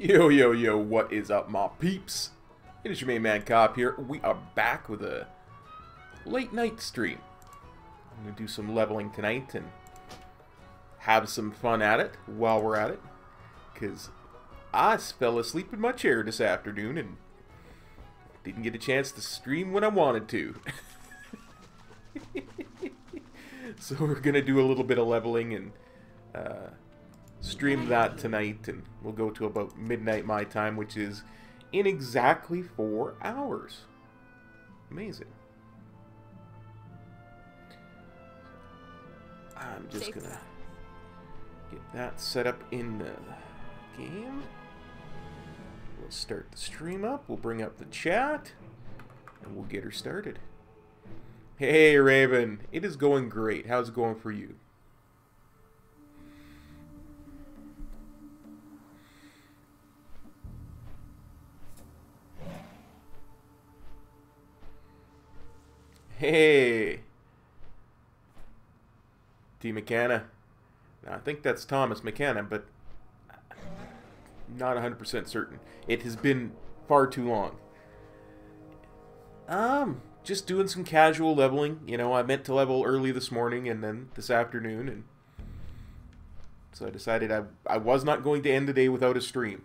Yo, yo, yo, what is up, my peeps? It is your main man, Cop here. We are back with a late night stream. I'm going to do some leveling tonight and have some fun at it while we're at it. Because I fell asleep in my chair this afternoon and didn't get a chance to stream when I wanted to. So we're going to do a little bit of leveling and stream that tonight, and we'll go to about midnight my time, which is in exactly 4 hours. Amazing. I'm just gonna get that set up in the game. We'll start the stream up, we'll bring up the chat, and we'll get her started. Hey Raven, it is going great. How's it going for you? Hey, T. McKenna. Now, I think that's Thomas McKenna, but not 100% certain. It has been far too long. Just doing some casual leveling. You know, I meant to level early this morning and then this afternoon, and so I decided I was not going to end the day without a stream.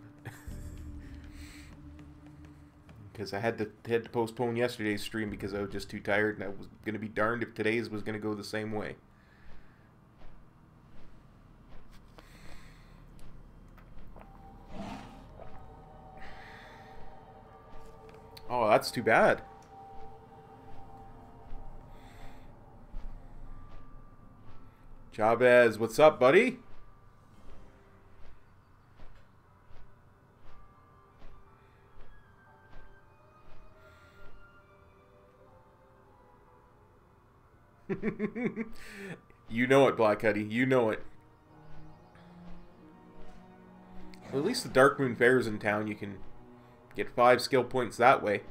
Because I had to postpone yesterday's stream because I was just too tired, and I was going to be darned if today's was going to go the same way. Oh, that's too bad. Chavez, what's up, buddy? You know it, Black Huddy. You know it. Well, at least the Dark Moon Fair's in town. You can get 5 skill points that way.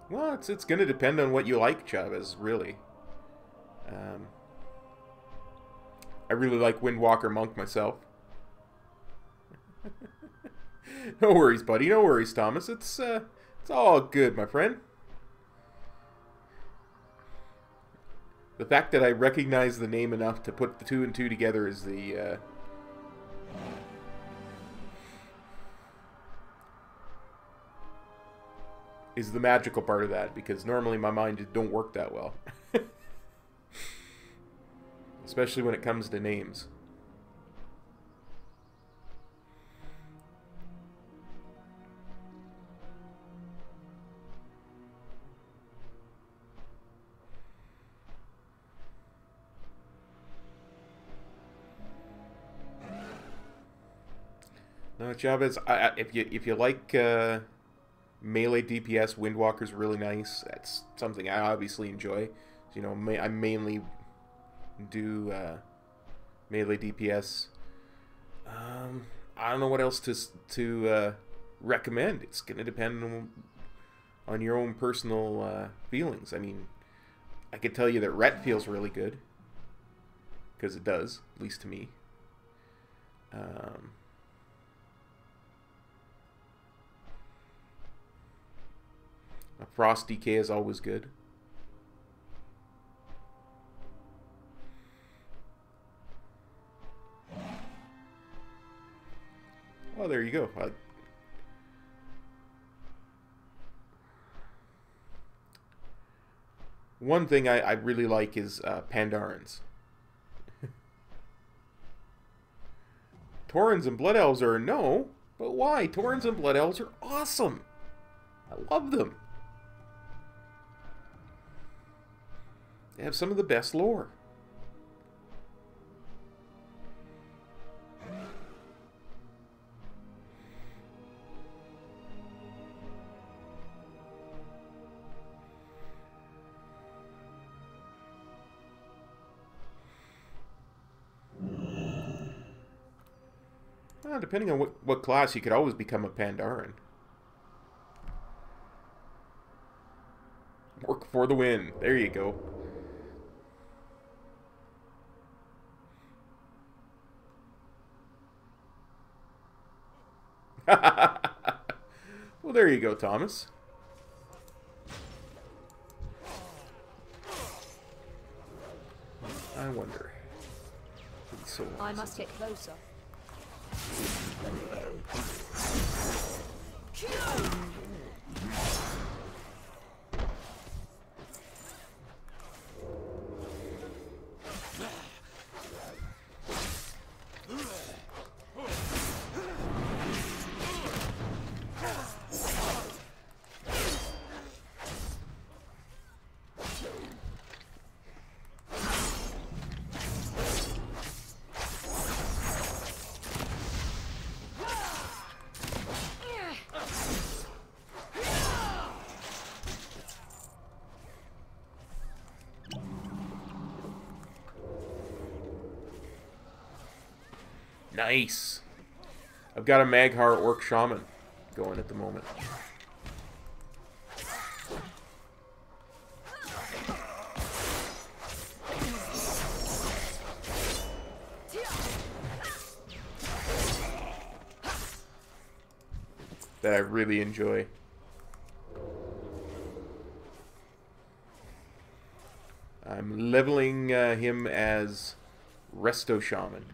Well, it's going to depend on what you like, Chavez, really. I really like Windwalker Monk myself. No worries, buddy. No worries, Thomas. It's all good, my friend. The fact that I recognize the name enough to put the 2 and 2 together is the magical part of that, because normally my mind just don't work that well. Especially when it comes to names. No, Chavez, if you like melee DPS, Windwalker's really nice. That's something I obviously enjoy. You know, I mainly do melee DPS. I don't know what else to recommend. It's gonna depend on your own personal feelings. I mean, I could tell you that Ret feels really good, because it does, at least to me. A Frost DK is always good. Oh, there you go. One thing I really like is Pandarans. Taurens and Blood Elves are no, but why? Taurens and Blood Elves are awesome. I love them. They have some of the best lore. Depending on what class, you could always become a Pandaren. Work for the win. There you go. Well, there you go, Thomas. I wonder. So I must get closer. Nice. I've got a Mag'har Orc Shaman going at the moment. That I really enjoy. I'm leveling him as Resto Shaman.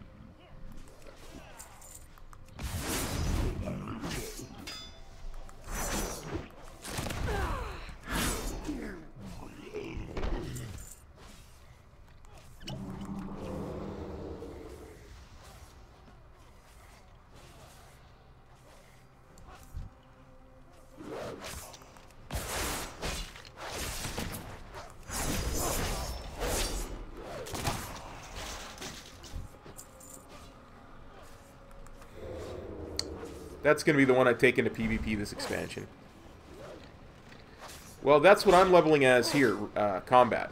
That's going to be the one I take into PvP this expansion. Well, that's what I'm leveling as here, combat.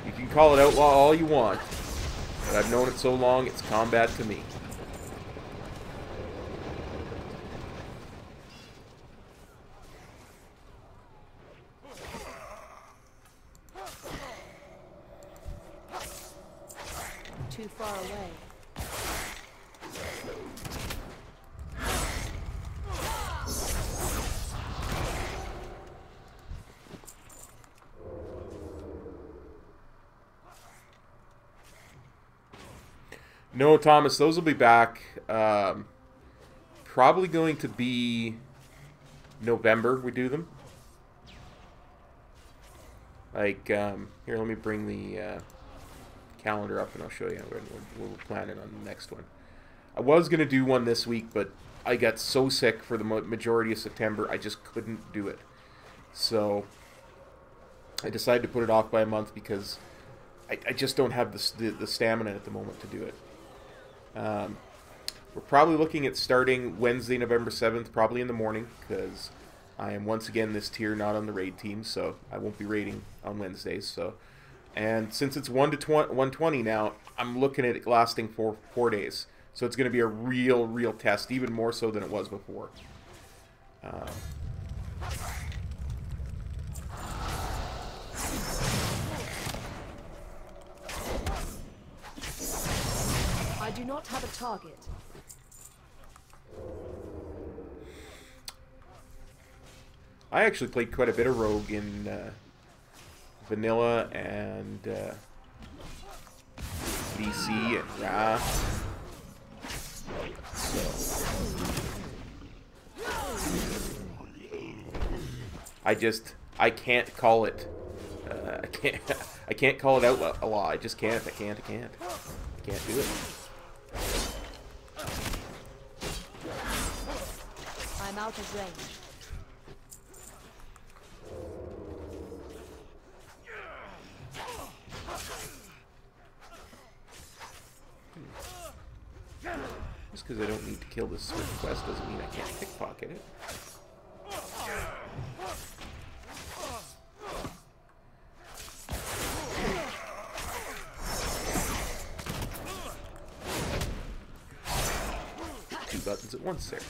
You can call it outlaw all you want, but I've known it so long, it's combat to me. Too far away. No, Thomas, those will be back. Probably going to be November we do them. Like, here, let me bring the calendar up and I'll show you what we're planning on the next one. I was going to do one this week, but I got so sick for the majority of September, I just couldn't do it. So I decided to put it off by a month because I just don't have the stamina at the moment to do it. We're probably looking at starting Wednesday, November 7th, probably in the morning, because I am once again this tier, not on the raid team, so I won't be raiding on Wednesdays. So, and since it's 120 now, I'm looking at it lasting for 4 days. So it's going to be a real test, even more so than it was before. I do not have a target. I actually played quite a bit of Rogue in Vanilla and BC and Wrath. So I can't call it. I can't call it outlaw. I just can't. I can't do it. I'm out of range. Just because I don't need to kill this Swift quest doesn't mean I can't pickpocket it. Two buttons at once there.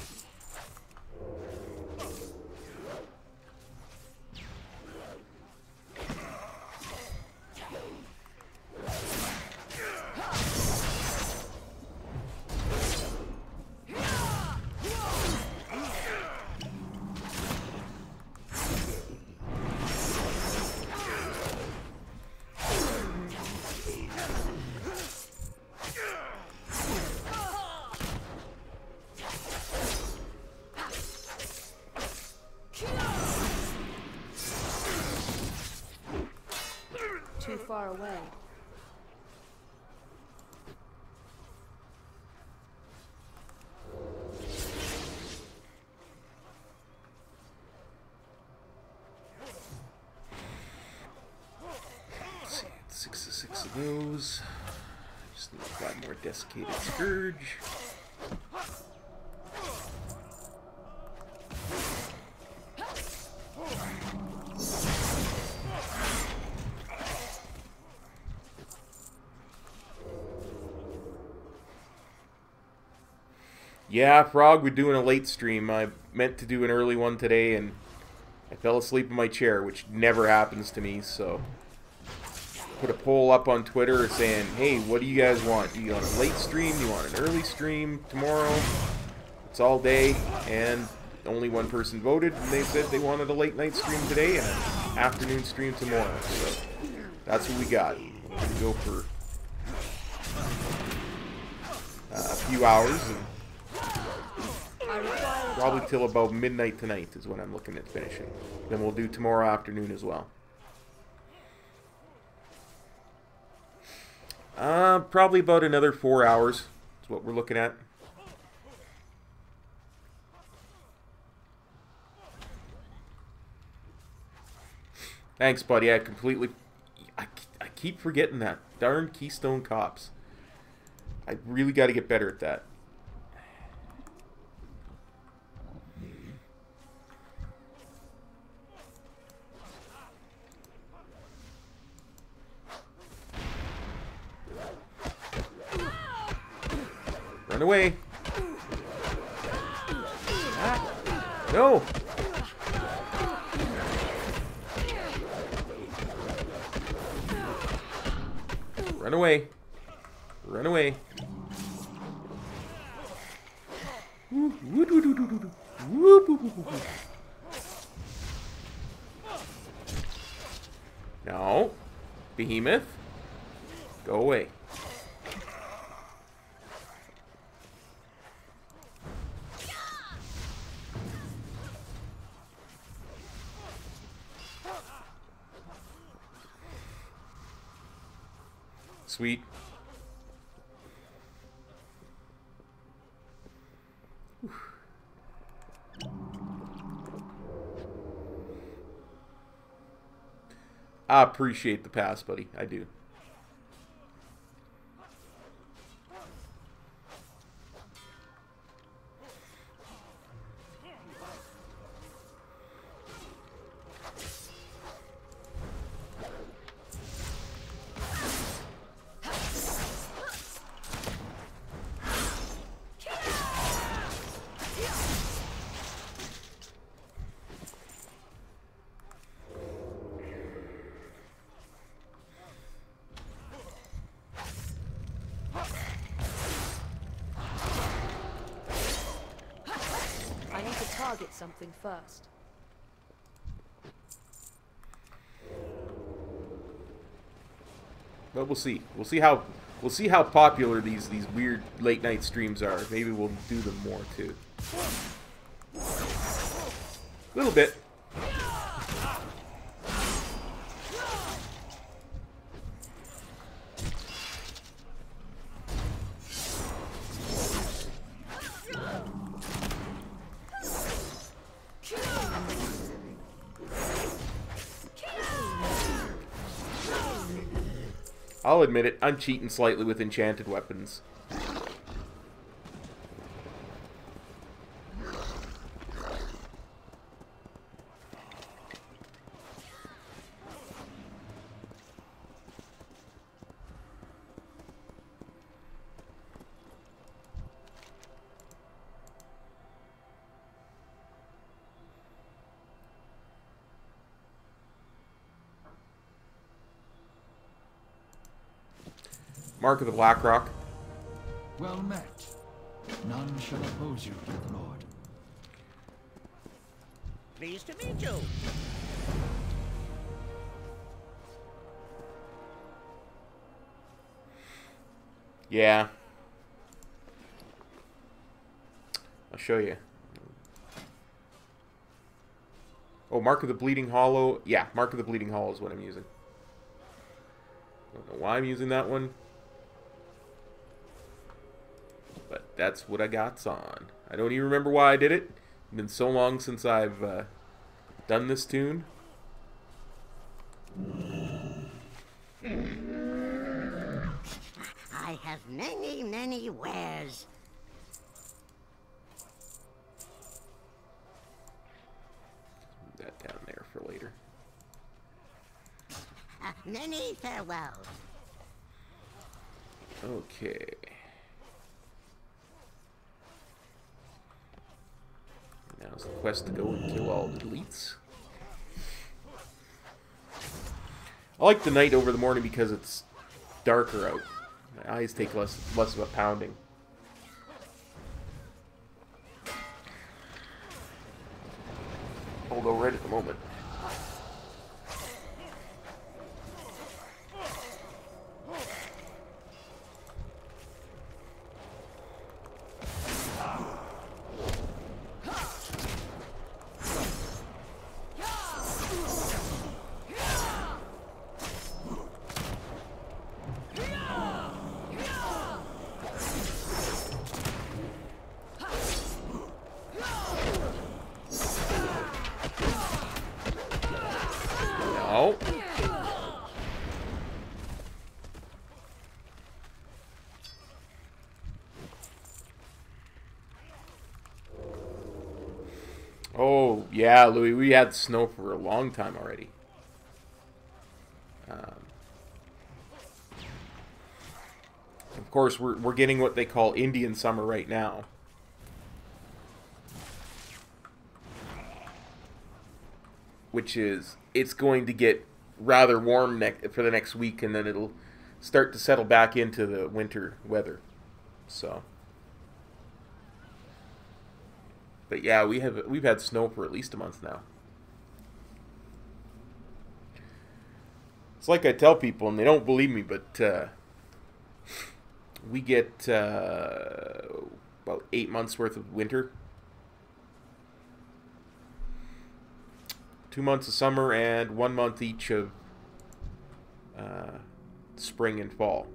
Too far away. Let's see, 6 of those. Just need 5 more desiccated scourge. Yeah, Frog, we're doing a late stream. I meant to do an early one today, and I fell asleep in my chair, which never happens to me, so... Put a poll up on Twitter saying, hey, what do you guys want? Do you want a late stream? Do you want an early stream tomorrow? It's all day, and only one person voted, and they said they wanted a late night stream today and an afternoon stream tomorrow. So that's what we got. We're going to go for a few hours, and probably till about midnight tonight is when I'm looking at finishing. Then we'll do tomorrow afternoon as well. Probably about another 4 hours is what we're looking at. Thanks, buddy. I keep forgetting that. Darn Keystone Cops. I really got to get better at that. Run away. Ah, no. Run away. Run away. No. Behemoth. Go away. Sweet. I appreciate the pass, buddy. I do. target something first. But we'll see. We'll see how popular these weird late night streams are. Maybe we'll do them more too. A little bit. I'll admit it, I'm cheating slightly with enchanted weapons. Mark of the Blackrock. Well met. None shall oppose you, Death Lord. Pleased to meet you. Yeah. I'll show you. Oh, Mark of the Bleeding Hollow. Yeah, Mark of the Bleeding Hollow is what I'm using. Don't know why I'm using that one. But that's what I got on. I don't even remember why I did it. It's been so long since I've done this tune. I have many, many wares. Put that down there for later. Many farewells. Okay. Now's the quest to go and kill all the elites. I like the night over the morning because it's darker out. My eyes take less of a pounding. Although right at the moment. Oh, yeah, Louis, we had snow for a long time already. Of course, we're getting what they call Indian summer right now. Which is, it's going to get rather warm for the next week, and then it'll start to settle back into the winter weather. So... But yeah, we've had snow for at least a month now. It's like I tell people, and they don't believe me, but we get about 8 months worth of winter, 2 months of summer, and 1 month each of spring and fall.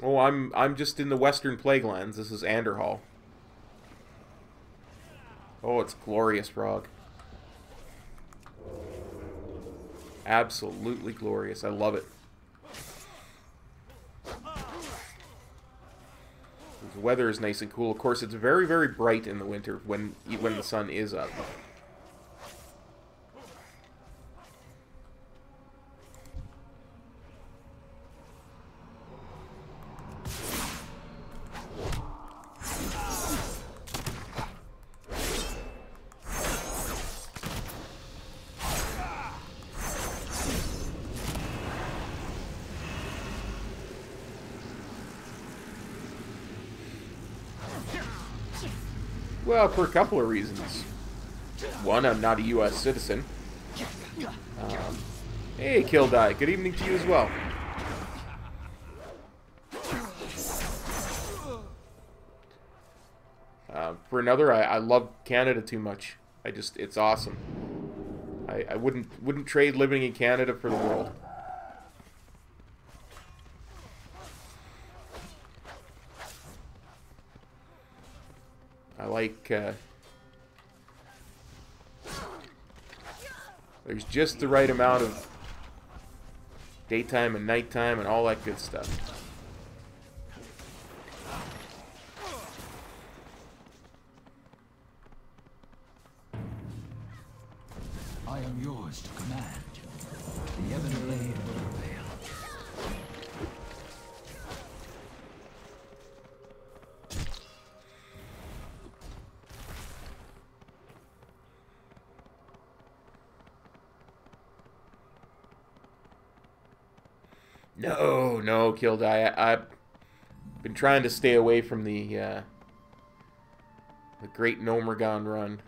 Oh, I'm just in the Western Plaguelands. This is Anderhall. Oh, it's glorious, Frog. Absolutely glorious. I love it. The weather is nice and cool. Of course, it's very, very bright in the winter when the sun is up. Well, for a couple of reasons. One, I'm not a U.S. citizen. Hey, Kildai, good evening to you as well. For another, I love Canada too much. It's awesome. I wouldn't trade living in Canada for the world. I like, there's just the right amount of daytime and nighttime and all that good stuff. I am yours to command. The ebon blade will prevail. No, Kildai. I've been trying to stay away from the Great Nomergon run.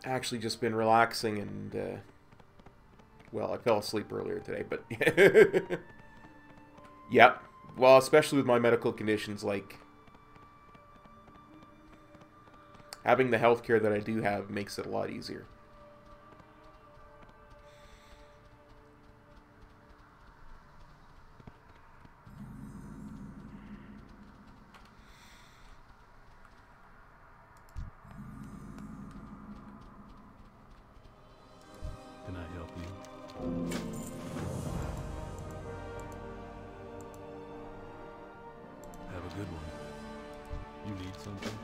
Actually just been relaxing and well, I fell asleep earlier today, but yep. Well, especially with my medical conditions, like having the healthcare that I do have makes it a lot easier. Can I help you? Have a good one. You need something?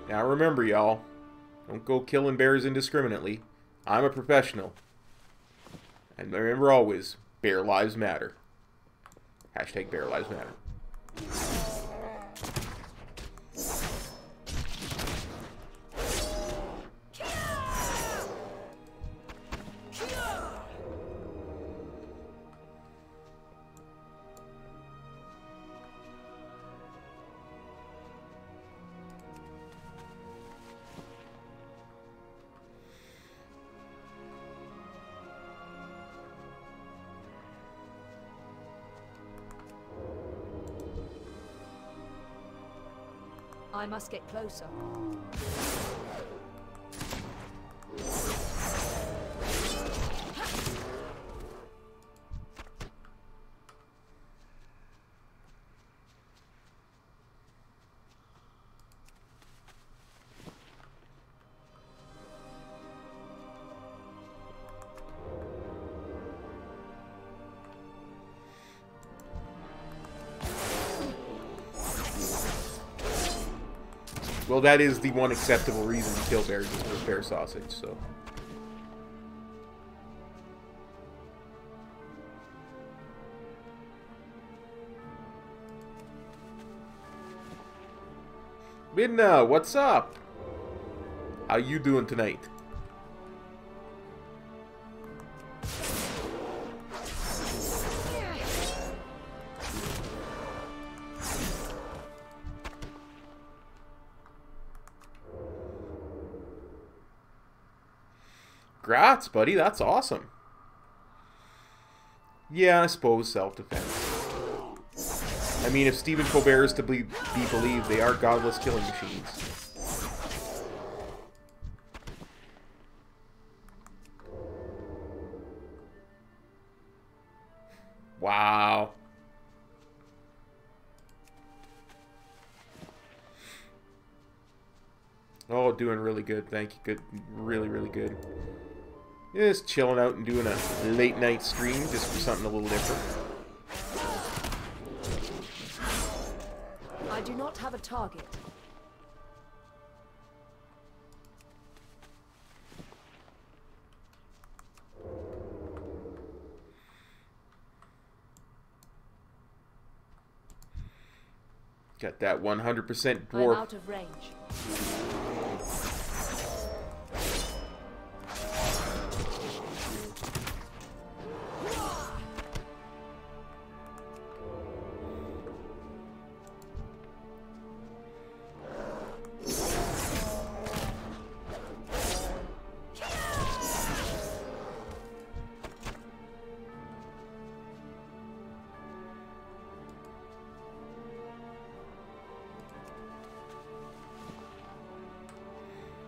Now remember, y'all, don't go killing bears indiscriminately. I'm a professional. And remember always, bear lives matter. Hashtag bear lives matter. I must get closer. Well, that is the one acceptable reason to kill bears is for bear sausage, so. Midna, what's up? How you doing tonight? Grats, buddy. That's awesome. Yeah, I suppose self-defense. I mean, if Stephen Colbert is to be believed, they are godless killing machines. Wow. Oh, doing really good. Thank you. Good. Really, really good. Just chilling out and doing a late night stream just for something a little different. I do not have a target. Got that 100% I'm dwarf. out of range.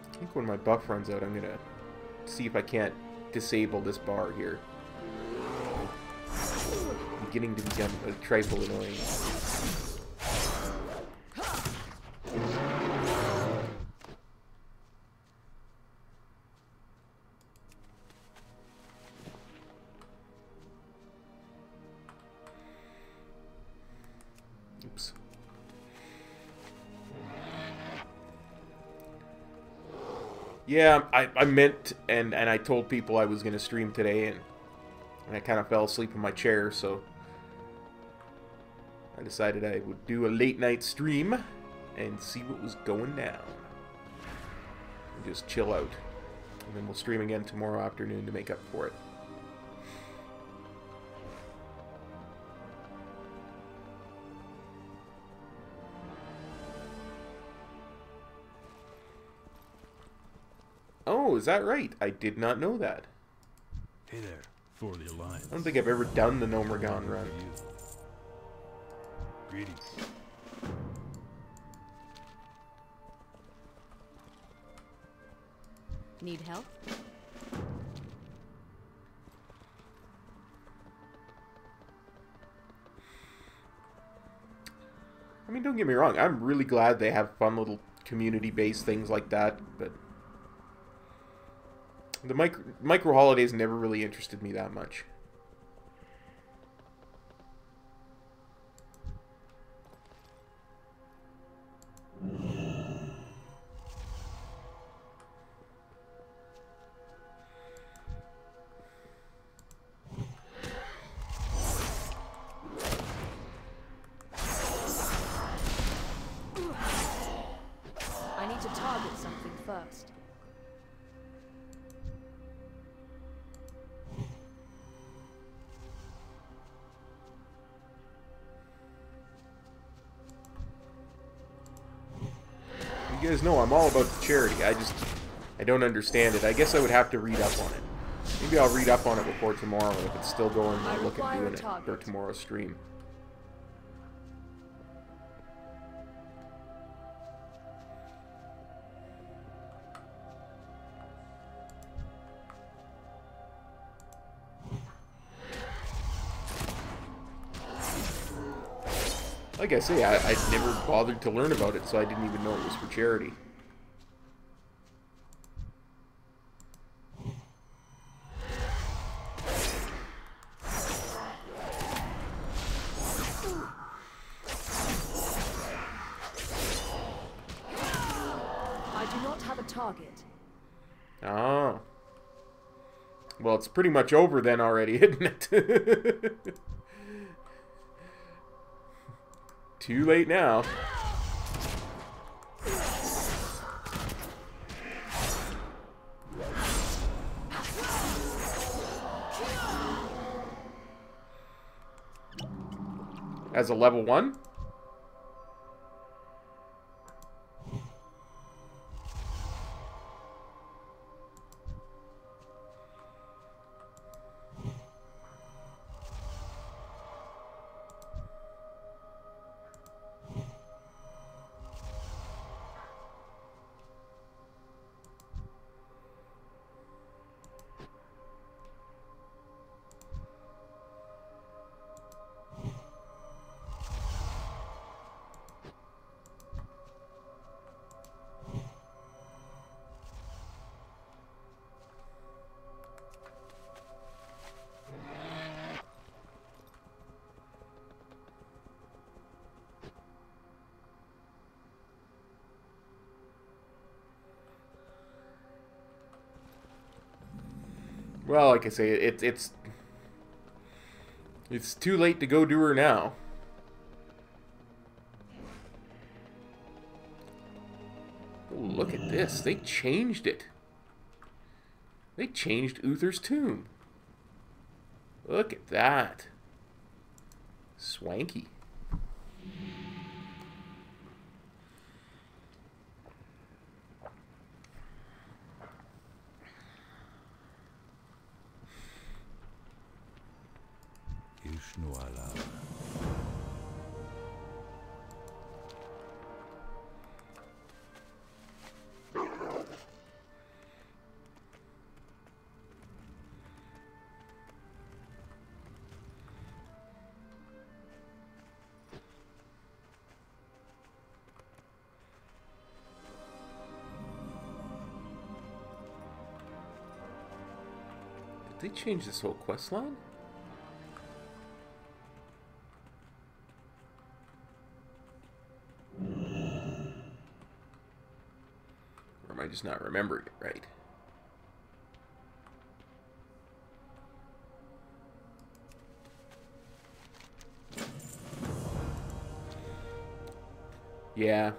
I think when my buff runs out, I'm gonna see if I can't disable this bar here. Beginning to become a trifle annoying. Oops. Yeah, I meant, and I told people I was going to stream today, and I kind of fell asleep in my chair, so I decided I would do a late night stream and see what was going down. And just chill out. And then we'll stream again tomorrow afternoon to make up for it. Oh, is that right? I did not know that. Hey there, for the Alliance. I don't think I've ever done the Nomergon run. Greetings. Need help? I mean, don't get me wrong. I'm really glad they have fun little community-based things like that, but the micro holidays never really interested me that much. I need to target something first. You guys know I'm all about the charity. I don't understand it. I guess I would have to read up on it. Maybe I'll read up on it before tomorrow. If it's still going, I'll look at doing it for tomorrow's stream. Like I say, I never bothered to learn about it, so I didn't even know it was for charity. I do not have a target. Oh. Well, it's pretty much over then already, isn't it? Too late now. As a level 1? Well, like I say, it's too late to go do her now. Oh, look at this. They changed it. They changed Uther's tomb. Look at that. Swanky. Did they change this whole quest line? Or am I just not remembering it right? Yeah.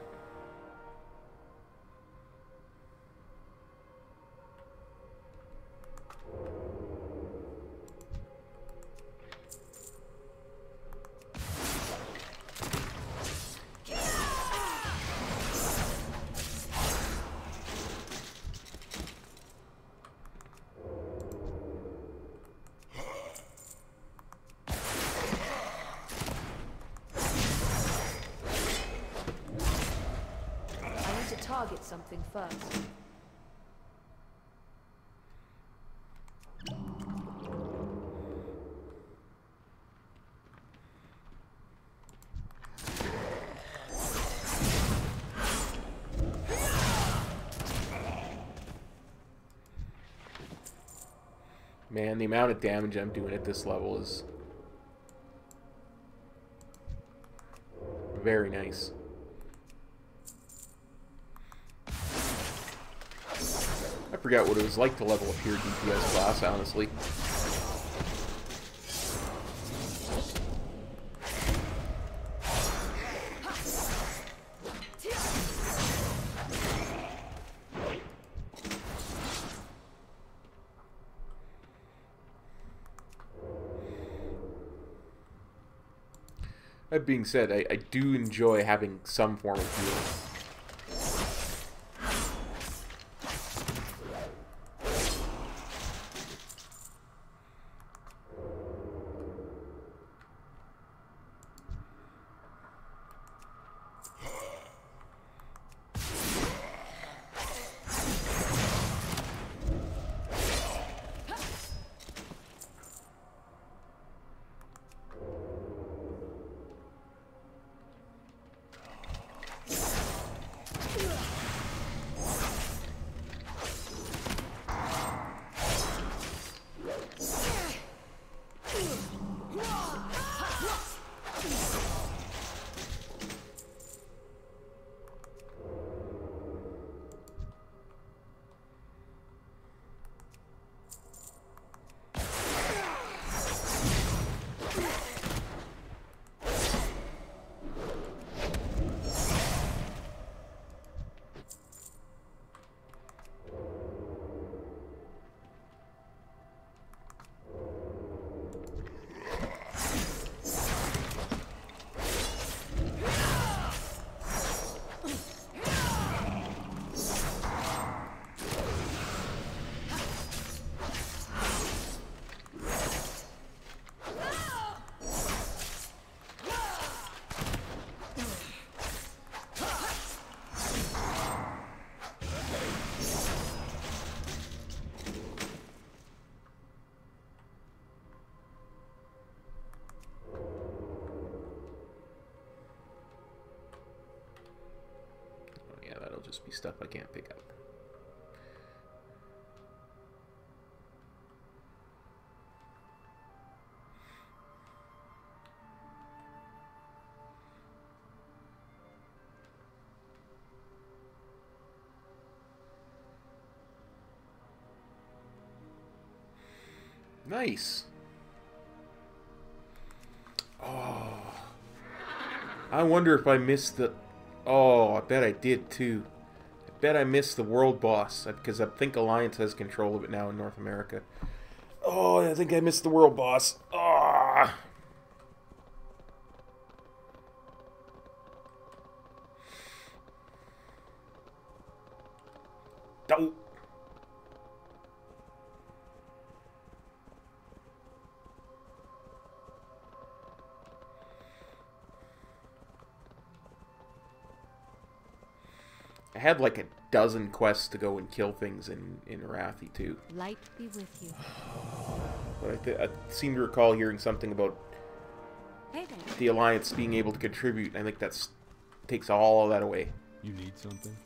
Target something first. Man, the amount of damage I'm doing at this level is very nice. I forgot what it was like to level a pure DPS class, honestly. That being said, I do enjoy having some form of healing. Just be stuff I can't pick up. Nice. Oh. I wonder if I missed the... Oh, I bet I did too. I bet I missed the world boss, because I think Alliance has control of it now in North America. Oh, I think I missed the world boss. Ah. Oh. I had like a dozen quests to go and kill things in Arathi too. Light be with you. But I seem to recall hearing something about Hey there. the Alliance being able to contribute, and I think that takes all of that away. You need something?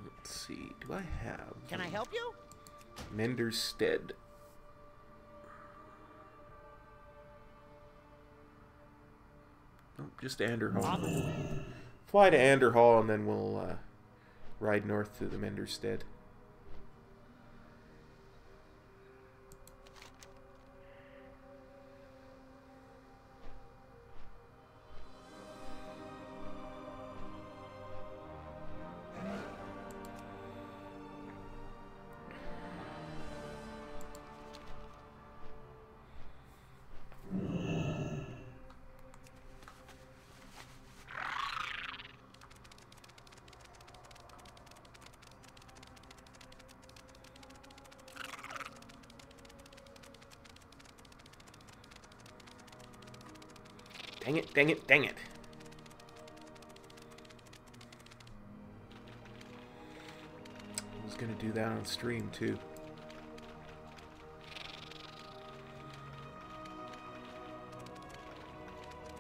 Let's see, do I have... Can I help you? Mender's Stead. Nope, just Anderhall. Fly to Anderhall and then we'll ride north to the Mender's Stead. Dang it, dang it, dang it. I was gonna do that on stream too.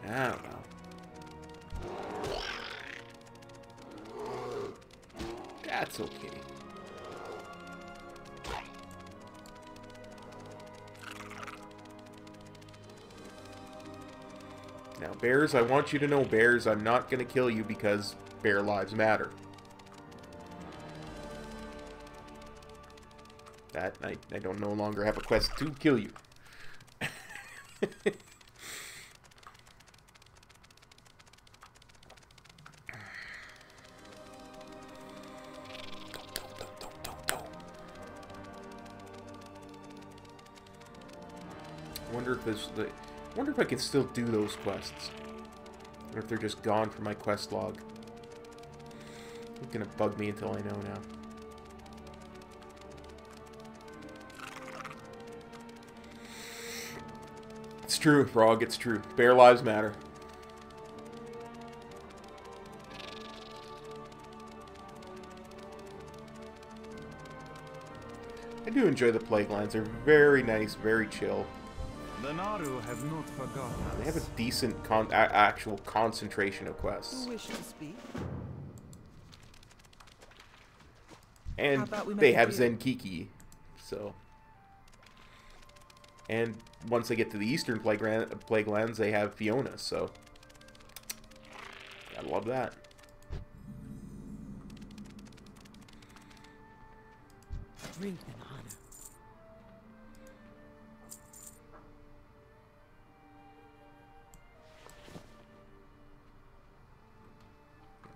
I don't know. That's okay. Now, bears, I want you to know, bears, I'm not going to kill you because bear lives matter. That, I don't no longer have a quest to kill you. I wonder if I can still do those quests. Or if they're just gone from my quest log. It's gonna bug me until I know now. It's true, Frog, it's true. Bear lives matter. I do enjoy the Plaguelands. They're very nice, very chill. The Naru have not forgotten us. They have a decent actual concentration of quests. Who wish to speak? And How about we they make a have deal? Zenkiki, so... And once they get to the Eastern Plaguelands, they have Fiona, so... I love that. Drink in honor.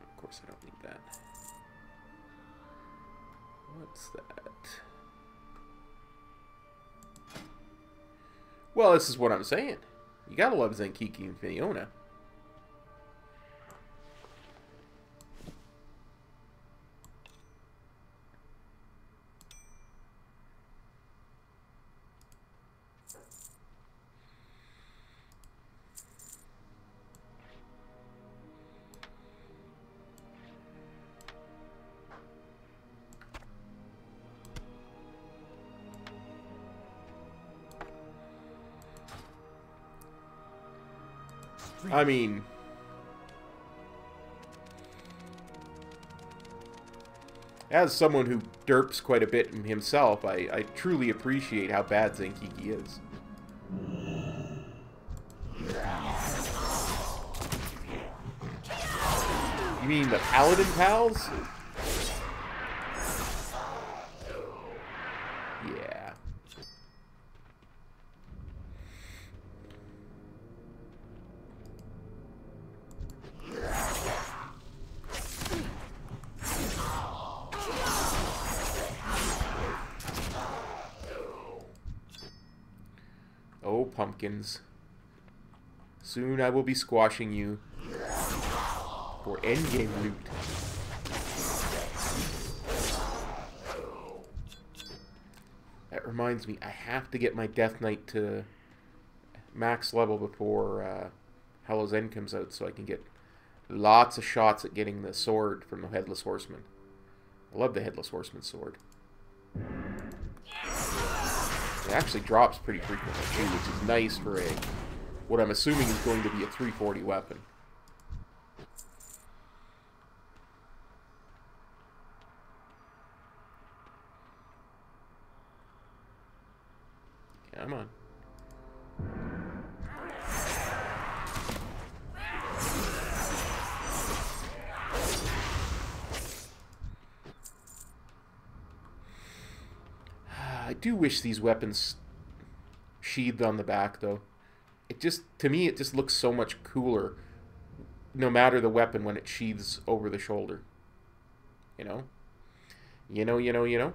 Of course I don't need that. What's that? Well, this is what I'm saying. You gotta love Zenkiki and Fiona. I mean, as someone who derps quite a bit himself, I truly appreciate how bad Zenkiki is. You mean the Paladin pals? Yeah. Oh, pumpkins. Soon I will be squashing you for endgame loot. That reminds me, I have to get my Death Knight to max level before Hallow's End comes out so I can get lots of shots at getting the sword from the Headless Horseman. I love the Headless Horseman sword. It actually drops pretty frequently too, which is nice for a what I'm assuming is going to be a 340 weapon. Come on. I do wish these weapons sheathed on the back, though. It just, to me, it just looks so much cooler, no matter the weapon, when it sheathes over the shoulder. You know? You know?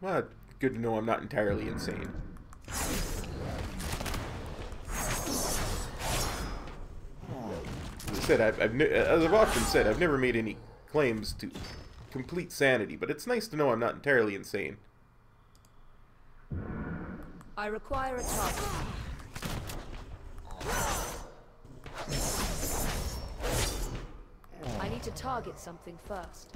Well, good to know I'm not entirely insane. As I said, as I've often said, I've never made any claims to complete sanity, but it's nice to know I'm not entirely insane. I require a target. I need to target something first.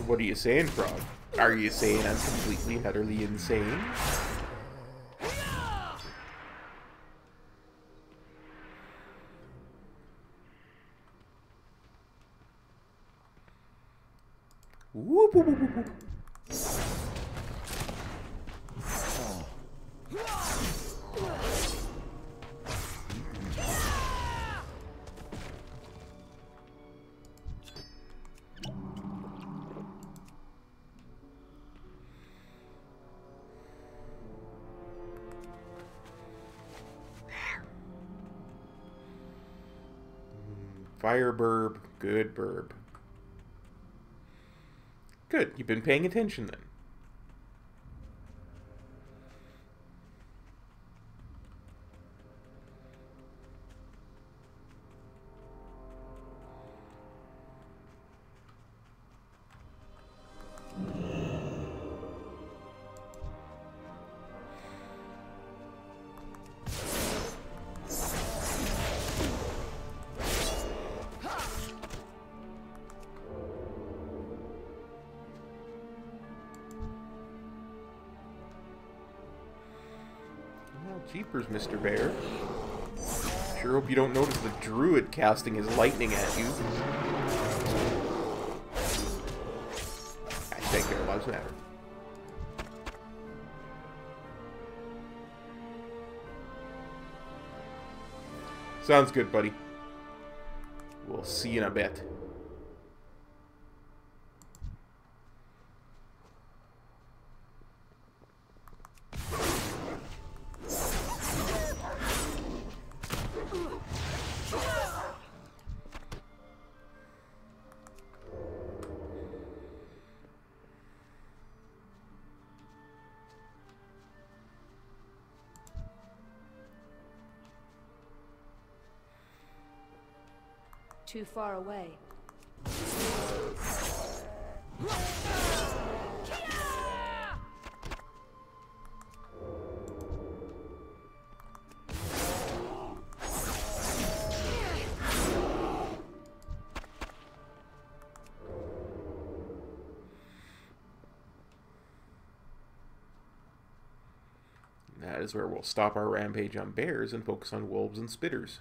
What are you saying, Frog? Are you saying I'm completely and utterly insane? Whoop, whoop, whoop, whoop, whoop. Fire burb, good burb. Good, you've been paying attention then. Jeepers, Mr. Bear. Sure hope you don't notice the druid casting his lightning at you. Hashtag Their Lives Matter. Sounds good, buddy. We'll see you in a bit. Too far away. That is where we'll stop our rampage on bears and focus on wolves and spitters.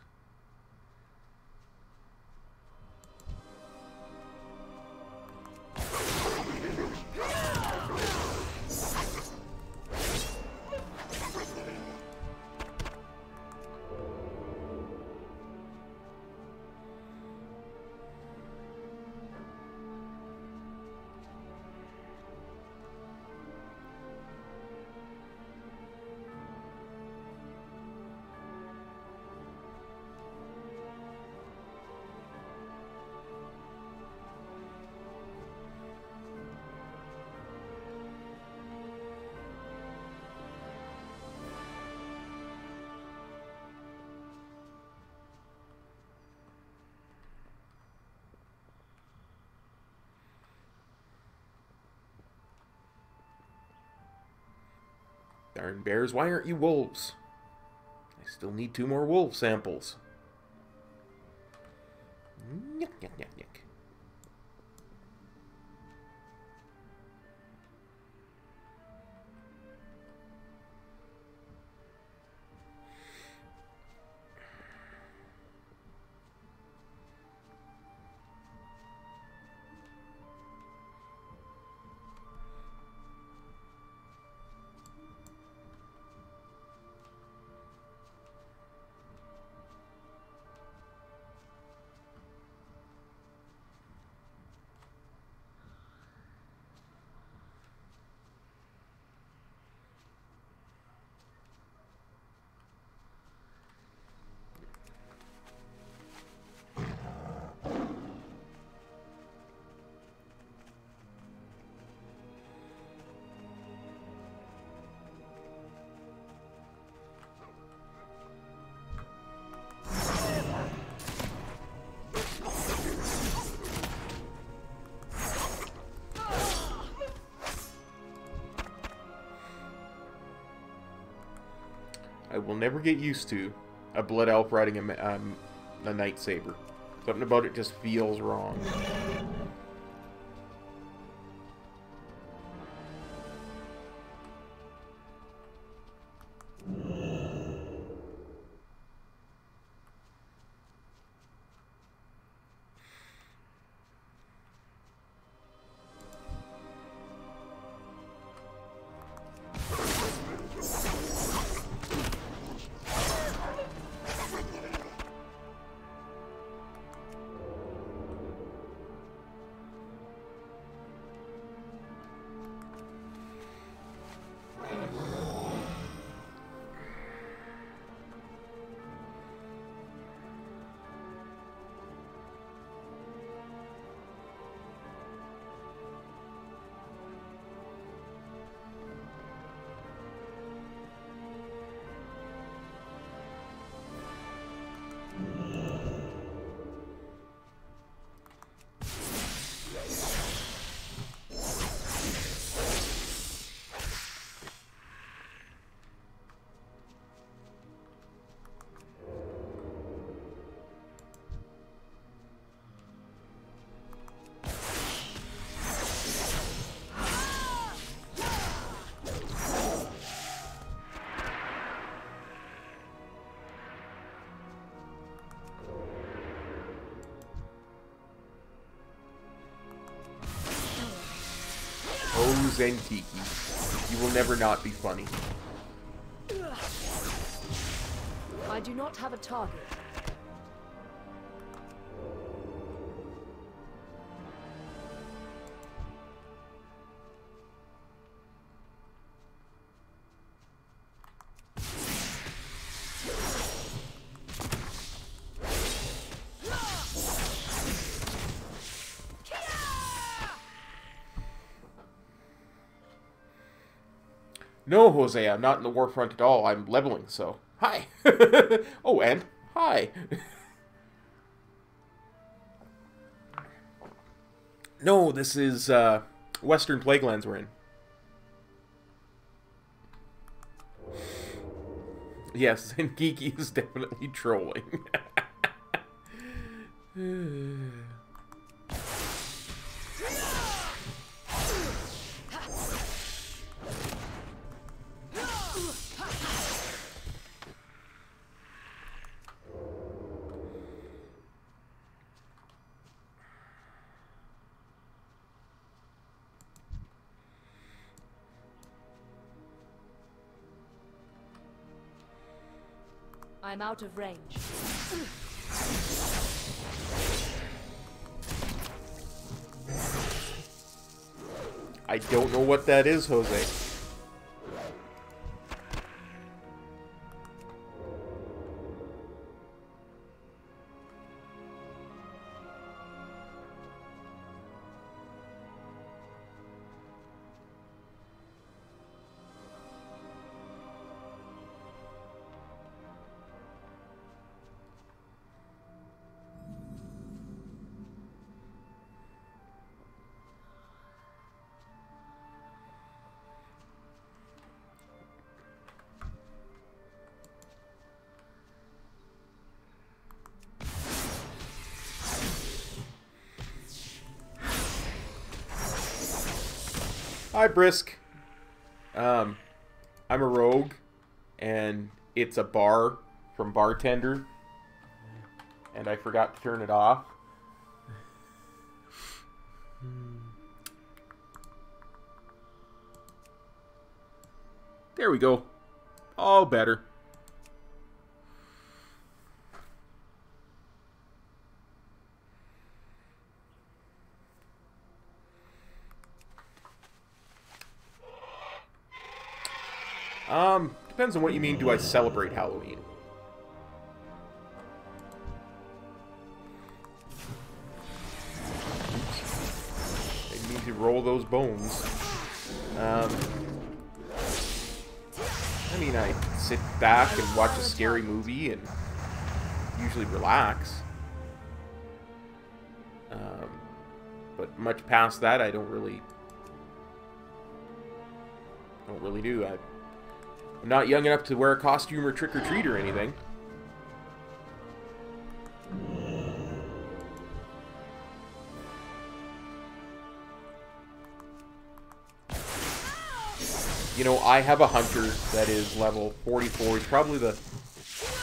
Darn bears, why aren't you wolves? I still need 2 more wolf samples. Yuck, yuck, yuck, yuck. I will never get used to a blood elf riding a night saber. Something about it just feels wrong. Oh, Zentiki, you will never not be funny. I do not have a target. No, Jose, I'm not in the Warfront at all. I'm leveling, so... Hi! Oh, and hi! No, this is, Western Plaguelands we're in. Yes, and Geeky is definitely trolling. I'm out of range. I don't know what that is, Jose. Hi, Brisk. I'm a rogue, and it's a bar from Bartender, and I forgot to turn it off. There we go. All better. Depends on what you mean, do I celebrate Halloween? I need to roll those bones. I mean, I sit back and watch a scary movie and usually relax. But much past that, I don't really do. I'm not young enough to wear a costume or trick or treat or anything. You know, I have a hunter that is level 44. He's probably the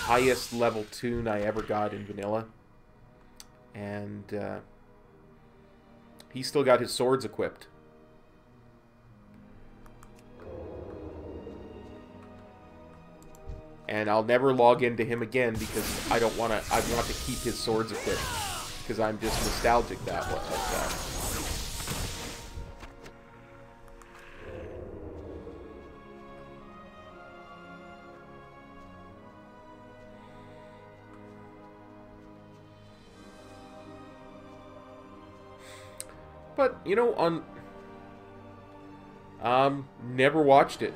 highest level toon I ever got in vanilla. And he's still got his swords equipped. And I'll never log into him again because I don't want to. I want to keep his swords equipped because I'm just nostalgic that way. Like that. But you know, never watched it.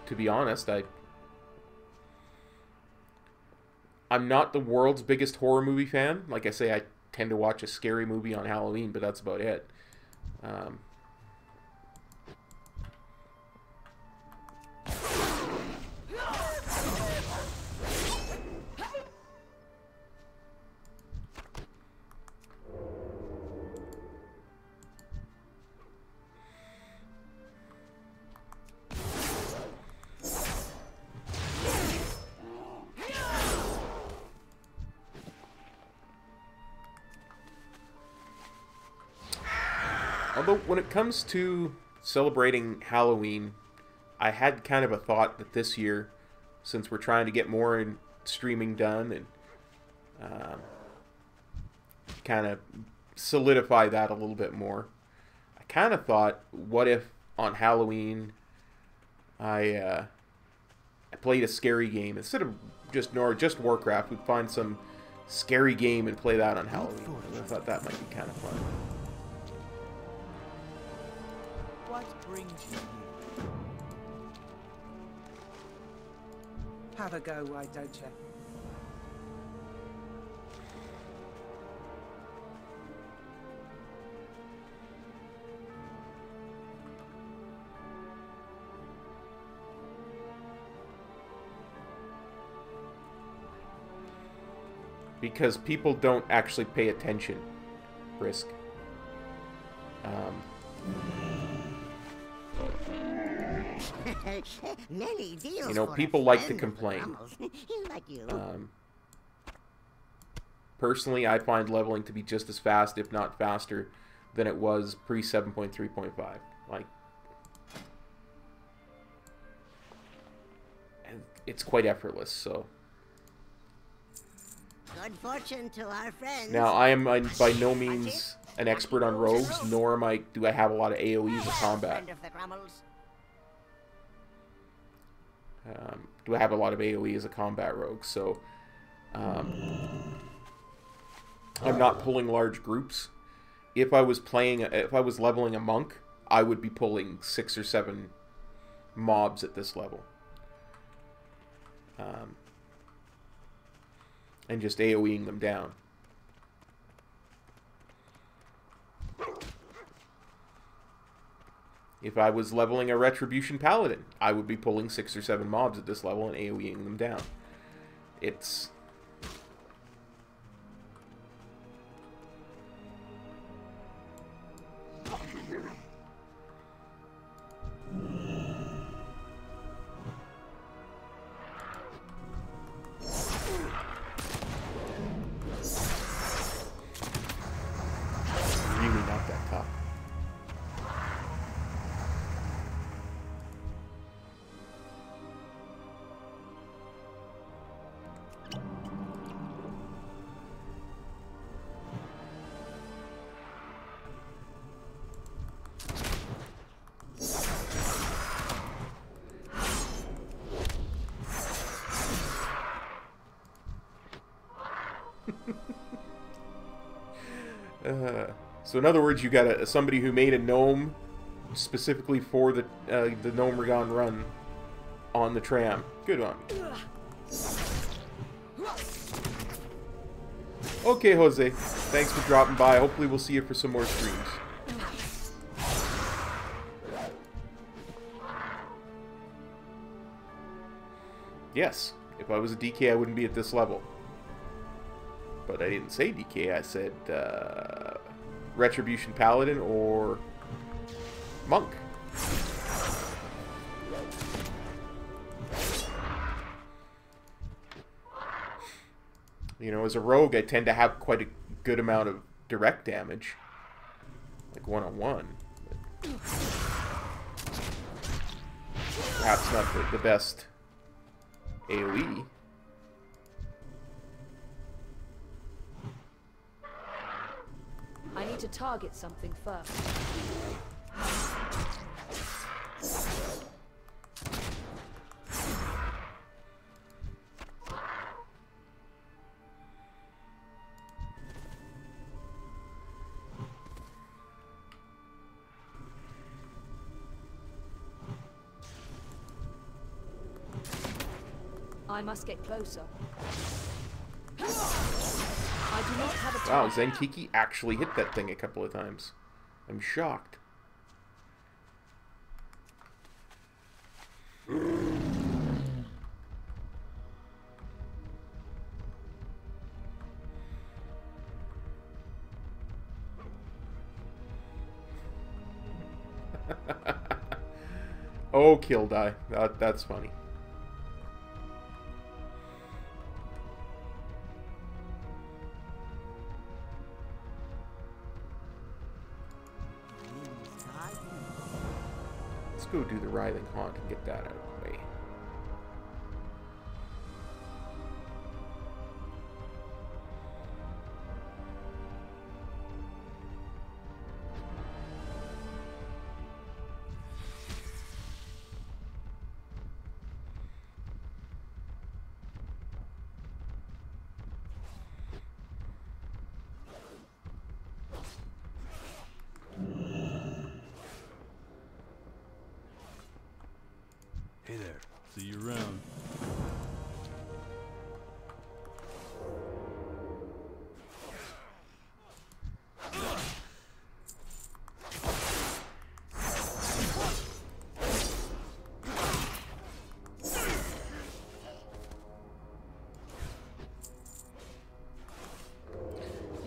To be honest, I'm not the world's biggest horror movie fan. Like I say, I tend to watch a scary movie on Halloween, but that's about it. Although, when it comes to celebrating Halloween, I had kind of a thought that this year, since we're trying to get more in streaming done and kind of solidify that a little bit more, I kind of thought, what if on Halloween I played a scary game instead of just Warcraft? We'd find some scary game and play that on Halloween. I thought that might be kind of fun. What brings you here? Have a go, why don't you? Because people don't actually pay attention, Brisk. Many deals You know, for a Oh, people like to friend of the complain. Brummels. Like you. Personally, I find leveling to be just as fast, if not faster, than it was pre 7.3.5. Like, and it's quite effortless. So Good fortune to our friends. now, I am by no means an expert on rogues, nor do I have a lot of AOEs of combat. Friend of the Brummels. Do I have a lot of AOE as a combat rogue? So I'm not pulling large groups. If I was leveling a monk, I would be pulling 6 or 7 mobs at this level, and just AOEing them down. If I was leveling a Retribution Paladin, I would be pulling 6 or 7 mobs at this level and AoEing them down. It's... really not that tough. So in other words, you got somebody who made a gnome specifically for the Gnome Regon run on the tram. Good on you. Okay, Jose. Thanks for dropping by. Hopefully we'll see you for some more streams. Yes, if I was a DK, I wouldn't be at this level. But I didn't say DK, I said Retribution Paladin or Monk. You know, as a rogue, I tend to have quite a good amount of direct damage. Like one-on-one. Perhaps not the best AoE. I need to target something first. I must get closer. I do not have a Wow, target. Zenkiki actually hit that thing a couple of times. I'm shocked. Oh, kill die. That's funny. Let's go do the Writhing Haunt and get that out of the way. Hey there. See you around.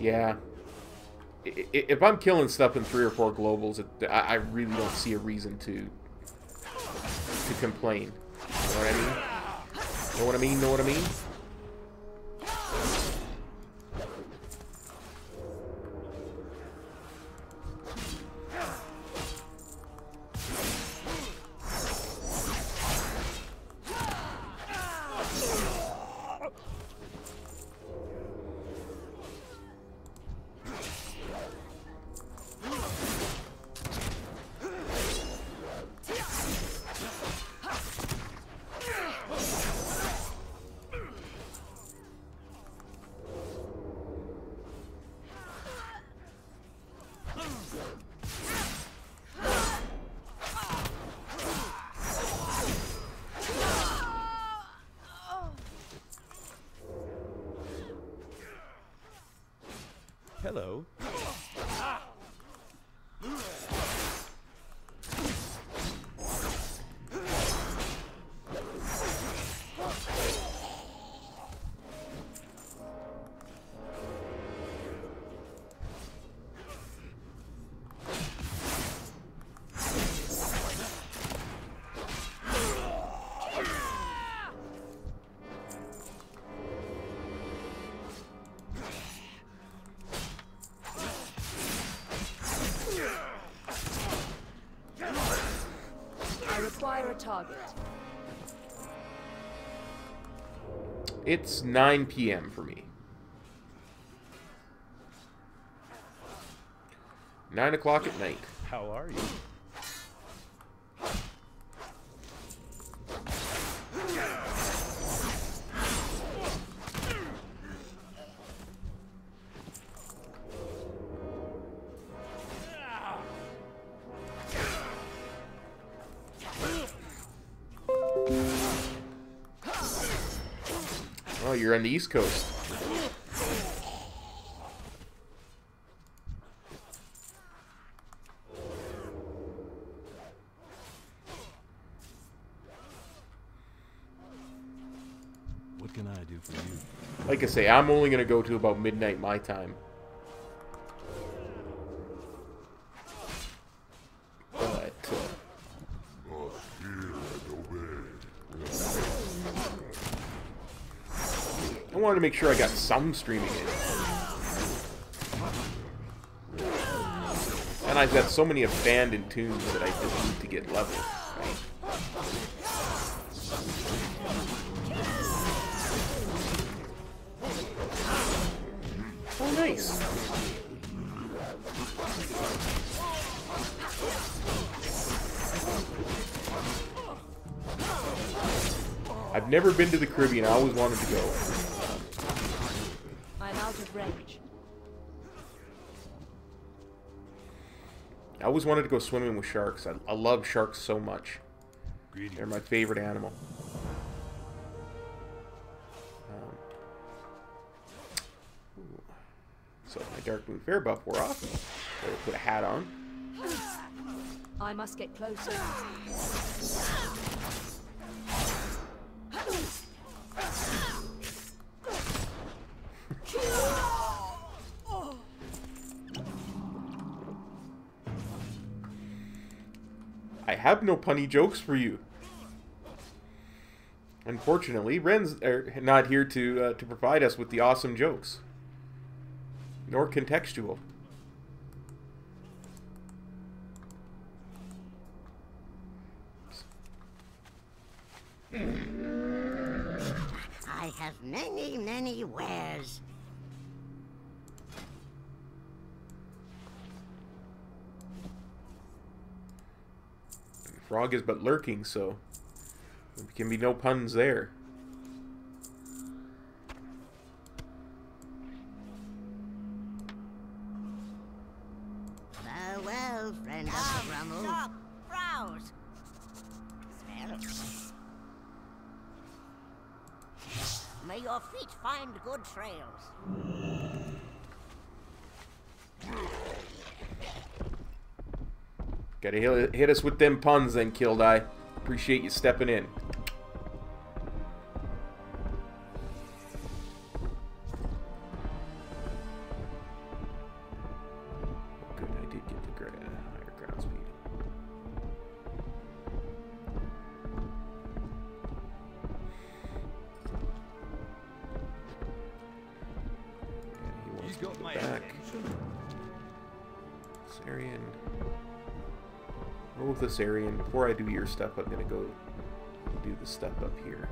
Yeah. If I'm killing stuff in 3 or 4 globals, I really don't see a reason to complain. You know what I mean? Know what I mean? Know what I mean? Hello. Require a target. It's 9 p.m. for me. 9 o'clock at night. How are you? Oh, you're on the East Coast. What can I do for you? Like I say, I'm only going to go to about midnight my time. But, I wanted to make sure I got some streaming in. And I've got so many abandoned tunes that I just need to get leveled. Right? Oh, nice. I've never been to the Caribbean. I always wanted to go. I'm out of range. I always wanted to go swimming with sharks. I love sharks so much. They're my favorite animal. So my Dark Moon Fair buff wore off. Better put a hat on. I must get closer. I have no punny jokes for you. Unfortunately, Ren's not here to provide us with the awesome jokes. Nor contextual. I have many, many wares. Frog is but lurking, so there can be no puns there. Farewell, friend of the Brummel. Stop! Browse! Smell. May your feet find good trails. Gotta hit us with them puns then, Kildeye. Appreciate you stepping in. higher ground speed. Yeah, he wants He's to got go my back. attention. Sarian. Roll with this Sarian. Before I do your step, I'm gonna go do the step up here.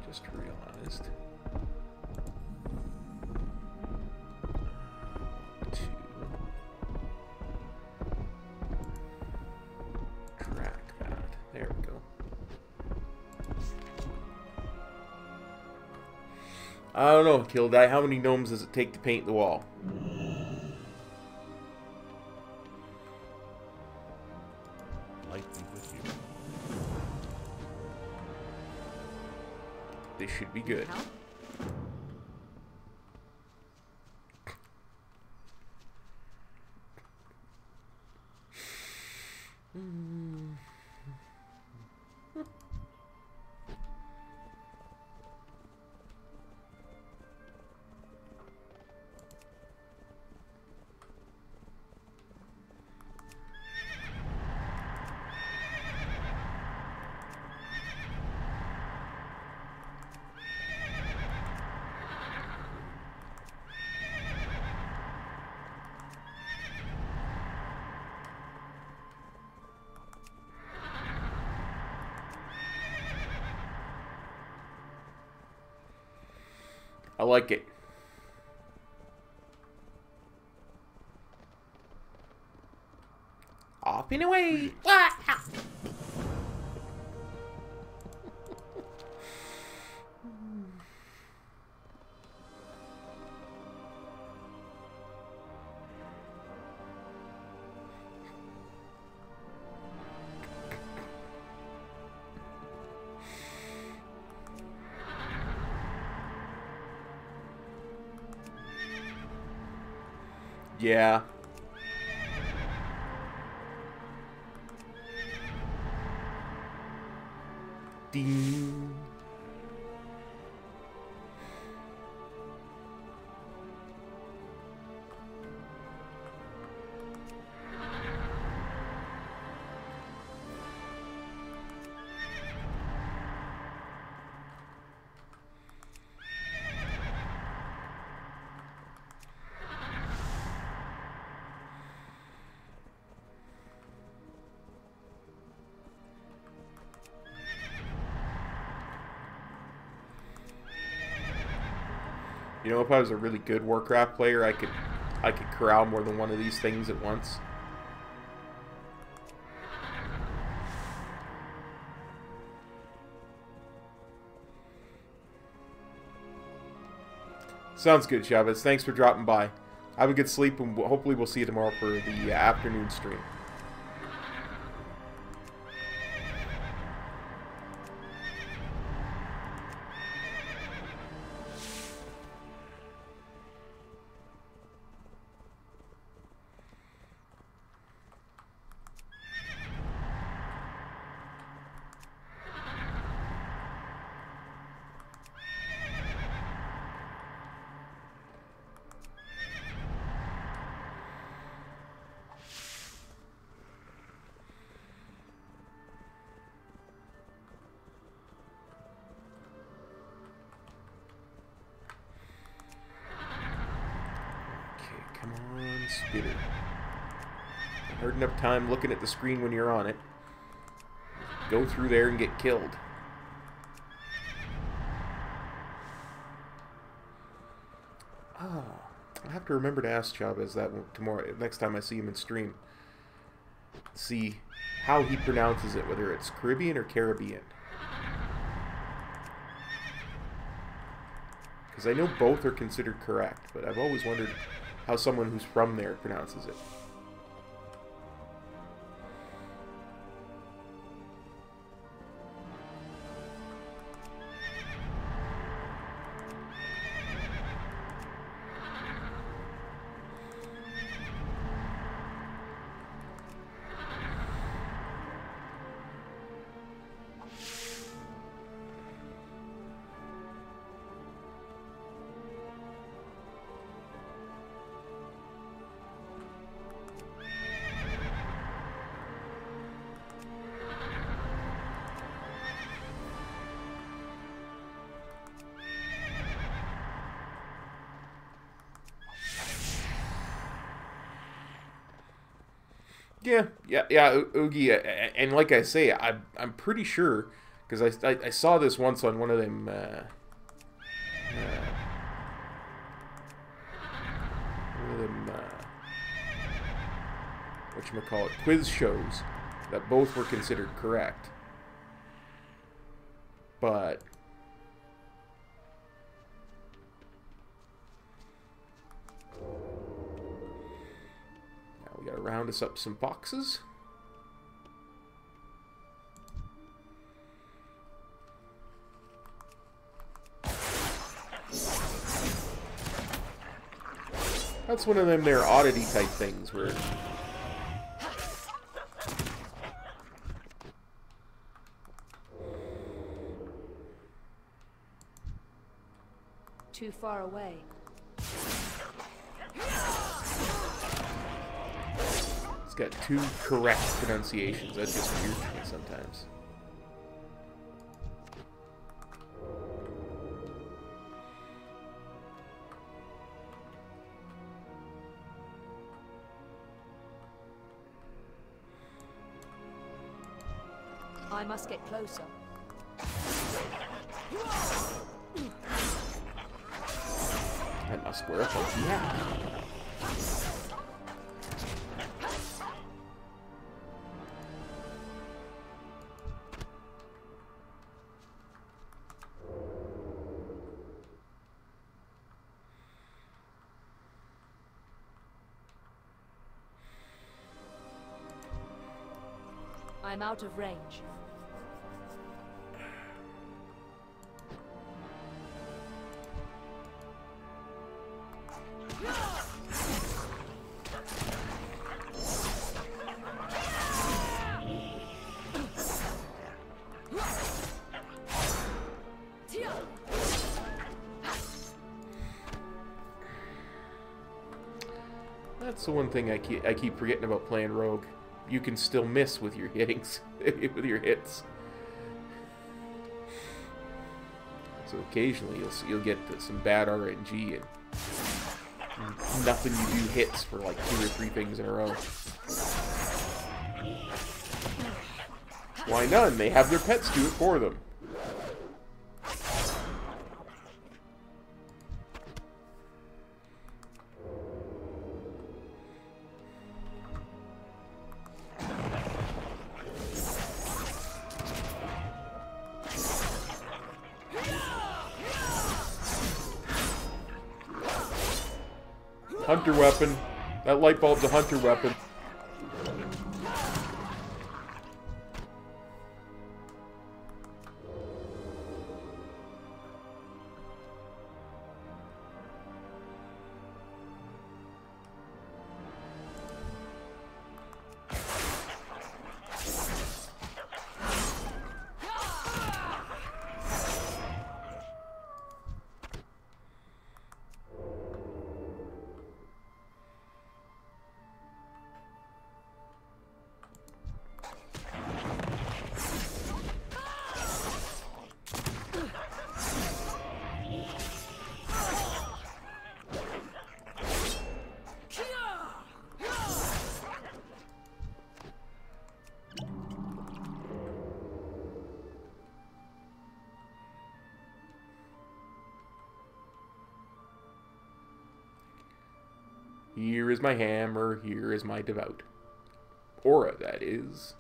Just realized. To track that. There we go. I don't know, Kildai. How many gnomes does it take to paint the wall? Light be with you. This should be good. Help? I like it. Off and away. Yeah. Ding. You know, if I was a really good Warcraft player, I could corral more than one of these things at once. Sounds good, Chavez. Thanks for dropping by. Have a good sleep, and hopefully we'll see you tomorrow for the afternoon stream. Come on, Spitter. I heard enough time looking at the screen when you're on it. Go through there and get killed. Oh, I have to remember to ask Chavez that tomorrow, next time I see him in stream. See how he pronounces it, whether it's Caribbean or Caribbean. Because I know both are considered correct, but I've always wondered how someone who's from there pronounces it. Yeah, Oogie, and like I say, I'm pretty sure, because I saw this once on one of them, whatchamacallit, quiz shows, that both were considered correct. But now we gotta round us up some boxes. That's one of them there oddity type things where too far away. it's got two correct pronunciations. That's just weird to me sometimes. I must get closer. I must square up like yeah. I'm out of range. That's the one thing I keep forgetting about playing Rogue. You can still miss with your hittings, with your hits. So occasionally you'll get some bad RNG and nothing you do hits for like 2 or 3 things in a row. Why none? They have their pets do it for them. Hunter weapon. That light bulb's a hunter weapon. Here is my hammer, here is my devout. Aura, that is.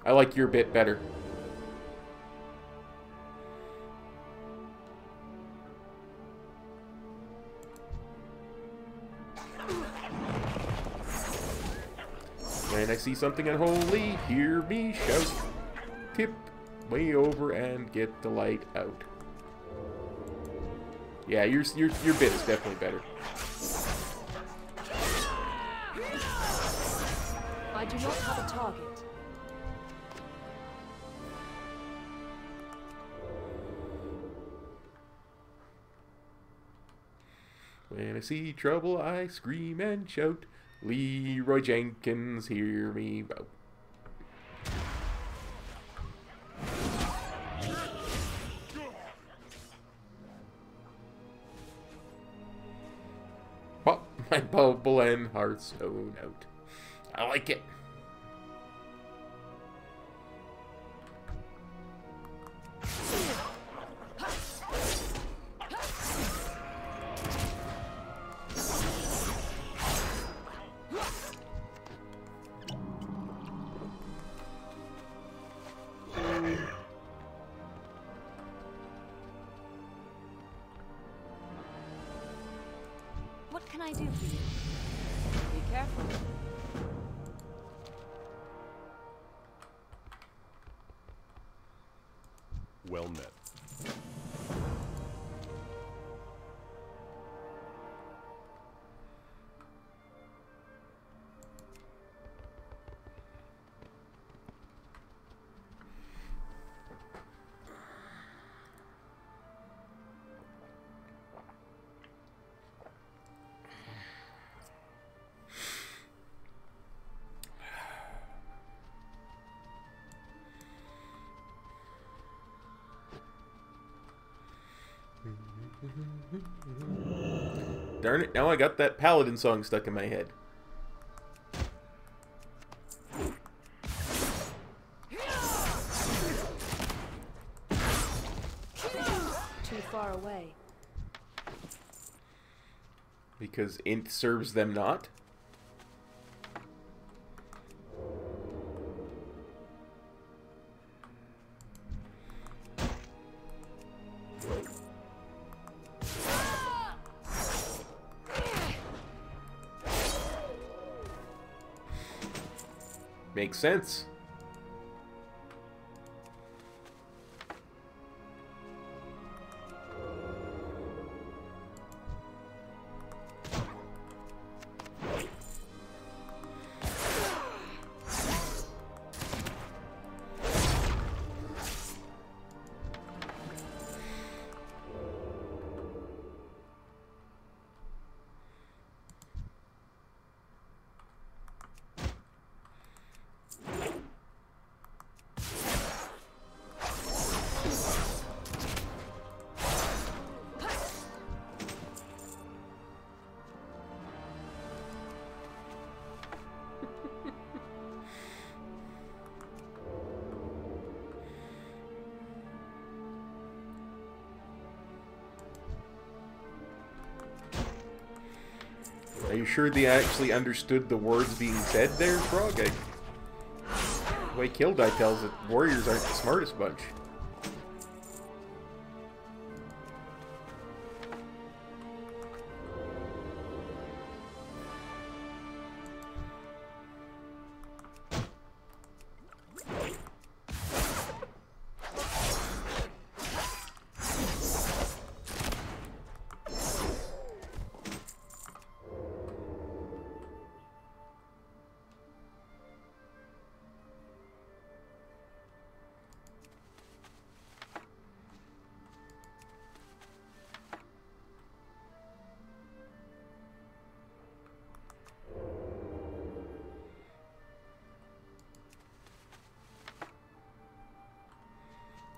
I like your bit better. When I see something unholy, hear me shout. Tip way over and get the light out. Yeah, your bit is definitely better. I do not have a target. When I see trouble, I scream and shout. Leroy Jenkins, hear me out. Pop my bubble and Hearthstone out. I like it. What can I do for you? Be careful. Well met. Darn it, now I got that Paladin song stuck in my head. Too far away. Because int serves them not. Makes sense. Are you sure they actually understood the words being said there, Frog? The way Kill Die tells it, warriors aren't the smartest bunch.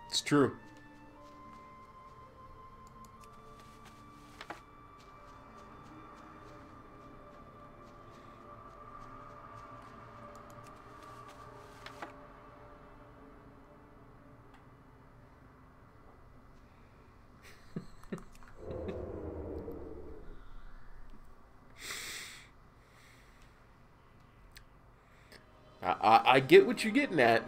It's true. I get what you're getting at.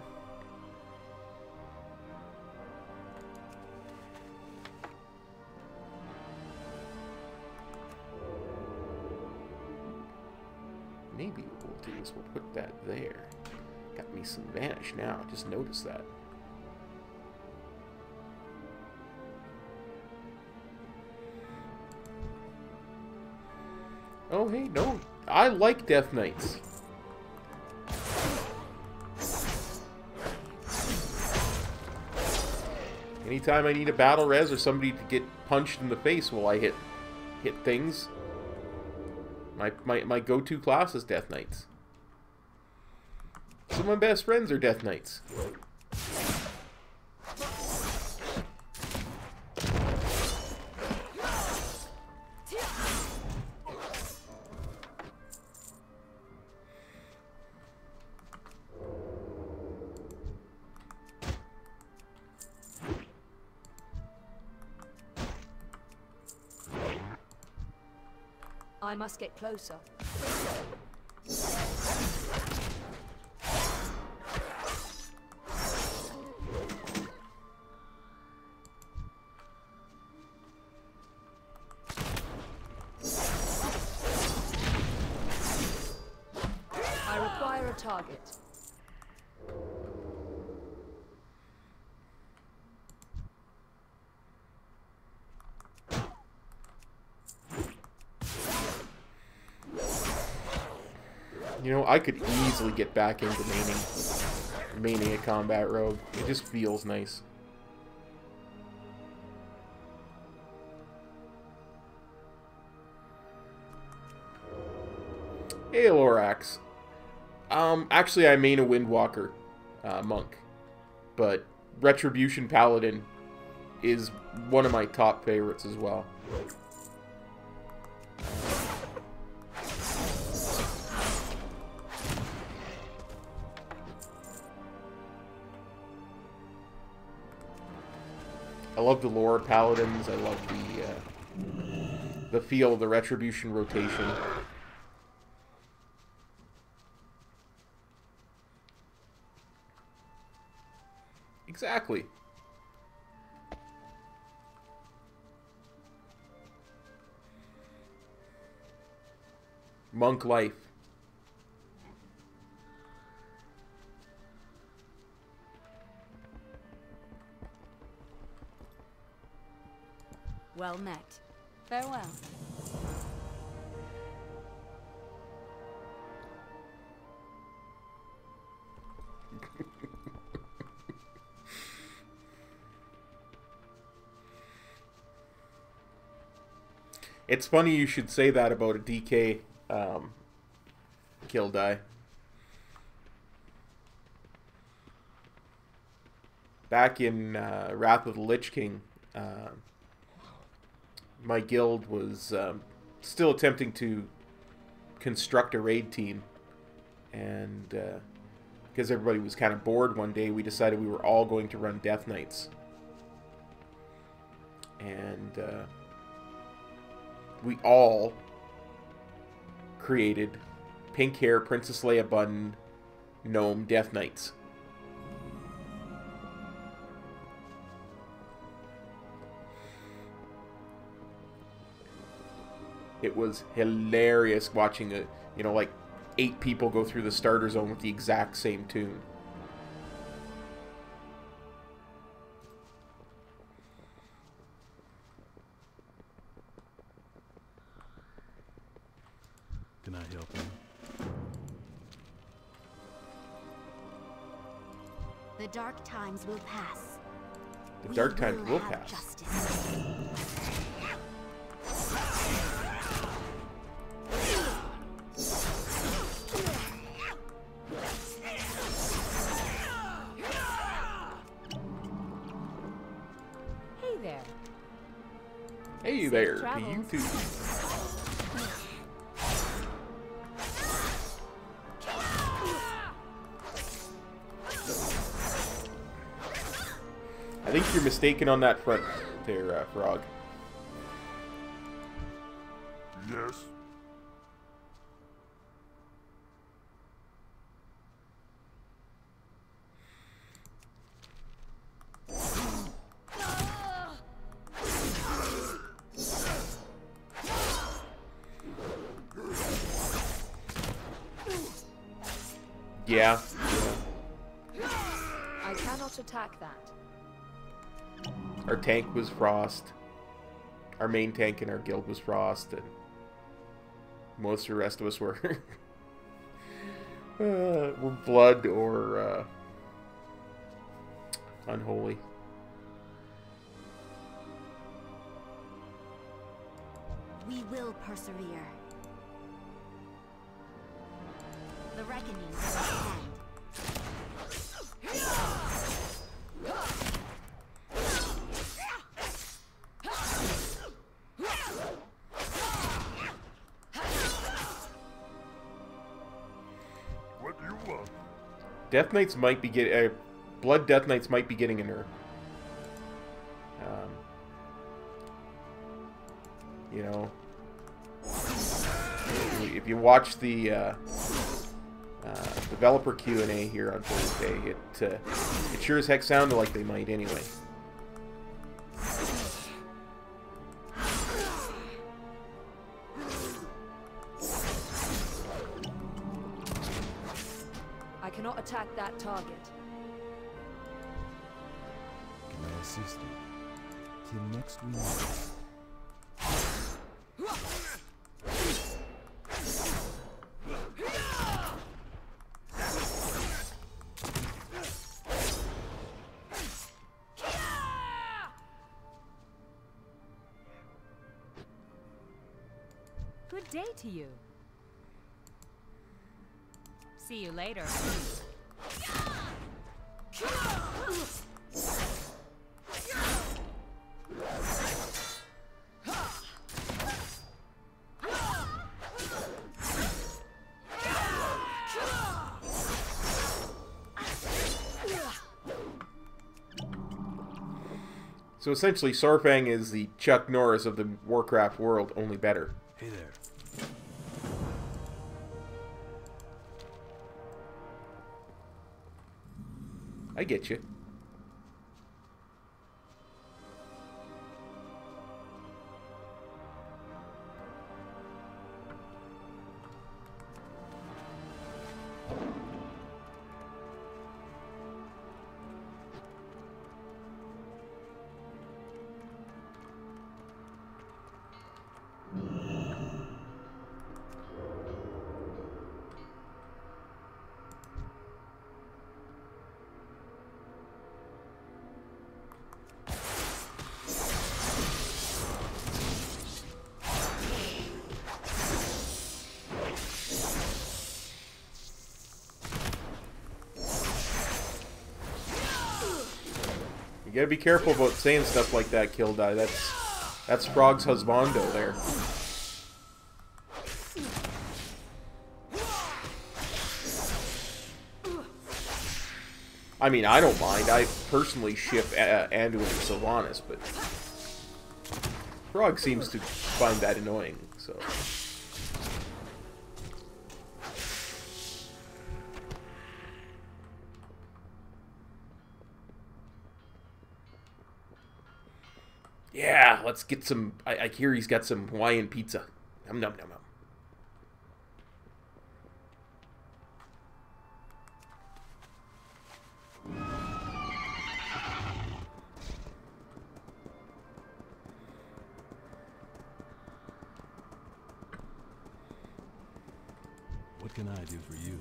Maybe what we'll do is we'll put that there. Got me some vanish now. Just notice that. Oh, hey, no. I like Death Knights. Anytime I need a battle res or somebody to get punched in the face while I hit things, My go-to class is Death Knights. Some of my best friends are Death Knights. I must get closer. I require a target. You know, I could easily get back into maining a combat rogue. It just feels nice. Hey, Lorax. Actually, I main a Windwalker monk, but Retribution Paladin is one of my top favorites as well. I love the lore paladins. I love the feel of the retribution rotation. Exactly. Monk life. Well met. Farewell. It's funny you should say that about a DK kill die. Back in Wrath of the Lich King, my guild was still attempting to construct a raid team, and because everybody was kind of bored one day, we decided we were all going to run Death Knights. And we all created pink hair, Princess Leia button, gnome Death Knights. It was hilarious watching it, you know, like 8 people go through the starter zone with the exact same toon. Can I help you? The dark times will pass. The dark times will have pass. Justice. Hey there. Hey Safe there, to travels. you too. I think you're mistaken on that front there, Frog. Yes. Yeah. I cannot attack that. Our tank was Frost. Our main tank in our guild was Frost, and most of the rest of us were were Blood or Unholy. We will persevere. The reckoning is at hand. What do you want? Death Knights might be getting... Blood Death Knights might be getting a nerf. You know... If you watch the developer Q&A here on Thursday, it sure as heck sounded like they might anyway. I cannot attack that target. Can I assist you? Till next we meet. Good day to you. See you later. So essentially, Sorfang is the Chuck Norris of the Warcraft world, only better. Hey there. I get you. You gotta be careful about saying stuff like that, Kill Die. That's Frog's husbando there. I mean, I don't mind. I personally ship Anduin and Sylvanas, but Frog seems to find that annoying, so... Yeah, let's get some... I hear he's got some Hawaiian pizza. Nom nom nom nom. What can I do for you?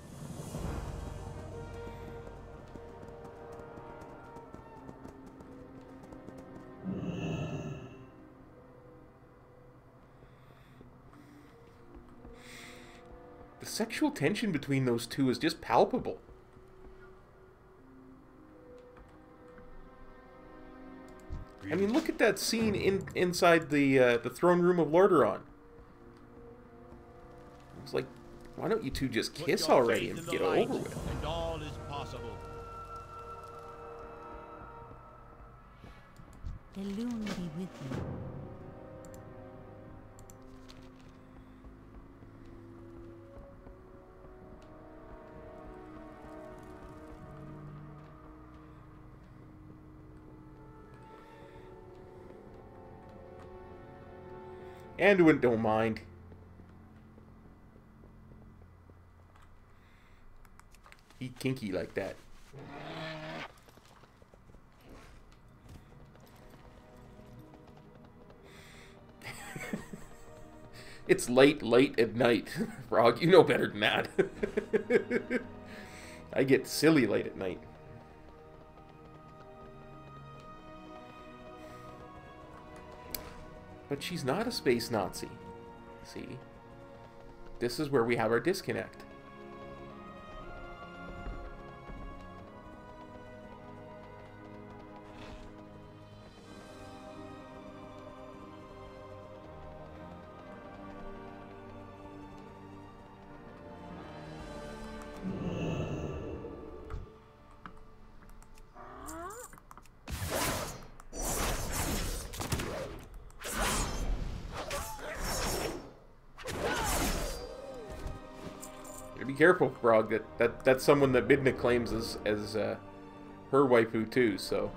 The sexual tension between those two is just palpable. I mean, look at that scene inside the throne room of Lordaeron. It's like, why don't you two just kiss already and get over with it? And all is possible. The loon be with you. Anduin don't mind. He kinky like that. It's late at night. Frog, you know better than that. I get silly late at night. But she's not a space Nazi. See? This is where we have our disconnect. careful, Frog. That's someone that Midna claims as her waifu too. So.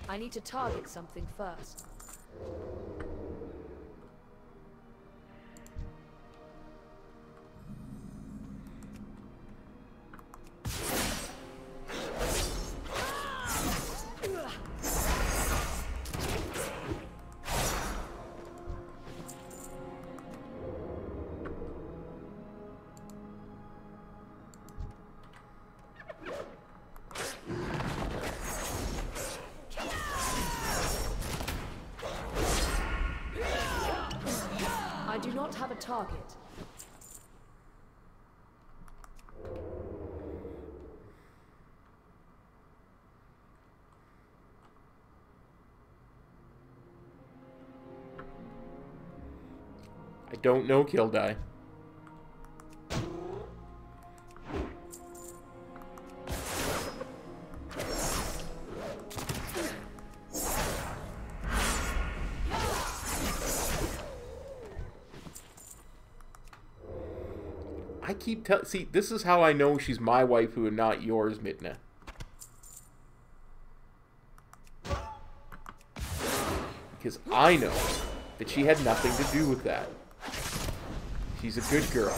I need to target something first. I do not have a target. I don't know, Kildai. I keep telling... See, this is how I know she's my waifu and not yours, Midna. Because I know that she had nothing to do with that. She's a good girl.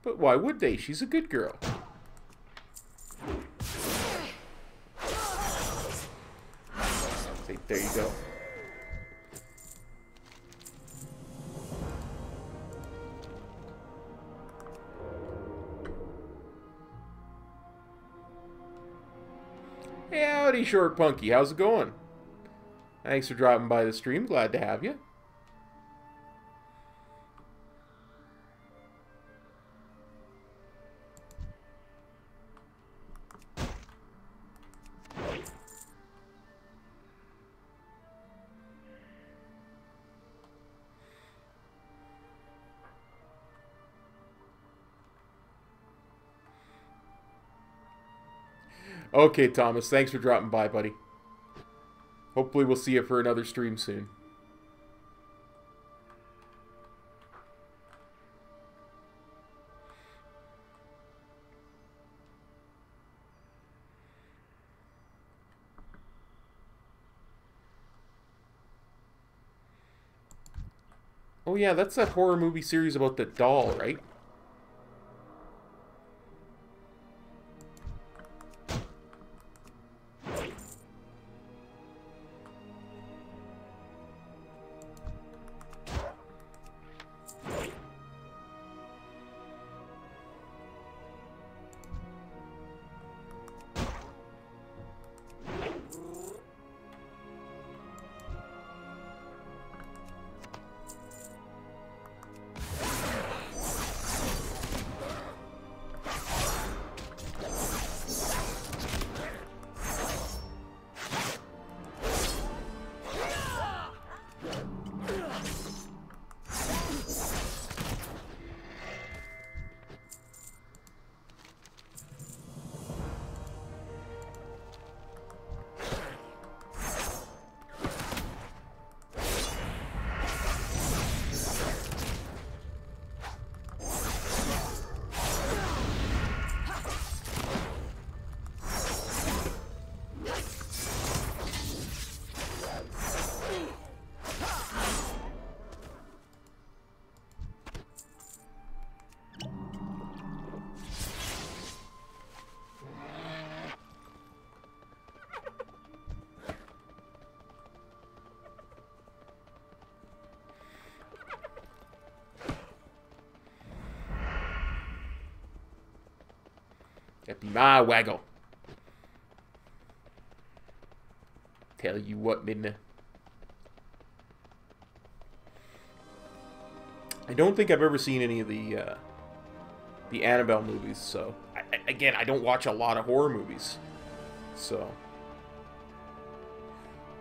But why would they? She's a good girl. See, there you go. Hey, howdy, Short Punky. How's it going? Thanks for dropping by the stream. Glad to have you. Okay, Thomas, thanks for dropping by, buddy. Hopefully we'll see you for another stream soon. Oh yeah, that's that horror movie series about the doll, right? Be my waggle. Tell you what, Midna. I don't think I've ever seen any of the Annabelle movies, so... Again, I don't watch a lot of horror movies, so...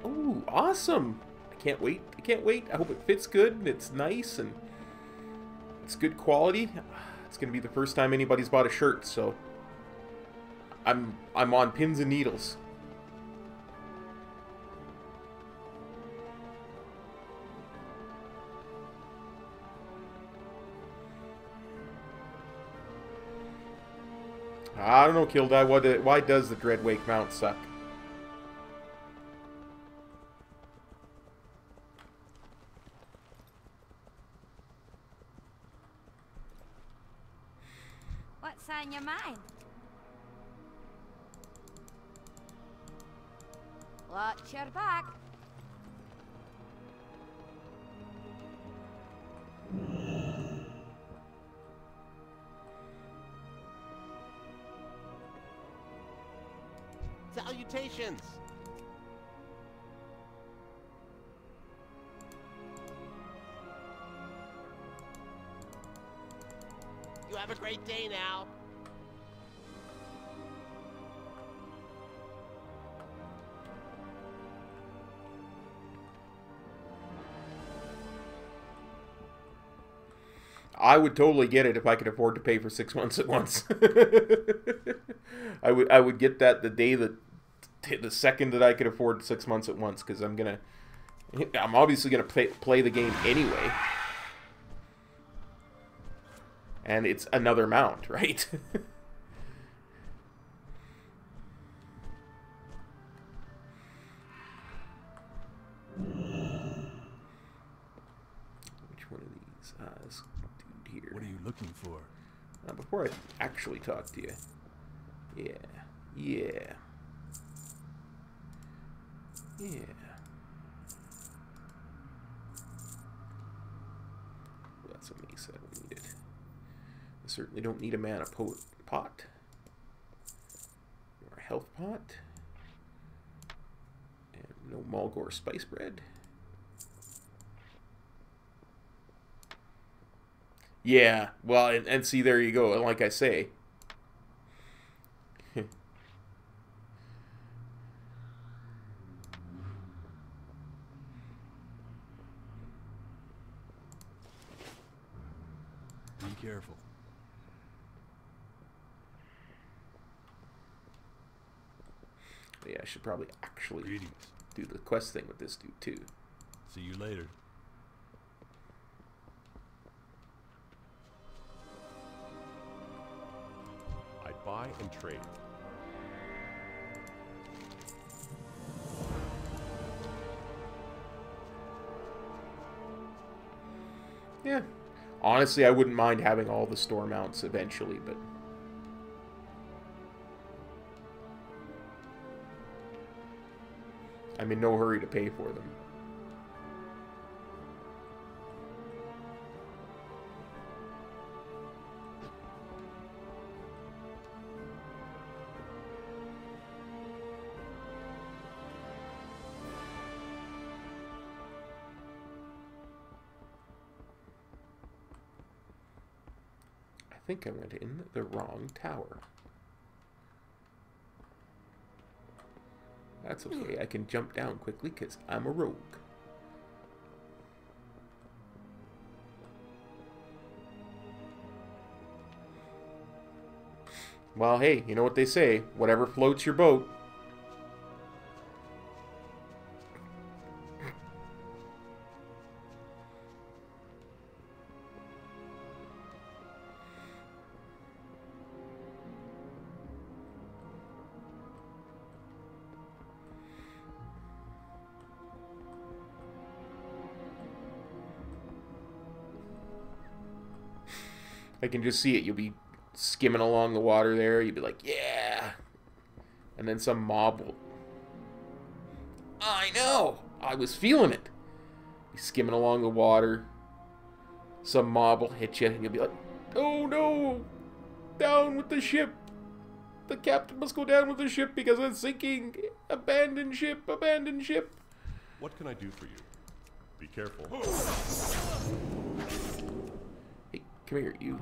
Ooh, awesome! I can't wait. I can't wait. I hope it fits good, and it's nice, and it's good quality. It's gonna be the first time anybody's bought a shirt, so... I'm on pins and needles. I don't know, Kildai. Why does the Dreadwake mount suck? What's on your mind? Watch your back. Salutations! You have a great day now. I would totally get it if I could afford to pay for 6 months at once. I would get that the second that I could afford 6 months at once, because I'm obviously gonna play the game anyway, and it's another mount, right? Which one of these? This dude here. What are you looking for? Before I actually talk to you. Yeah. Yeah. Yeah. That's what May said we needed. I certainly don't need a mana pot. Or a health pot. And no Mulgore spice bread. Yeah, well, and see, there you go. And like I say, Be careful. yeah, I should probably actually Greetings. do the quest thing with this dude too. See you later. I buy and trade. Yeah. Honestly, I wouldn't mind having all the store mounts eventually, but... I'm in no hurry to pay for them. I think I went in the wrong tower. That's okay, I can jump down quickly because I'm a rogue. Well, hey, you know what they say, whatever floats your boat. I can just see it. You'll be skimming along the water there. You'll be like, yeah. And then some mob will... I know. I was feeling it. Be skimming along the water. Some mob will hit you. And you'll be like, oh no. Down with the ship. The captain must go down with the ship because it's sinking. Abandon ship, abandon ship. What can I do for you? Be careful. Hey, come here, you.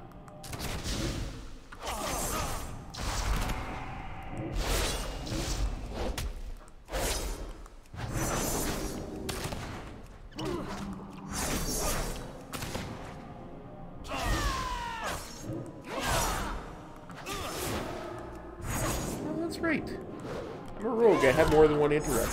Right. I'm a rogue. I have more than one interrupt.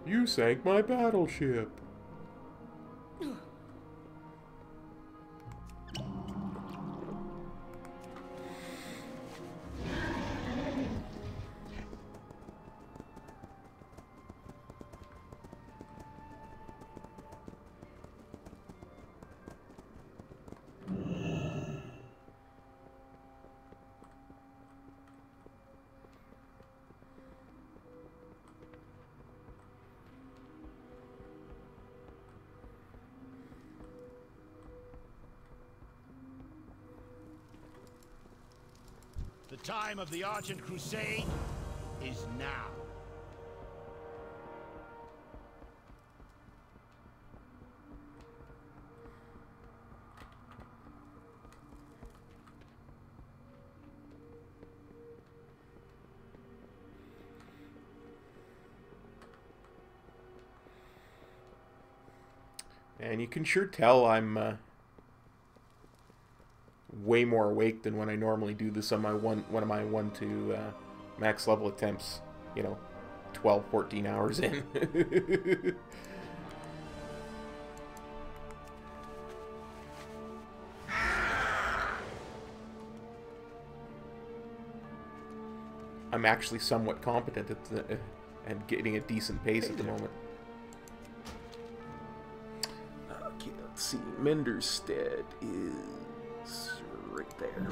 You sank my battleship. The time of the Argent Crusade is now. And you can sure tell I'm way more awake than when I normally do this on my one of my 1 to max level attempts, you know, 12, 14 hours in. I'm actually somewhat competent at and getting a decent pace at the moment. Okay, let's see. Menderstead is right there.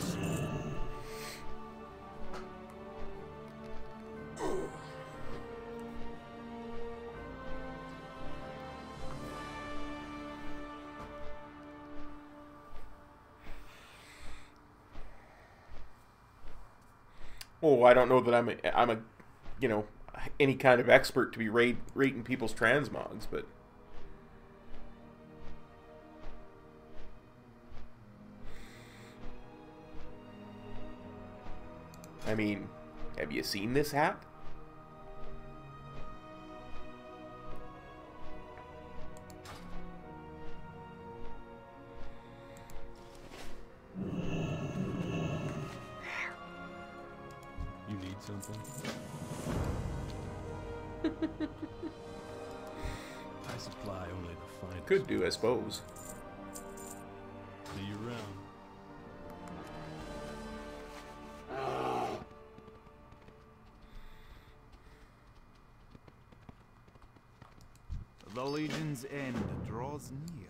Oh, I don't know that I'm a you know, any kind of expert to be rating people's transmogs, but I mean, have you seen this hat? You need something? I supply only the finest. Could do, I suppose. See you around. The Legion's end draws near.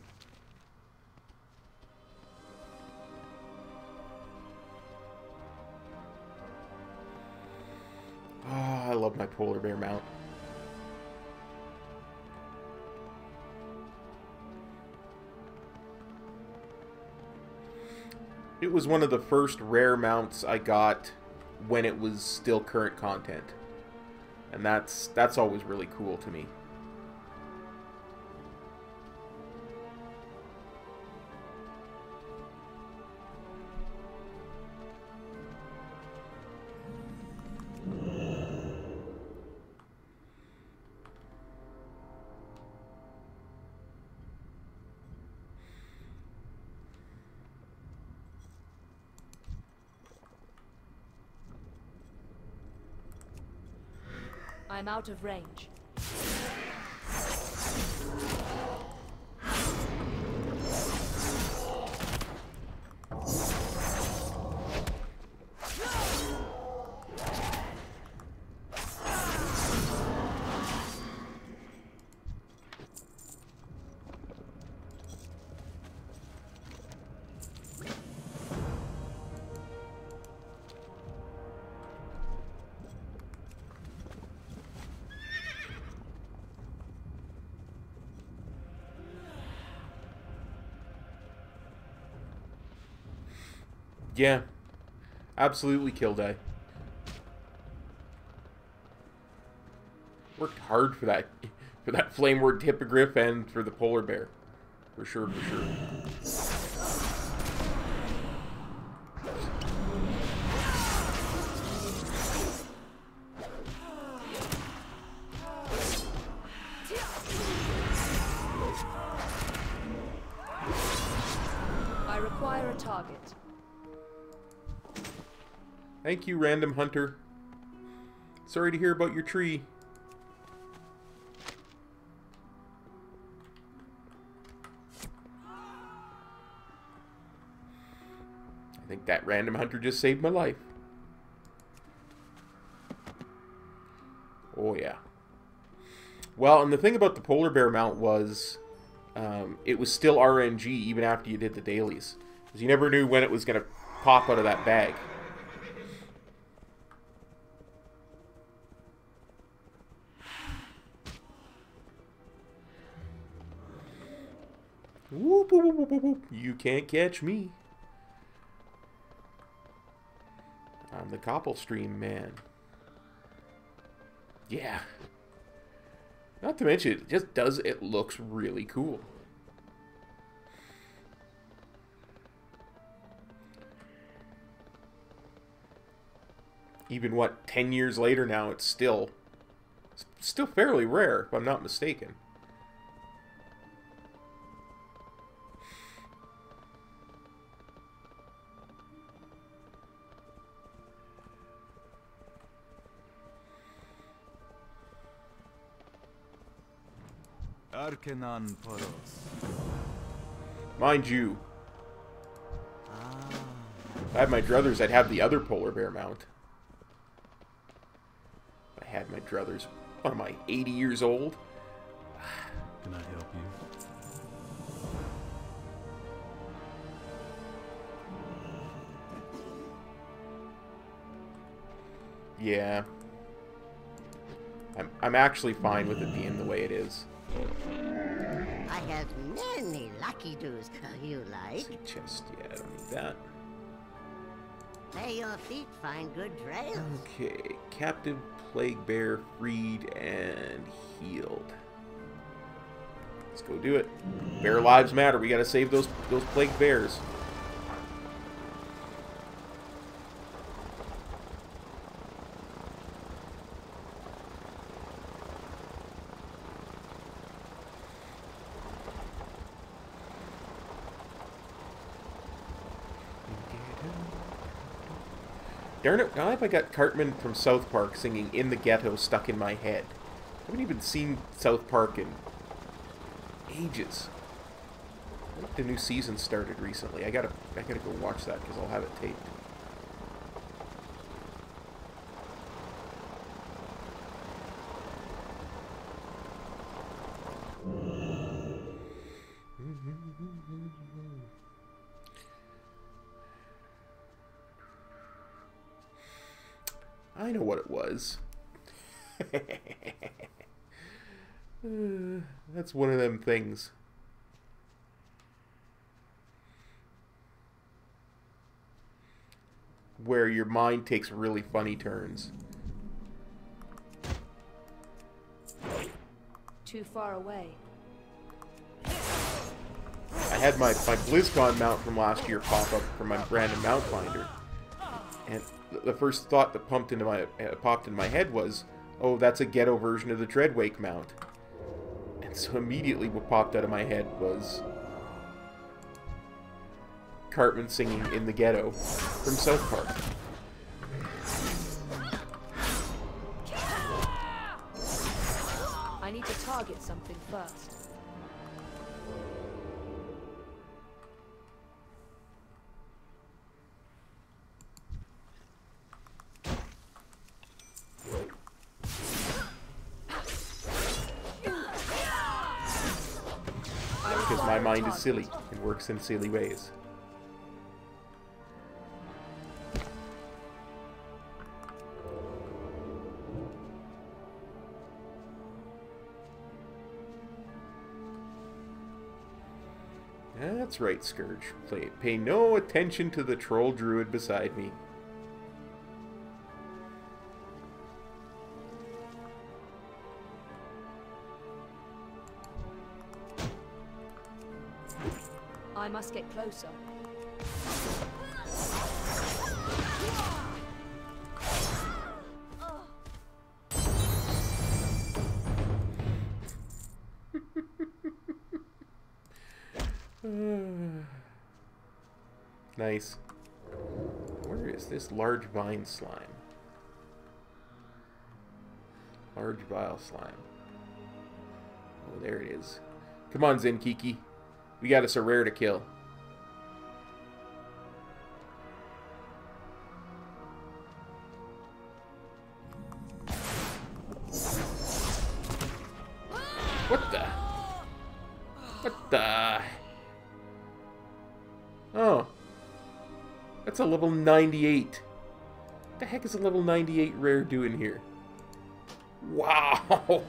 Oh, I love my polar bear mount. It was one of the first rare mounts I got when it was still current content. And that's always really cool to me. I'm out of range. Yeah. Absolutely kill die. Worked hard for that flame word hippogriff and for the polar bear. For sure, for sure. I require a target. Thank you, random hunter. Sorry to hear about your tree. I think that random hunter just saved my life. Oh, yeah. Well, and the thing about the polar bear mount was it was still RNG even after you did the dailies. Because you never knew when it was going to pop out of that bag. Whoop, whoop, whoop, whoop, whoop. You can't catch me. I'm the Copplestream man. Yeah. Not to mention, it just does, it looks really cool. Even, what, 10 years later now, it's still fairly rare, if I'm not mistaken. Arcanon Poros. Mind you, if I had my druthers, I'd have the other polar bear mount. If I had my druthers. What am I, 80 years old? Can I help you? Yeah. I'm actually fine with it being the way it is. I have many lucky doos you like. See chest, yeah, I don't need that. May your feet find good trails. Okay, captive, plague bear, freed, and healed. Let's go do it. Bear lives matter. We gotta save those plague bears. Darn it, now I got Cartman from South Park singing In the Ghetto stuck in my head. I haven't even seen South Park in ages. I think the new season started recently. I gotta go watch that because I'll have it taped. I know what it was. That's one of them things. Where your mind takes really funny turns. Too far away. I had my BlizzCon mount from last year pop up from my random mount finder. And the first thought that popped into my head was, oh, that's a ghetto version of the Dreadwake mount. And so immediately what popped out of my head was Cartman singing In the Ghetto from South Park. I need to target something first. Because my mind is silly and works in silly ways. That's right, Scourge. Pay no attention to the troll druid beside me. I must get closer. Nice. Where is this large vine slime? Large vile slime. Oh, there it is. Come on, Zenkiki. We got us a rare to kill. What the? What the? Oh. That's a level 98. What the heck is a level 98 rare doing here? Wow!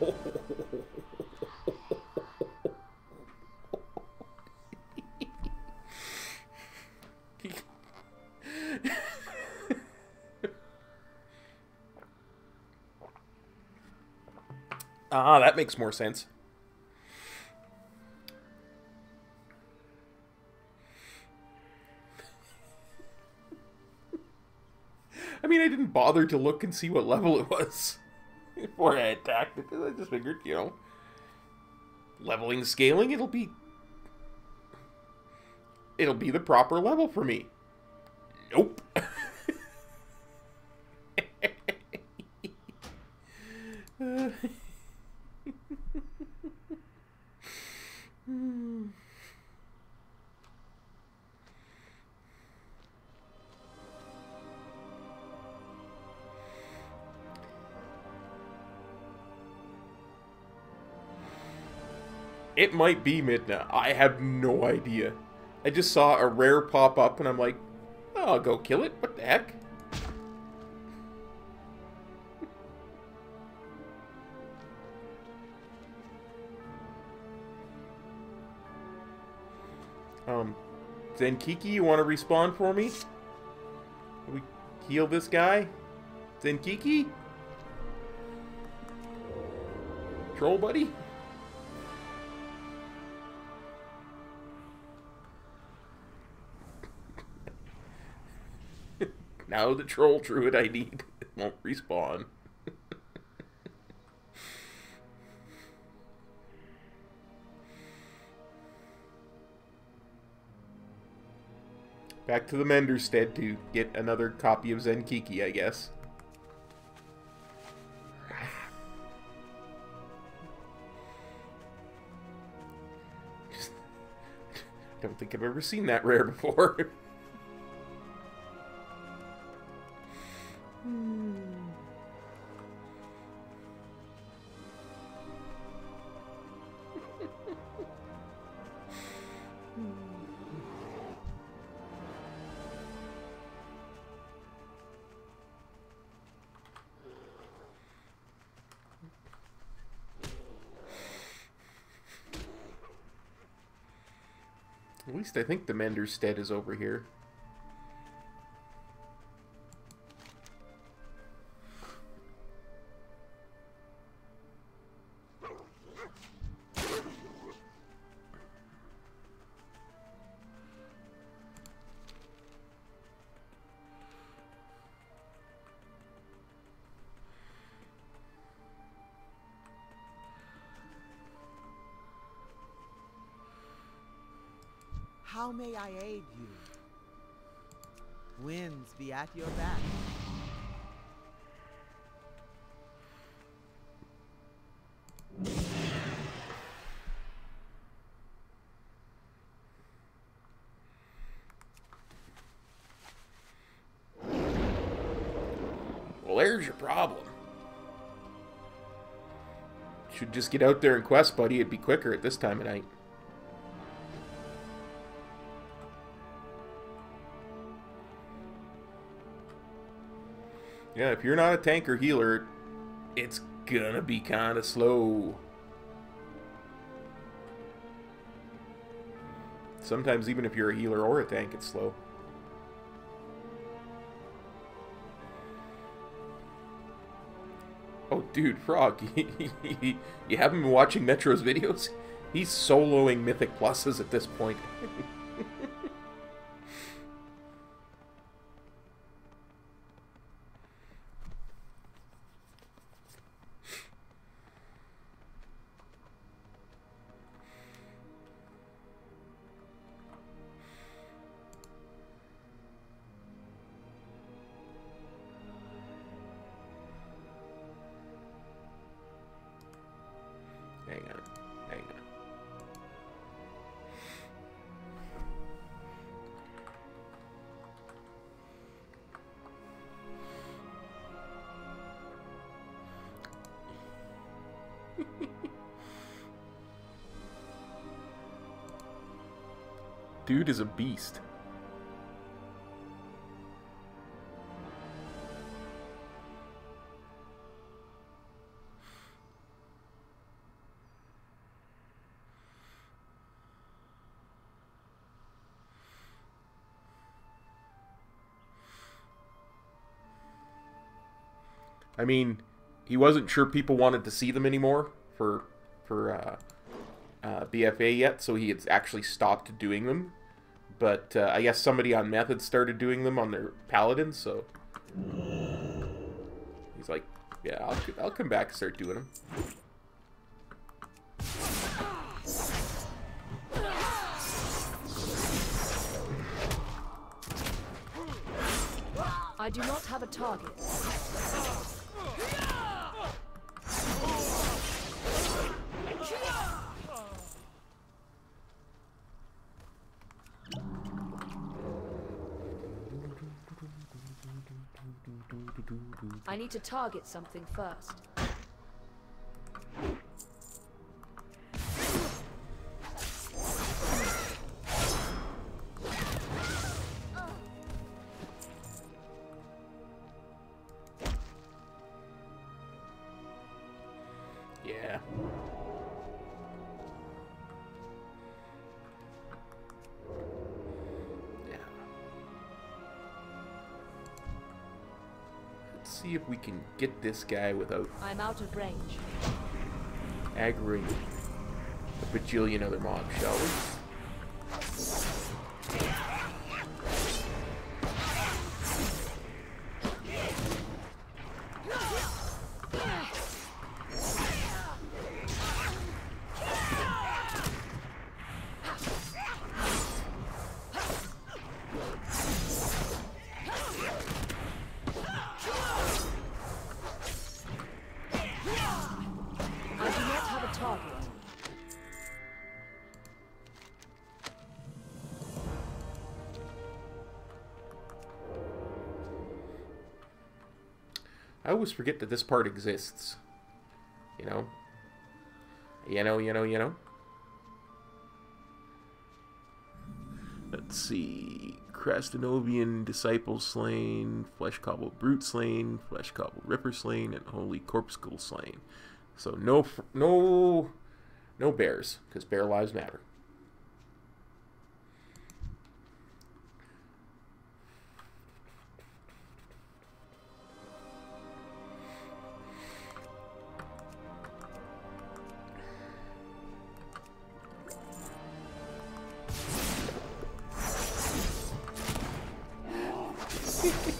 Ah, that makes more sense. I mean, I didn't bother to look and see what level it was before I attacked it, because I just figured, you know, leveling, scaling, it'll be the proper level for me. Nope. It might be Midna. I have no idea. I just saw a rare pop up and I'm like, oh, I'll go kill it. What the heck? Zenkiki, you want to respawn for me? Can we heal this guy? Zenkiki? Troll buddy? Now the troll druid I need won't respawn. Back to the Menderstead to get another copy of Zenkiki, I guess. I don't think I've ever seen that rare before. At least I think the Menderstead is over here. How may I aid you? Winds be at your back. Well, there's your problem. Should just get out there and quest, buddy. It'd be quicker at this time of night. Yeah, if you're not a tank or healer, it's gonna be kind of slow. Sometimes even if you're a healer or a tank, it's slow. Oh, dude, Frog, you haven't been watching Metro's videos? He's soloing Mythic Pluses at this point. Hang on. Dude is a beast. I mean, he wasn't sure people wanted to see them anymore for BFA yet, so he had actually stopped doing them. But I guess somebody on Method started doing them on their Paladins, so he's like, yeah, I'll come back and start doing them. I do not have a target. I need to target something first. Yeah. See if we can get this guy without I'm out of range. aggroing a bajillion other mobs, shall we? I always forget that this part exists. You know? Let's see. Crastanovian Disciple slain, Flesh Cobble Brute slain, Flesh Cobble Ripper slain, and Holy Corpuscle slain. So no bears, because bear lives matter.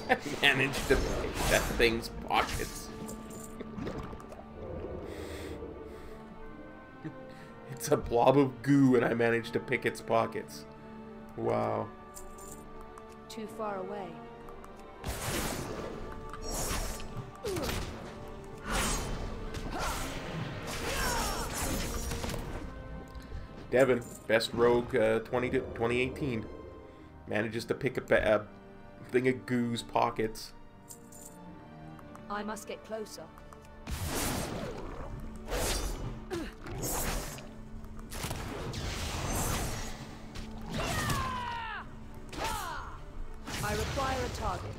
I managed to pick that thing's pockets. It's a blob of goo and I managed to pick its pockets. Wow. Too far away. Devon, best rogue 2018. Manages to pick a thing of goo's pockets. I must get closer. I require a target.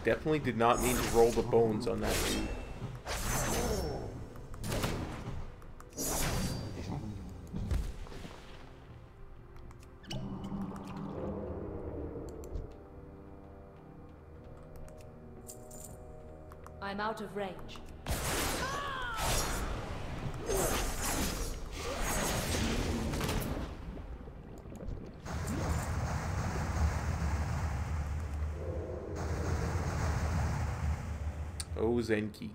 definitely did not mean to roll the bones on that dude. I'm out of range. Oh, Zenkiki.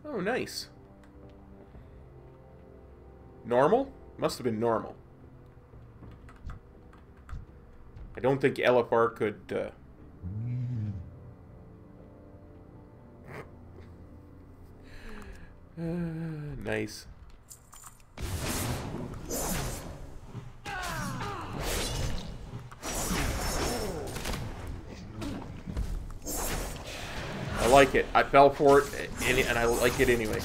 Oh, nice. Normal? Must have been normal. I don't think LFR could, nice. I like it. I fell for it, and I like it anyway.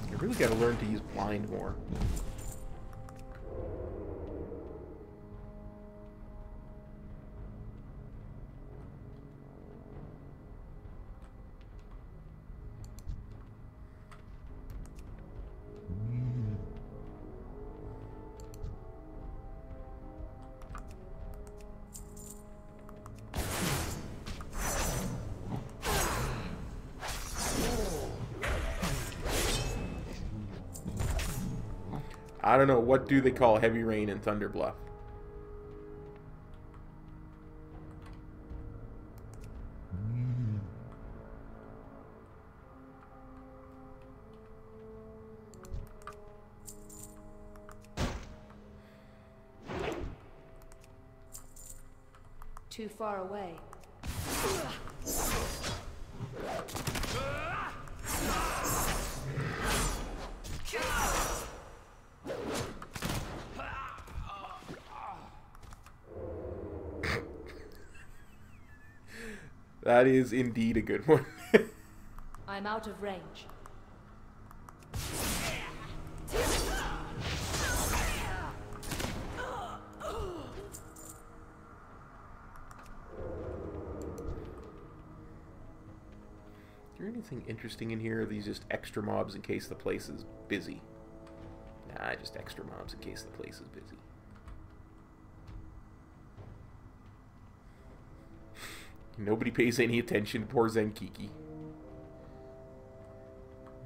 I really gotta learn to use blind more. I don't know, what do they call heavy rain in Thunder Bluff? Too far away. That is indeed a good one. I'm out of range. Is there anything interesting in here? Or are these just extra mobs in case the place is busy? Nah, just extra mobs in case the place is busy. Nobody pays any attention to poor Zenkiki.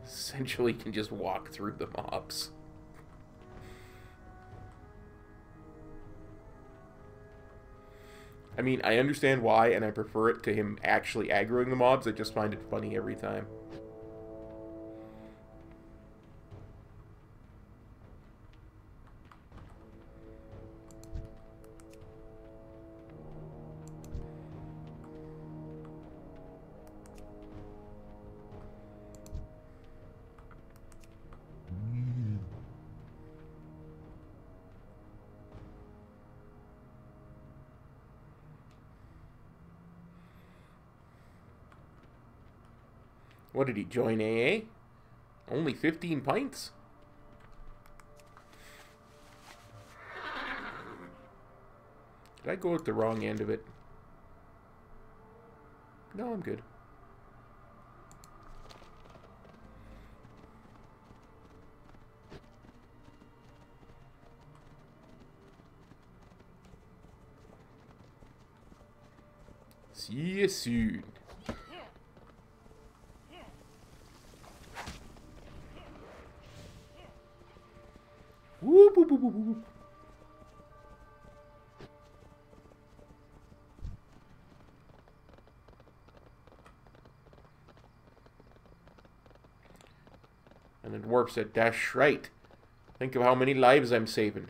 Essentially can just walk through the mobs. I mean, I understand why, and I prefer it to him actually aggroing the mobs. I just find it funny every time. What did he join AA? Only 15 pints? Did I go at the wrong end of it? No, I'm good. See you soon. Whoop, whoop, whoop, whoop, whoop. And the dwarf said, "Dash right. Think of how many lives I'm saving."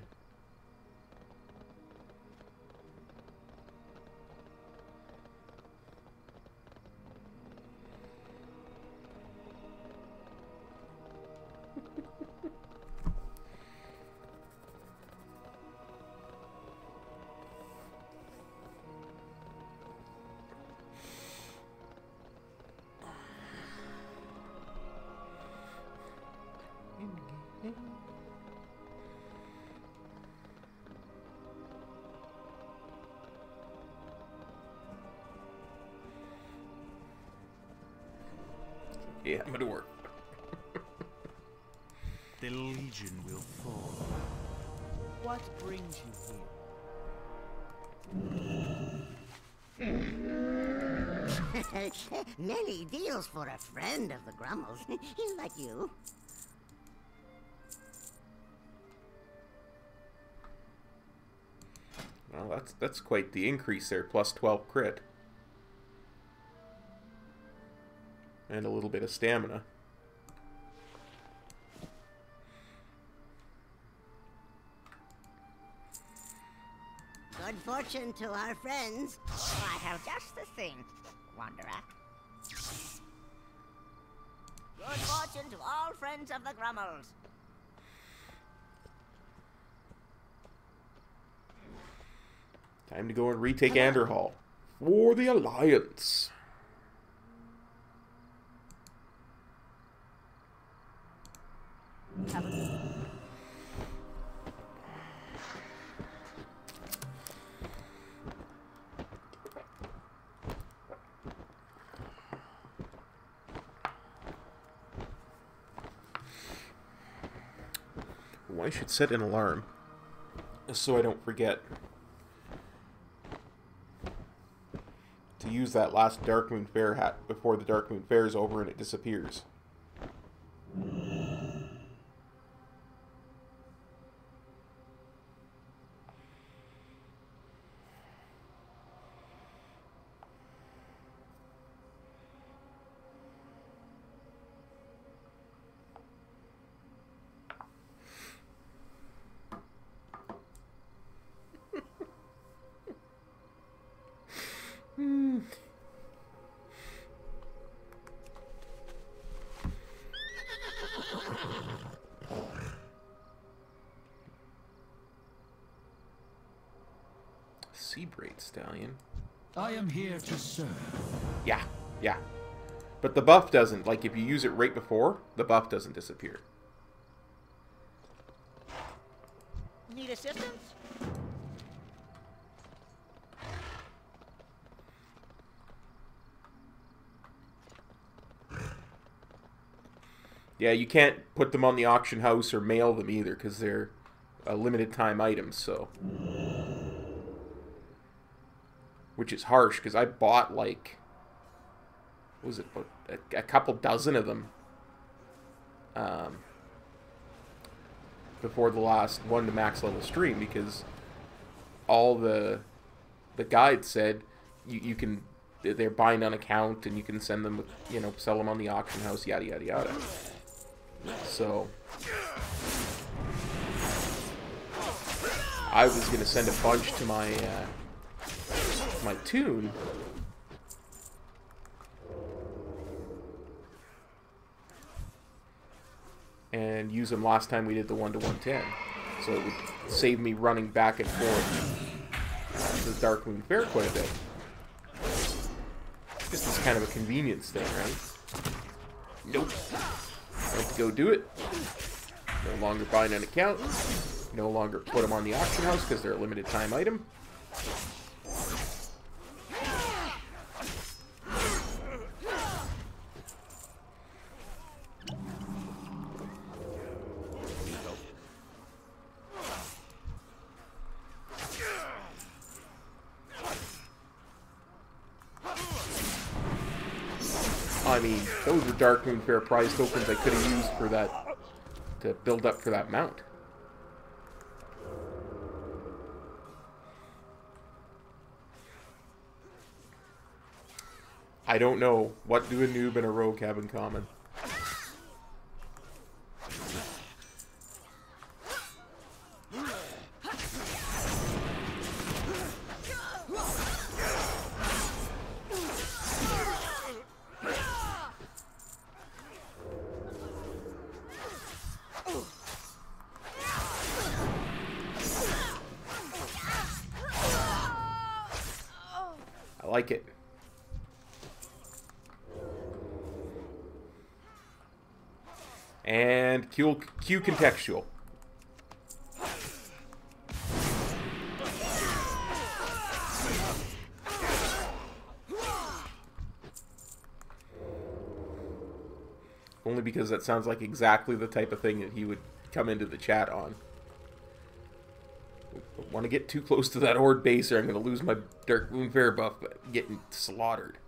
Yeah, I'm gonna work. The Legion will fall. What brings you here? Many deals for a friend of the Grummles. He's like you. Well, that's quite the increase there. Plus 12 crit. And a little bit of stamina. Good fortune to our friends. I have just the thing, Wanderer. Good fortune to all friends of the Grummles. Time to go and retake Anderhall. For the Alliance. I should set an alarm so I don't forget to use that last Darkmoon Fair hat before the Darkmoon Fair is over and it disappears. Seabraid Stallion. I am here to serve. Yeah. But the buff doesn't. Like, if you use it right before, the buff doesn't disappear. Need assistance? Yeah, you can't put them on the auction house or mail them either, because they're limited time items, so... Which is harsh, because I bought, like... What was it? A couple dozen of them. Before the last 1 to max level stream, because all the guide said you can... They're buying on account, and you can send them, you know, sell them on the auction house, yada, yada, yada. So... I was going to send a bunch to my... my toon, and use them last time we did the 1 to 110, so it would save me running back and forth to the Darkmoon Fair quite a bit. This is kind of a convenience thing, right? Nope. I have to go do it. No longer buying an account. No longer put them on the auction house because they're a limited time item. I mean, those were Darkmoon Fair prize tokens I could have used for that, to build up for that mount. I don't know. What do a noob and a rogue have in common? I like it. And Q contextual. because that sounds like exactly the type of thing that he would come into the chat on. Don't want to get too close to that Horde base or I'm going to lose my Dark Moon Fair buff getting slaughtered.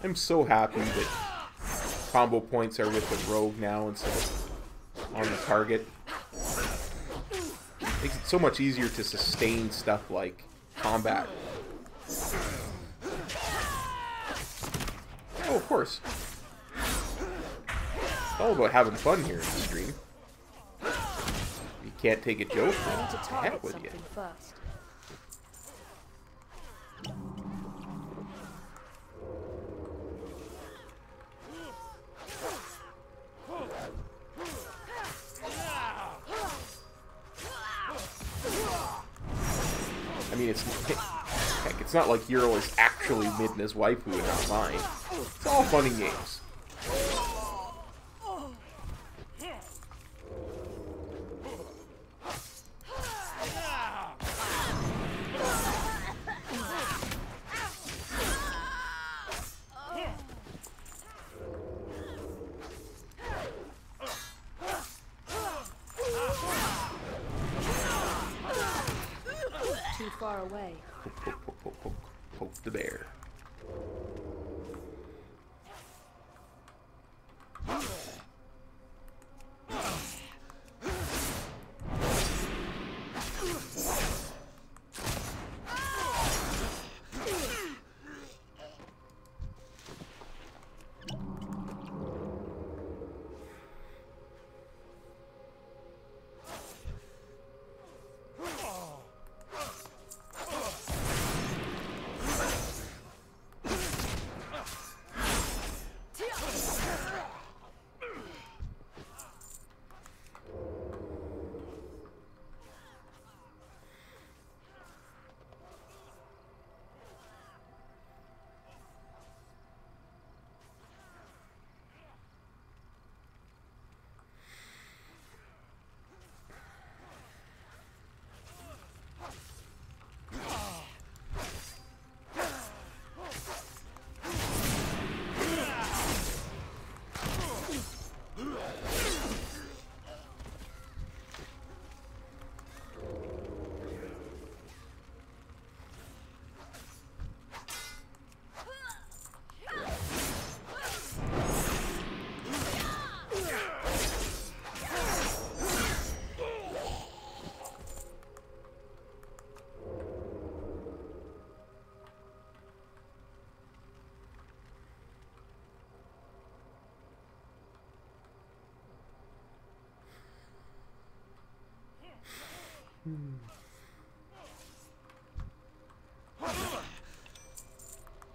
I'm so happy that combo points are with the rogue now instead of on the target. Makes it so much easier to sustain stuff like combat. Oh, of course. It's all about having fun here in the stream. You can't take a joke, I need to then target heck with you. something first. I mean, heck, it's not like Hero is actually mid in his waifu and not mine. It's all fun and games. Too far away. Poke the bear.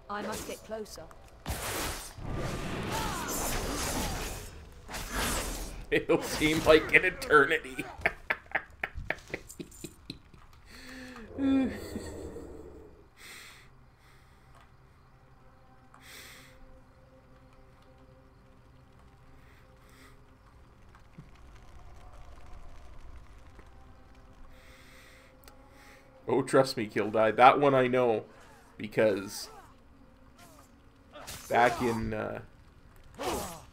I must get closer. It'll seem like an eternity. Oh, trust me, Kill Die. That one I know, because back in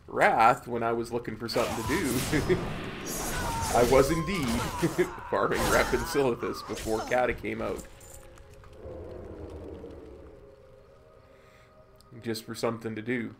Wrath, when I was looking for something to do, I was indeed farming Rep and Silithus before Kata came out. Just for something to do.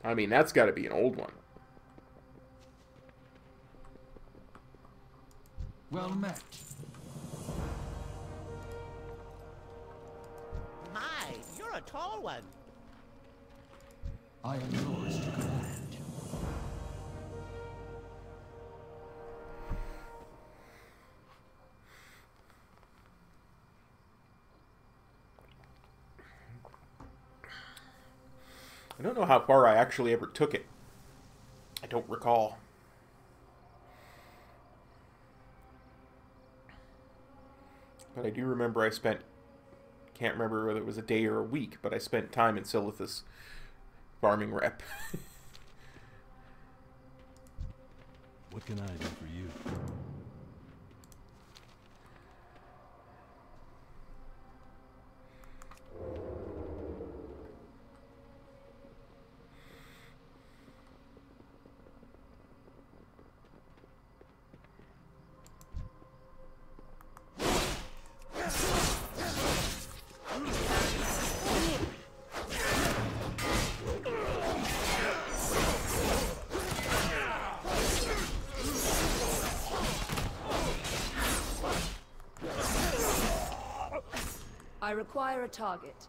I mean, that's got to be an old one. Well met. My, you're a tall one. I am yours to command. I don't know how far I actually ever took it. I don't recall. But I do remember I spent, can't remember whether it was a day or a week, but I spent time in Silithus farming rep. What can I do for you? I require a target.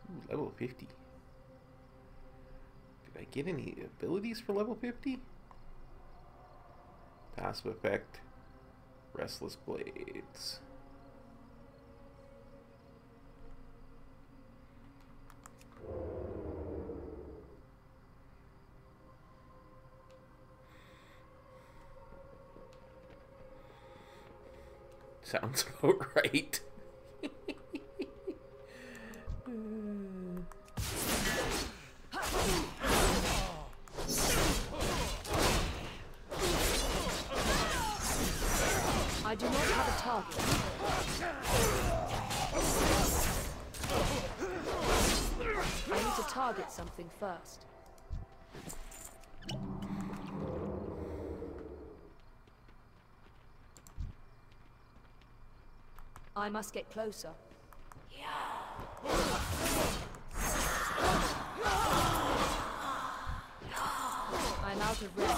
Ooh, level 50. Did I get any abilities for level 50? Passive effect, Restless Blades. Sounds about right. I do not have a target. I need to target something first. I must get closer. I'm out of range.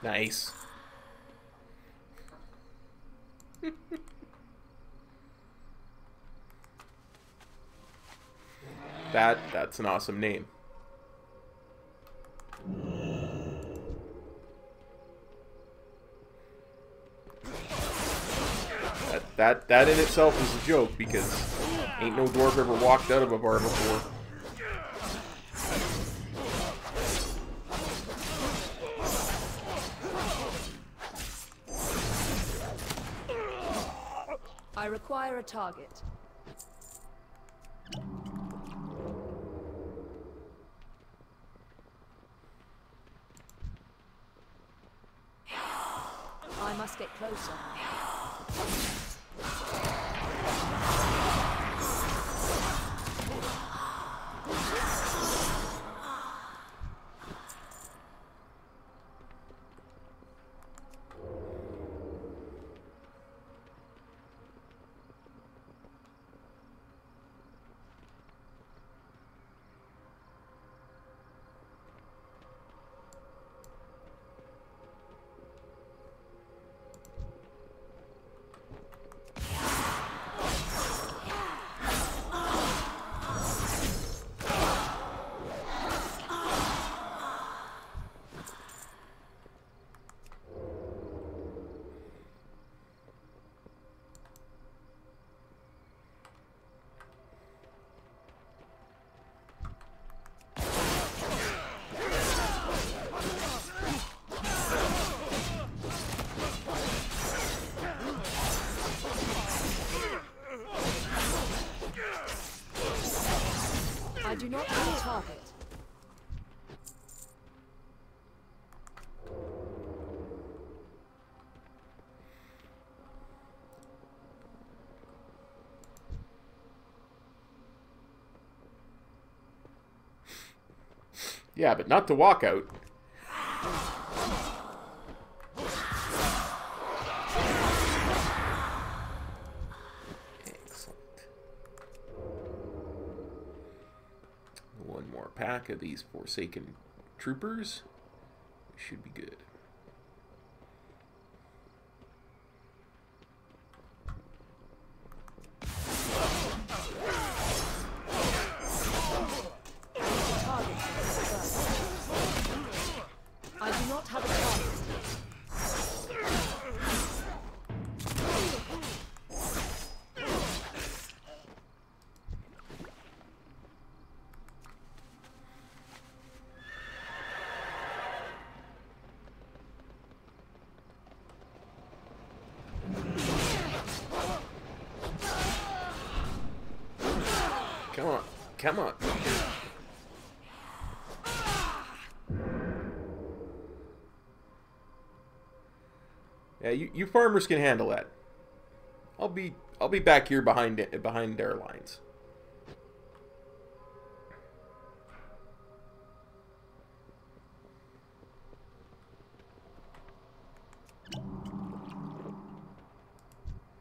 Nice. That's an awesome name. That in itself is a joke because ain't no dwarf ever walked out of a bar before. I require a target. I must get closer. I do not have a target. Yeah, but not to walk out. Excellent. One more pack of these Forsaken Troopers. Should be good. I do not have a target. Come on, come on. Yeah, you farmers can handle that. I'll be back here behind their lines.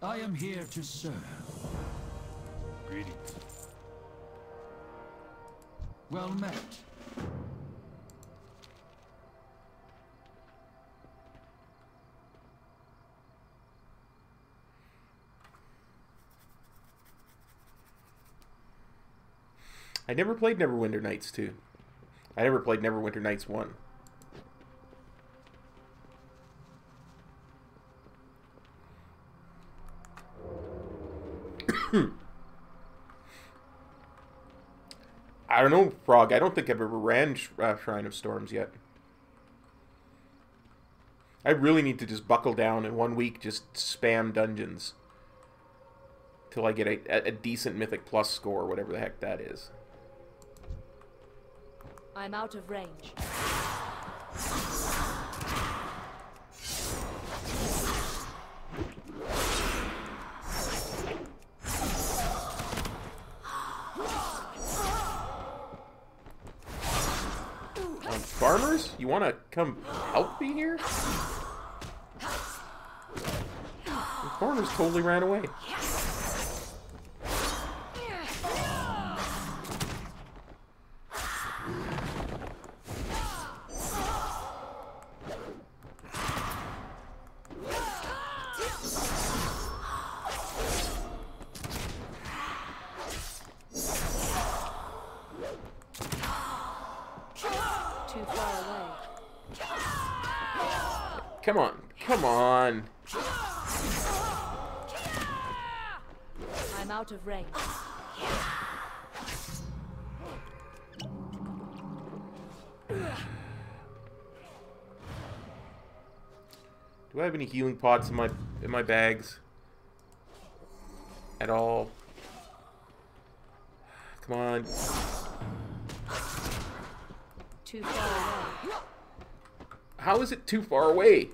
I am here to serve. Greetings. Well met. I never played Neverwinter Nights 2. I never played Neverwinter Nights 1. I don't know, Frog. I don't think I've ever ran Shrine of Storms yet. I really need to just buckle down in 1 week, just spam dungeons. Till I get a decent Mythic Plus score, whatever the heck that is. I'm out of range. Farmers? You want to come help me here? The farmers totally ran away. Too far away. Come on, come on. I'm out of range. Do I have any healing pots in my bags? At all? Come on. Too far away. How is it too far away?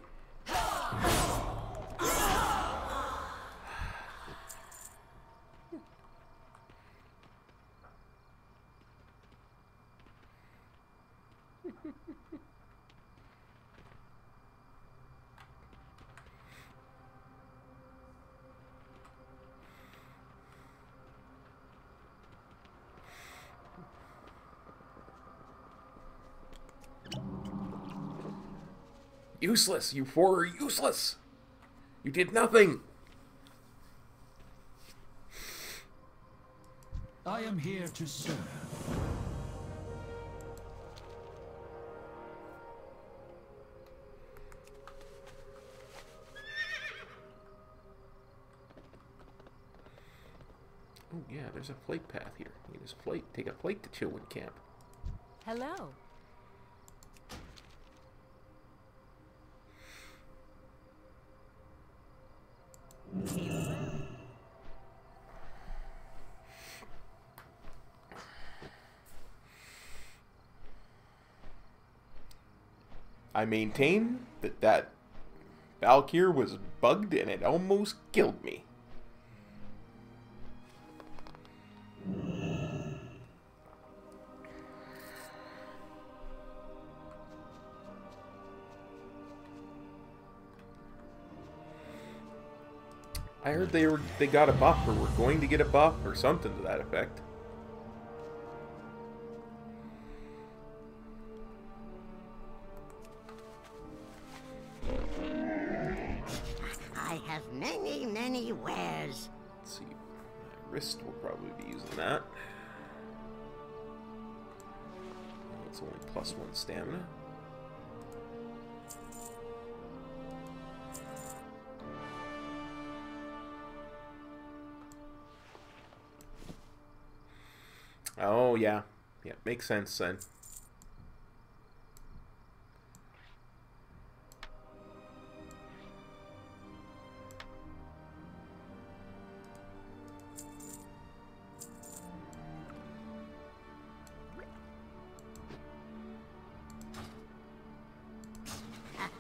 Useless! You four are useless! You did nothing! I am here to serve. Oh yeah, there's a flight path here. You just take a flight to Chillwood Camp. Hello. I maintain that Valkyr was bugged and it almost killed me. I heard they got a buff, or were going to get a buff, or something to that effect. I have many, many wares. Let's see. My wrist will probably be using that. It's only +1 stamina. Oh, yeah. Yeah, makes sense then.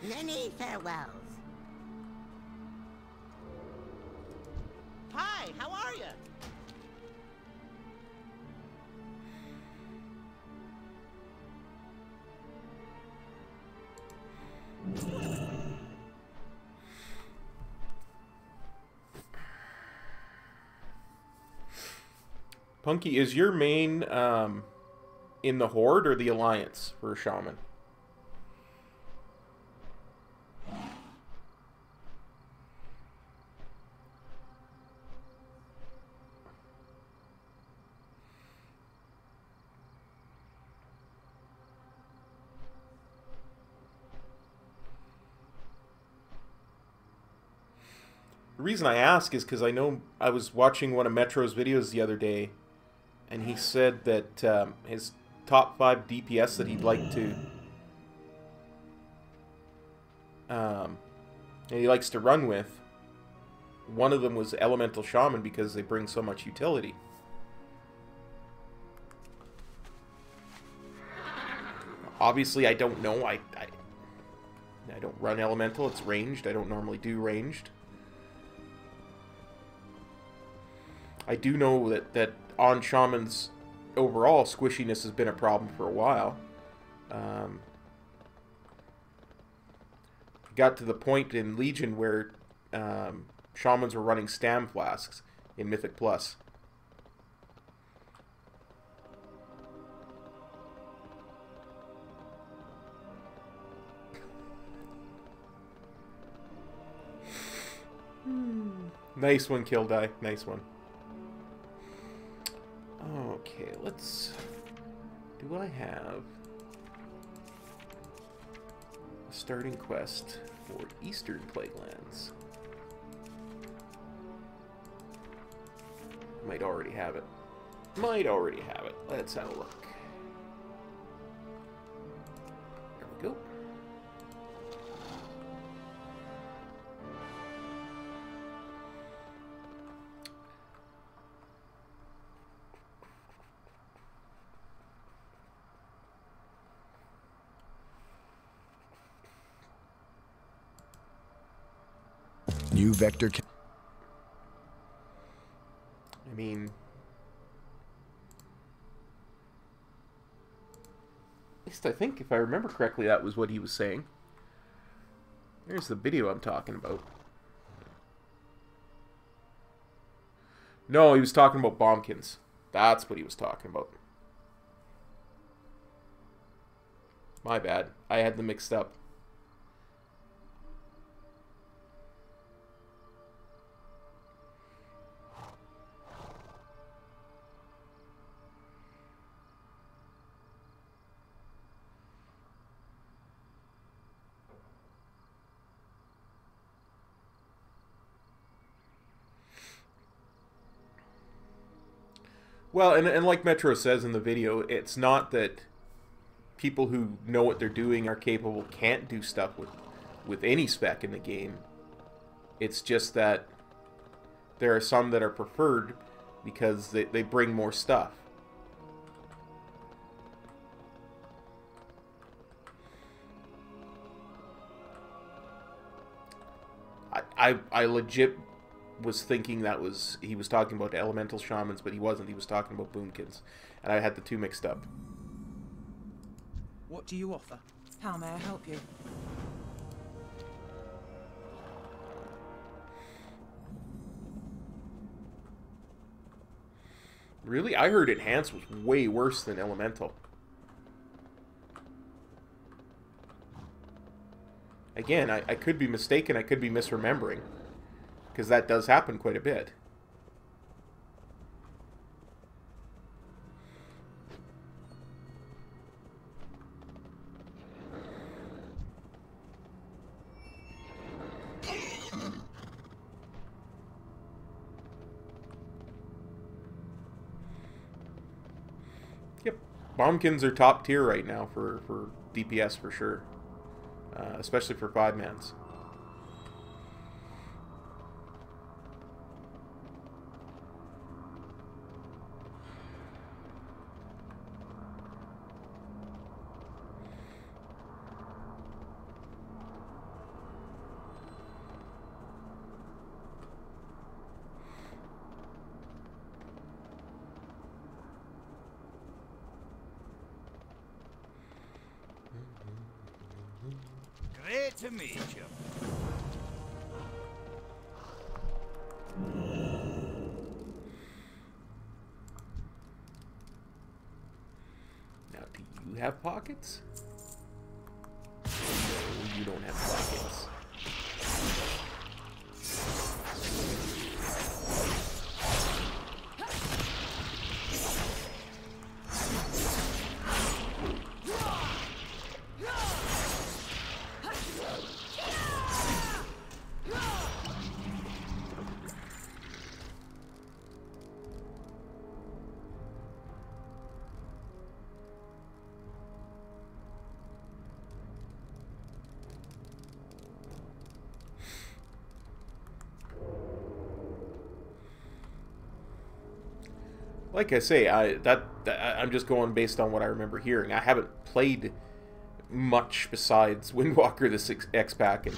Many farewells. Hi, how are you? Punky, is your main in the Horde or the Alliance for a Shaman? The reason I ask is because I know I was watching one of Metro's videos the other day, and he said that his top 5 DPS that he'd like to, and he likes to run with, one of them was Elemental Shaman because they bring so much utility. Obviously, I don't know. I don't run Elemental. It's ranged. I don't normally do ranged. I do know that on Shamans, overall, squishiness has been a problem for a while. Got to the point in Legion where Shamans were running Stam Flasks in Mythic Plus. Nice one, Kill Die. Nice one. Okay, let's... Do I have a starting quest for Eastern Plaguelands? Might already have it. Might already have it. Let's have a look. There we go. New vector. I mean, at least I think, if I remember correctly, that was what he was saying. There's the video I'm talking about. No, he was talking about Bombkins. That's what he was talking about. My bad. I had them mixed up. Well, and like Metro says in the video, it's not that people who know what they're doing are capable can't do stuff with any spec in the game. It's just that there are some that are preferred because they bring more stuff. I legit was thinking that he was talking about Elemental Shamans, but he wasn't. He was talking about Boomkins, and I had the two mixed up. What do you offer? How may I help you? I Really? I heard Enhance was way worse than Elemental. Again, I could be mistaken. I could be misremembering. Because that does happen quite a bit. Yep. Bombkins are top tier right now for DPS for sure. Especially for 5-mans. Great to meet you. Now, do you have pockets? No, you don't have pockets. Like I say, I'm just going based on what I remember hearing. I haven't played much besides Windwalker this X-Pack, and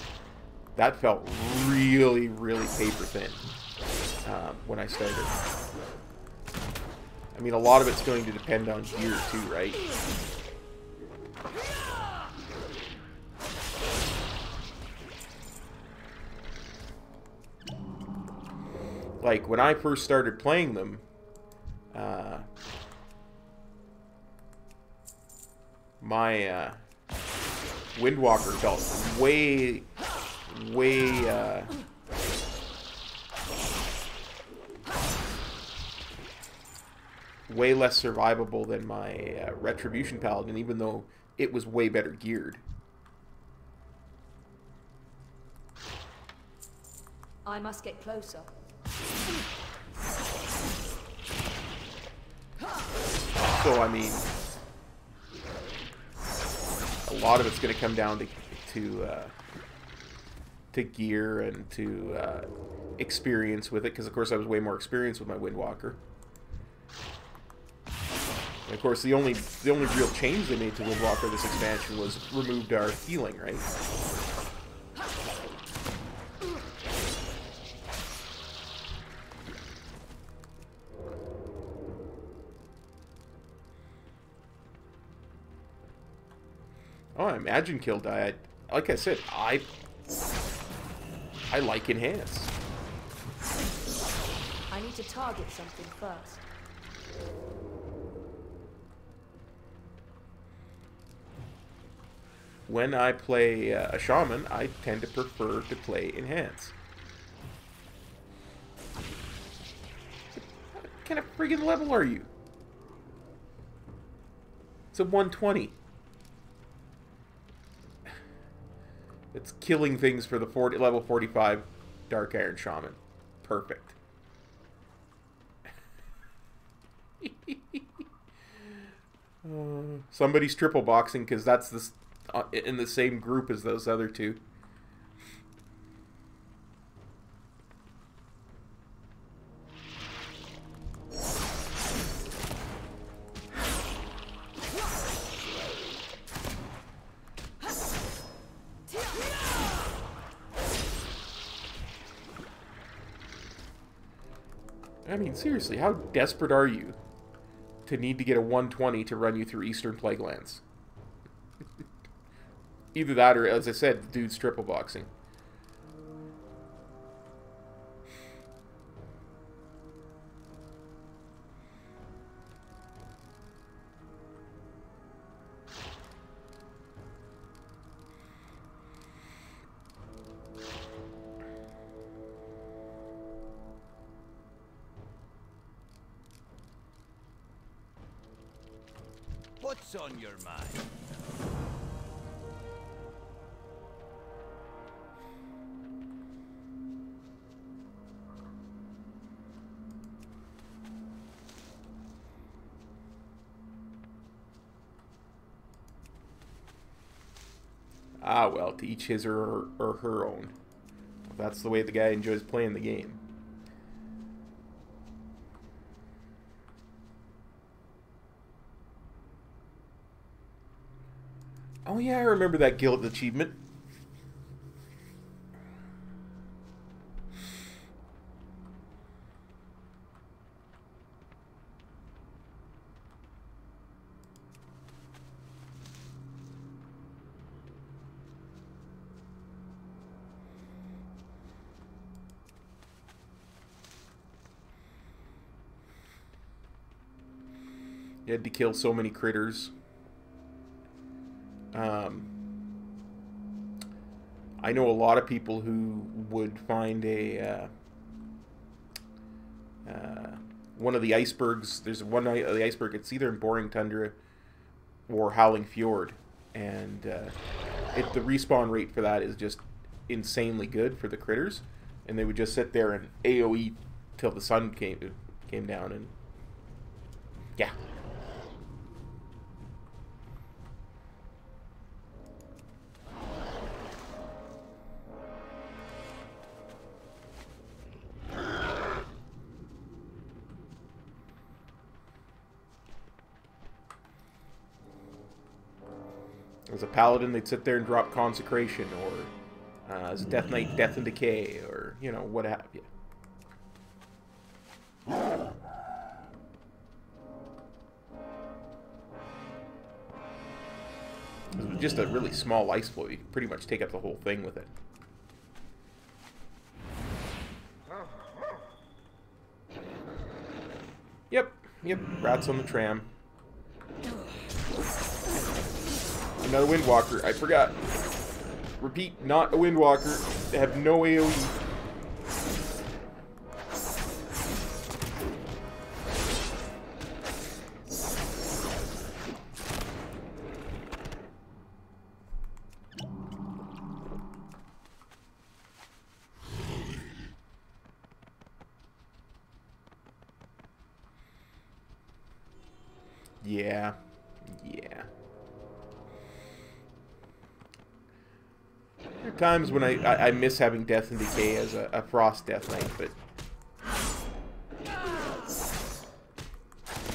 that felt really, really paper thin when I started. I mean, a lot of it's going to depend on gear too, right? Like, when I first started playing them, my Windwalker felt way less survivable than my Retribution Paladin, even though it was way better geared. I must get closer. So, I mean, a lot of it's going to come down to gear and to experience with it, because of course I was way more experienced with my Windwalker. And of course, the only real change they made to Windwalker this expansion was removed our healing, right? Oh, I imagine kill die. Like I said, I like Enhance. I need to target something first. When I play a Shaman, I tend to prefer to play Enhance. What kind of friggin' level are you? It's a 120. It's killing things for the level 45 Dark Iron Shaman. Perfect. Somebody's triple boxing because that's this in the same group as those other two. I mean, seriously, how desperate are you to need to get a 120 to run you through Eastern Plaguelands? Either that or, as I said, the dude's triple boxing. What's on your mind? Ah, well, to each his or her own. That's the way the guy enjoys playing the game. Oh yeah, I remember that guild achievement. You had to kill so many critters. I know a lot of people who would find a one of the icebergs. There's one of the iceberg. It's either in Boring Tundra or Howling Fjord, and the respawn rate for that is just insanely good for the critters. And they would just sit there and AOE till the sun came down, and yeah. As a paladin, they'd sit there and drop consecration, or as a death knight, death and decay, or you know, what have you. It was just a really small ice flow. You could pretty much take up the whole thing with it. Yep, rats on the tram. Another Windwalker. I forgot. Repeat, not a Windwalker. They have no AoE. Yeah. There are times when I miss having Death and Decay as a Frost Death Knight, but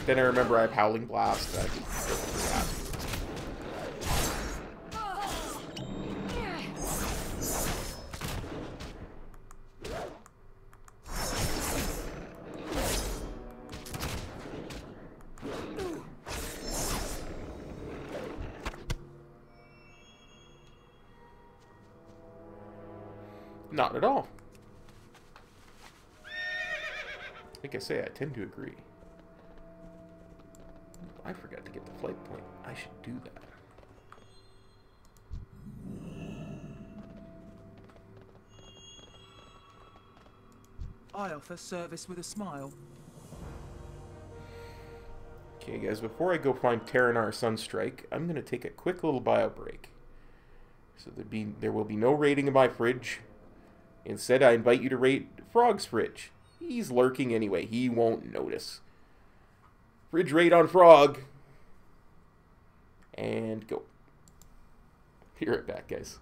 then I remember I have Howling Blast. I can go through that. Not at all. Like I say, I tend to agree. I forgot to get the flight point. I should do that. I offer service with a smile. Okay, guys, before I go find Terranar Sunstrike, I'm going to take a quick little bio break. So there will be no raiding of my fridge. Instead, I invite you to raid Frog's fridge. He's lurking anyway. He won't notice. Fridge raid on Frog. And go. Be right back, guys.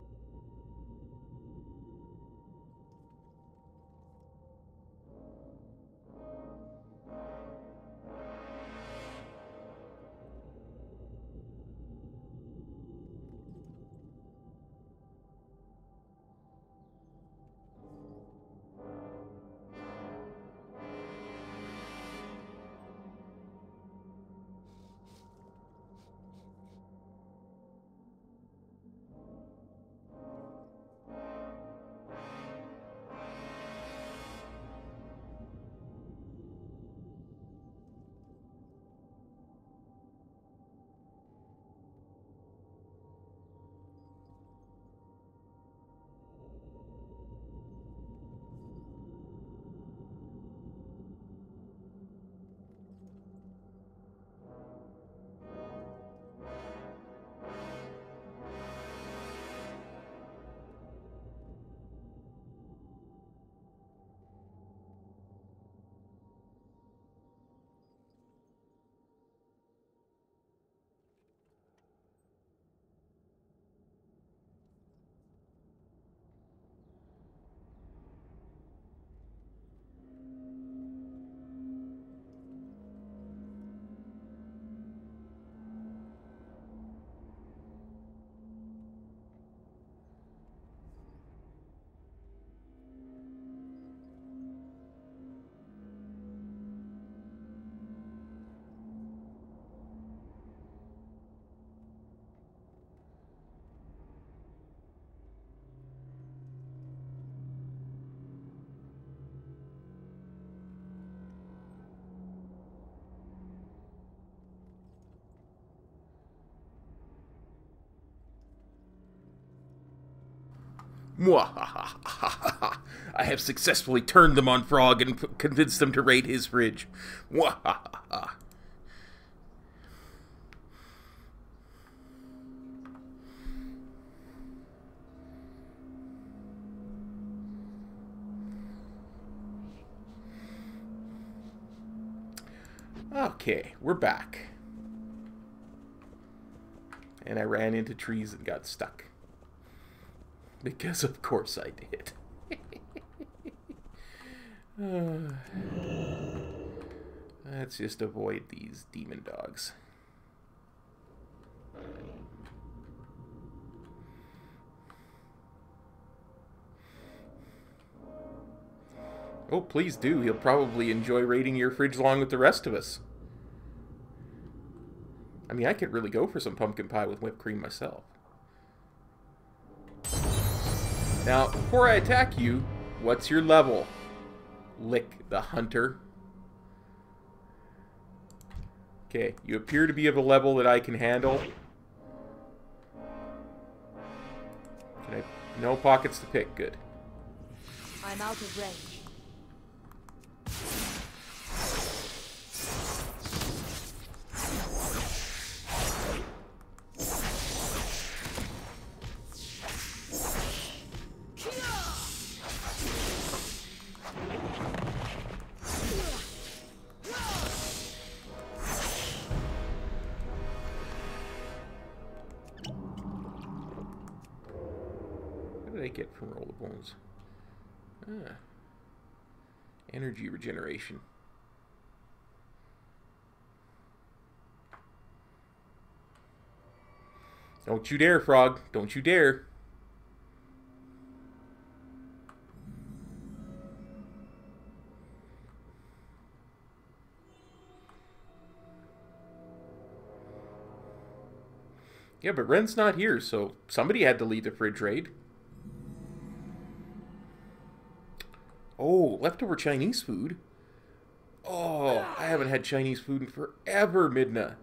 Mwahaha. I have successfully turned them on Frog and convinced them to raid his fridge. Mwahaha. Okay, we're back. And I ran into trees and got stuck. Because of course I did. Let's just avoid these demon dogs. Oh, please do. He'll probably enjoy raiding your fridge along with the rest of us. I mean, I could really go for some pumpkin pie with whipped cream myself. Now, before I attack you, what's your level? Lick the Hunter. Okay, you appear to be of a level that I can handle. Can I... No pockets to pick. Good. I'm out of range. What did I get from Roll of Bones? Ah. Energy regeneration. Don't you dare, Frog. Don't you dare. Yeah, but Ren's not here, so somebody had to lead the fridge raid. Oh, leftover Chinese food. Oh, I haven't had Chinese food in forever, Midna.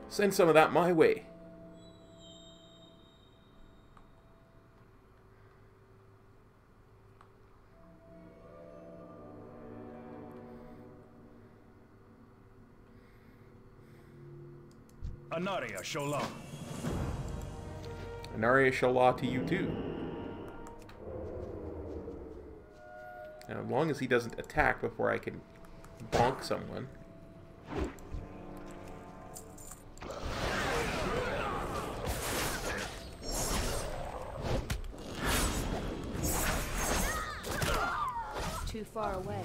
Send some of that my way. Anaria Shola. Anaria Shola to you too. Now, as long as he doesn't attack before I can bonk someone. Too far away.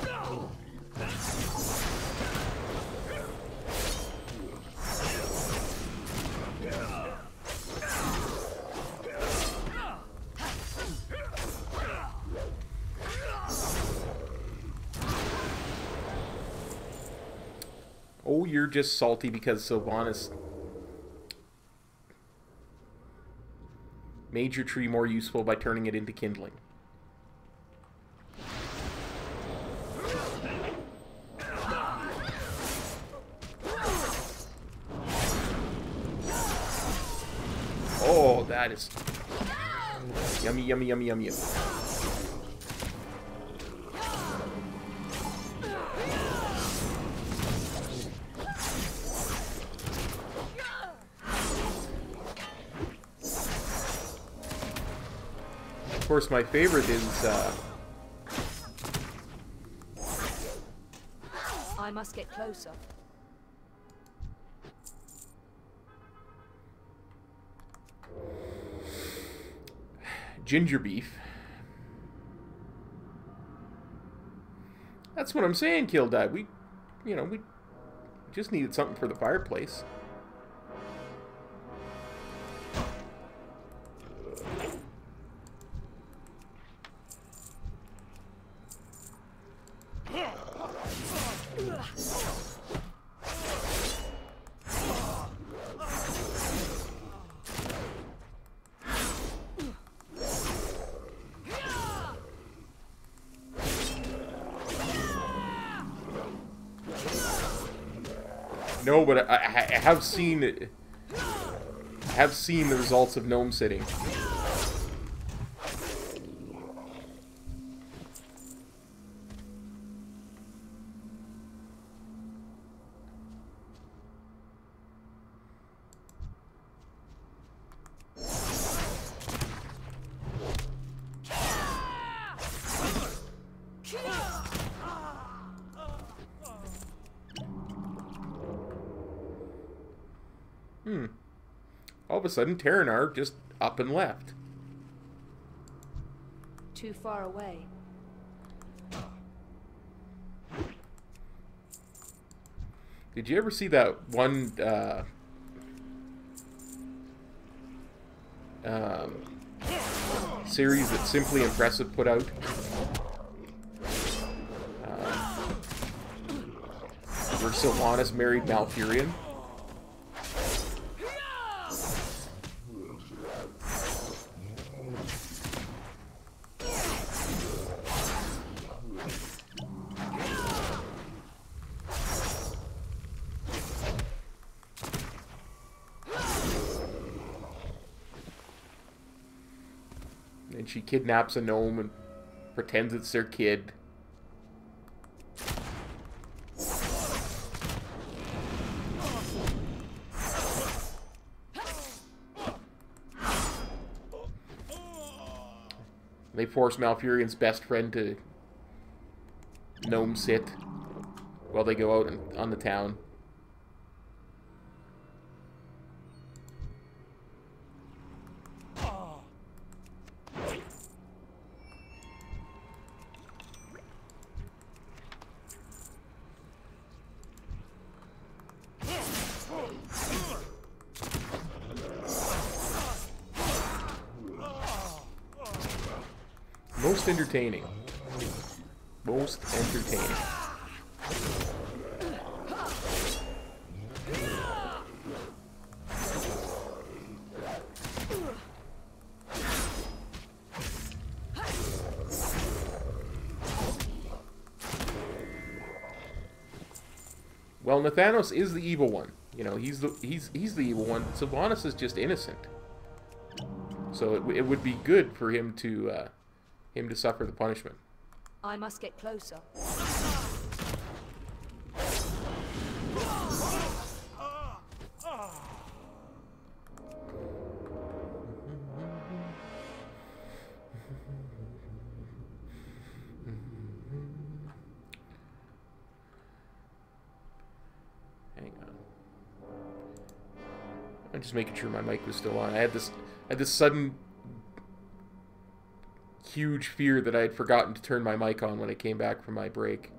Oh, you're just salty because Sylvanas made your tree more useful by turning it into kindling. Oh, that is yummy, yummy, yummy, yummy, yummy. Of course, my favorite is I must get closer. ginger beef. That's what I'm saying, Kill Dive. We just needed something for the fireplace. No, but I have seen it. I have seen the results of gnome sitting. All of a sudden, Terranar just up and left. Too far away. Did you ever see that one series that Simply Impressive put out? Where Sylvanas married Malfurion? And she kidnaps a gnome and pretends it's their kid. They force Malfurion's best friend to gnome sit while they go out on the town. Most entertaining. Most entertaining. Well, Nathanos is the evil one. You know, he's the evil one. Sylvanas is just innocent. So it would be good for him to suffer the punishment. I must get closer. Hang on. I'm just making sure my mic was still on. I had this sudden huge fear that I had forgotten to turn my mic on when I came back from my break.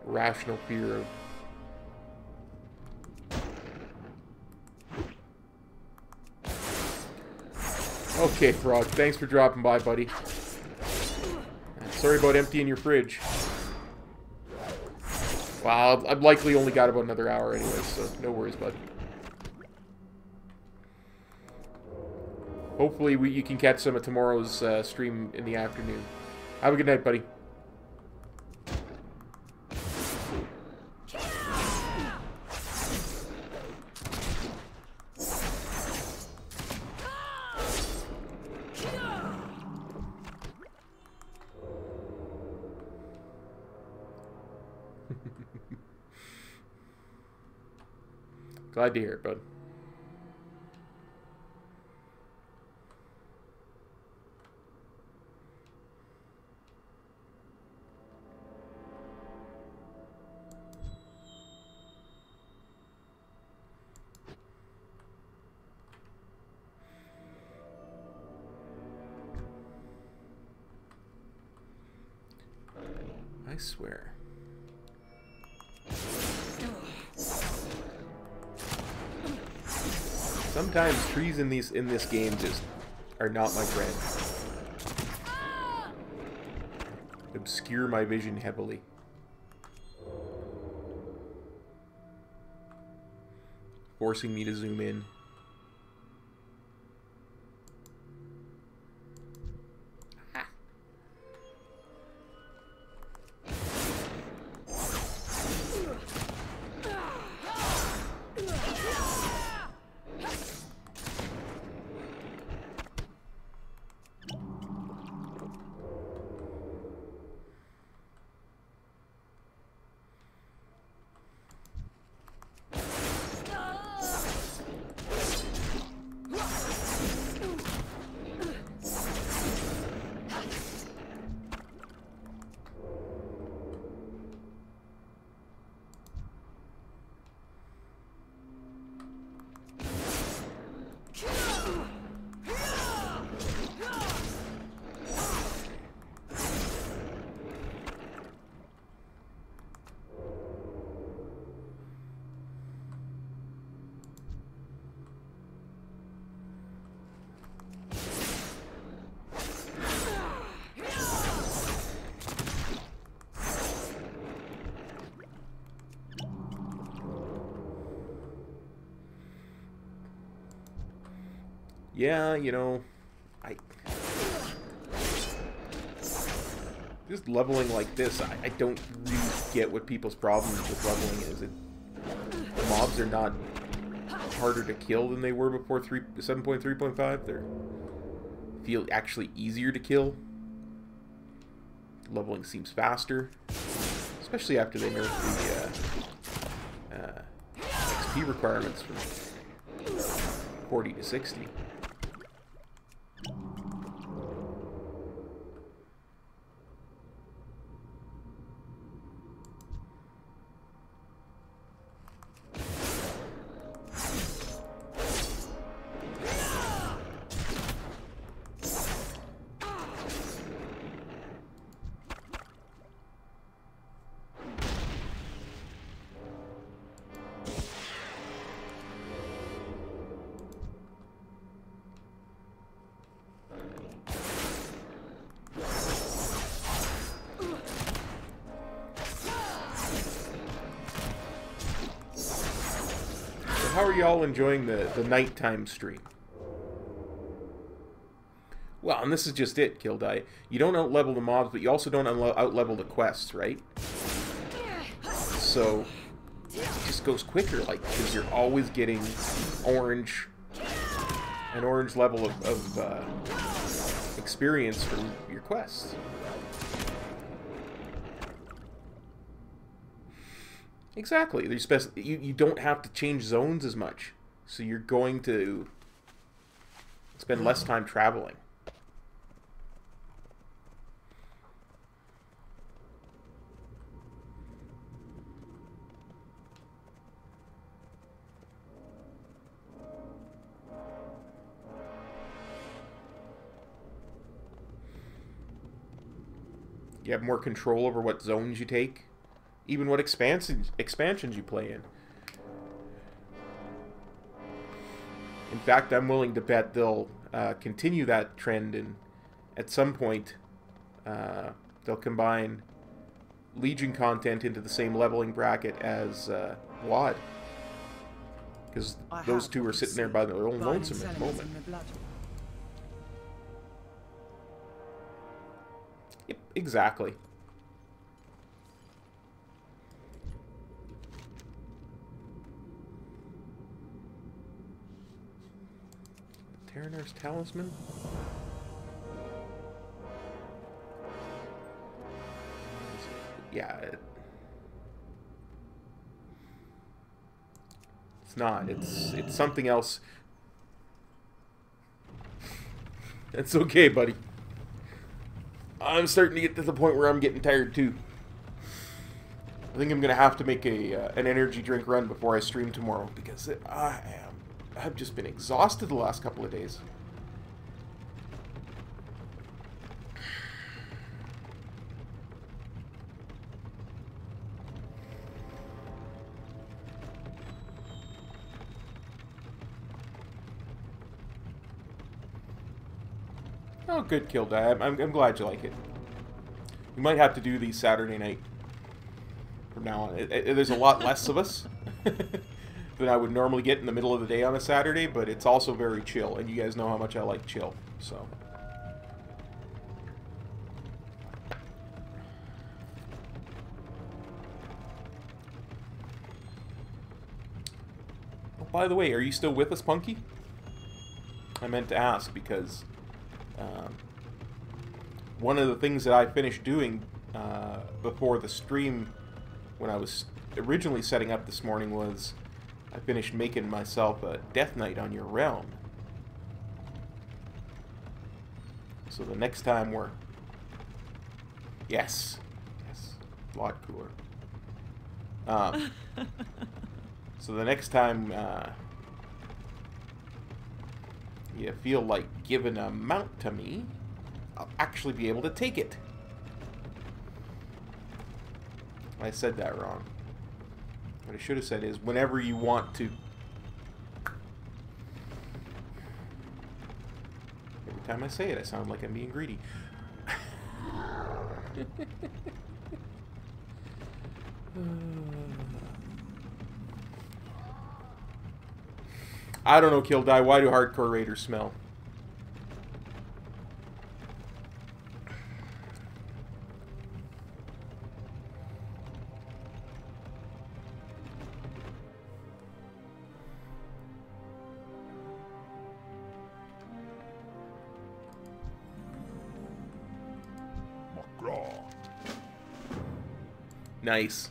Rational fear of... Okay, Frog, thanks for dropping by, buddy. Sorry about emptying your fridge. Well, I've likely only got about another hour anyway, so no worries, bud. Hopefully you can catch some of tomorrow's stream in the afternoon. Have a good night, buddy. Glad to hear it, bud. I swear. Sometimes trees in this game just are not my friend. Obscure my vision heavily. Forcing me to zoom in. Yeah, you know, just leveling like this, I don't really get what people's problems with leveling is. The mobs are not harder to kill than they were before 7.3.5. They feel actually easier to kill. Leveling seems faster, especially after they nerfed the XP requirements from 40 to 60. How are y'all enjoying the nighttime stream? Well, and this is just it, Kildai. You don't out-level the mobs, but you also don't out-level the quests, right? So, it just goes quicker, like, because you're always getting an orange level of experience from your quests. Exactly. You don't have to change zones as much, so you're going to spend less time traveling. You have more control over what zones you take. Even what expansions you play in. In fact, I'm willing to bet they'll continue that trend, and at some point they'll combine Legion content into the same leveling bracket as WoD. Because those two are sitting there by their own lonesome at the moment. Yep, exactly. Perenolde's Talisman? Yeah, it's not. It's something else. It's okay, buddy. I'm starting to get to the point where I'm getting tired too. I think I'm gonna have to make an energy drink run before I stream tomorrow, because I've just been exhausted the last couple of days. Oh, good, Kildai. I'm glad you like it. We might have to do these Saturday night from now on. There's a lot less of us than I would normally get in the middle of the day on a Saturday, but it's also very chill, and you guys know how much I like chill, so. Oh, by the way, are you still with us, Punky? I meant to ask, because one of the things that I finished doing before the stream, when I was originally setting up this morning, was I finished making myself a Death Knight on your realm. So the next time we're... Yes. Yes. A lot cooler. So the next time you feel like giving a mount to me, I'll actually be able to take it. I said that wrong. What I should have said is, whenever you want to... Every time I say it, I sound like I'm being greedy. I don't know, Kildai. Why do hardcore raiders smell? Raw. Nice.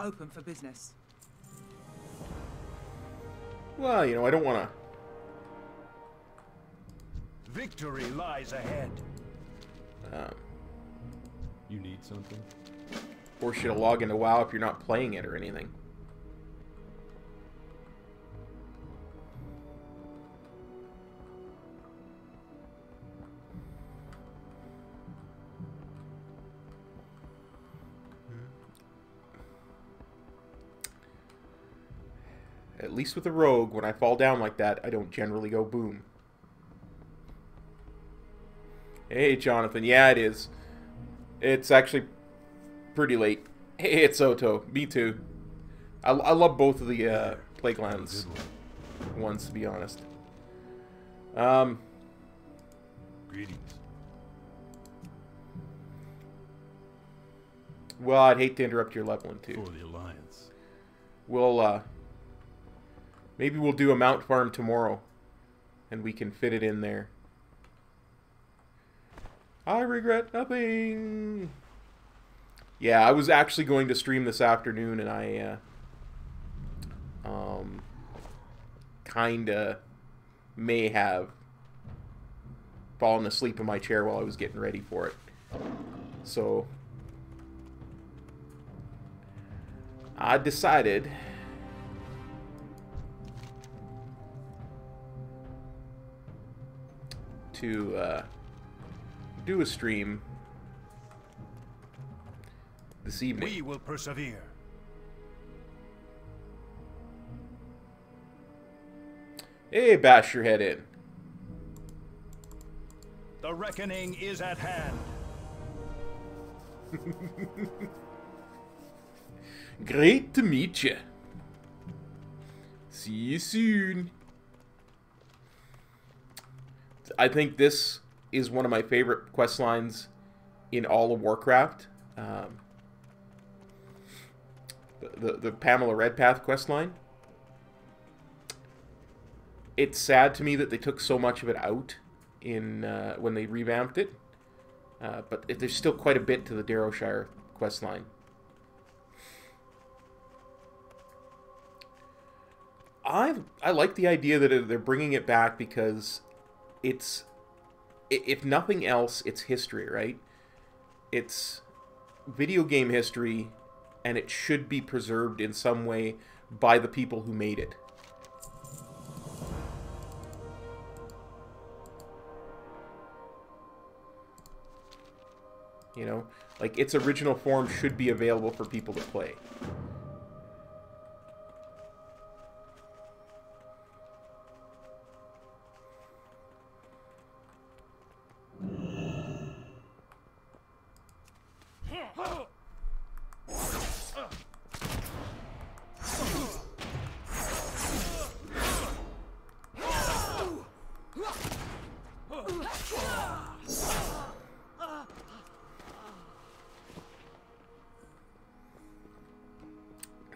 Open for business. Well, you know, I don't want to... Victory lies ahead. You need something? Force you to log into WoW if you're not playing it or anything. At least with a rogue, when I fall down like that, I don't generally go boom. Hey, Jonathan. Yeah, it is. It's actually pretty late. Hey, it's Soto. Me too. I love both of the Plaguelands ones, to be honest. Greetings. Well, I'd hate to interrupt your leveling too. For the Alliance. We'll maybe we'll do a mount farm tomorrow, and we can fit it in there. I regret nothing. Yeah, I was actually going to stream this afternoon, and I kinda may have fallen asleep in my chair while I was getting ready for it. So I decided to do a stream this evening. We will persevere. Hey, bash your head in. The reckoning is at hand. Great to meet you. See you soon. I think this is one of my favorite quest lines in all of Warcraft. The Pamela Redpath quest line. It's sad to me that they took so much of it out in when they revamped it, but there's still quite a bit to the Darrowshire quest line. I like the idea that they're bringing it back because it's, if nothing else, it's history, right? It's video game history, and it should be preserved in some way by the people who made it. You know, like, its original form should be available for people to play.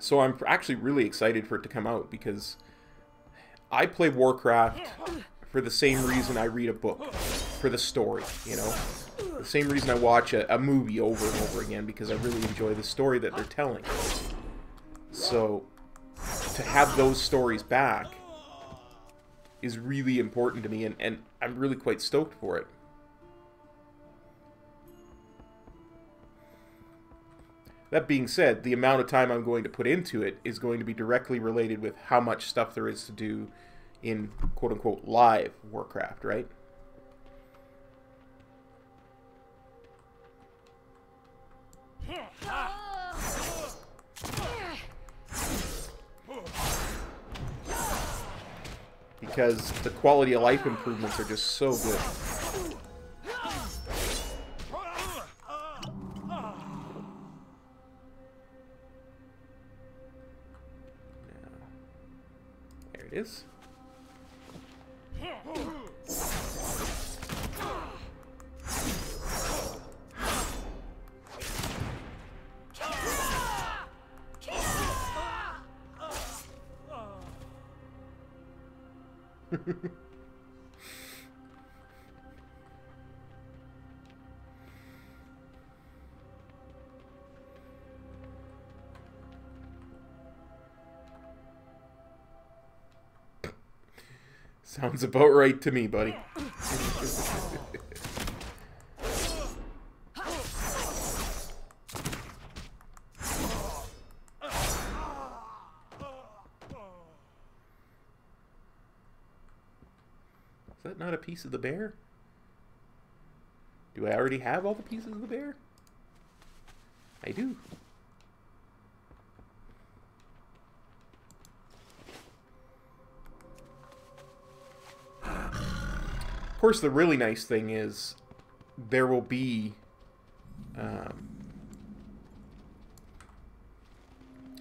So I'm actually really excited for it to come out, because I play Warcraft for the same reason I read a book, for the story, you know? The same reason I watch a movie over and over again, because I really enjoy the story that they're telling. So to have those stories back is really important to me, and I'm really quite stoked for it. That being said, the amount of time I'm going to put into it is going to be directly related with how much stuff there is to do in quote-unquote live Warcraft, right? Because the quality of life improvements are just so good. It is. Sounds about right to me, buddy. Is that not a piece of the bear? Do I already have all the pieces of the bear? I do. Of course, the really nice thing is there will be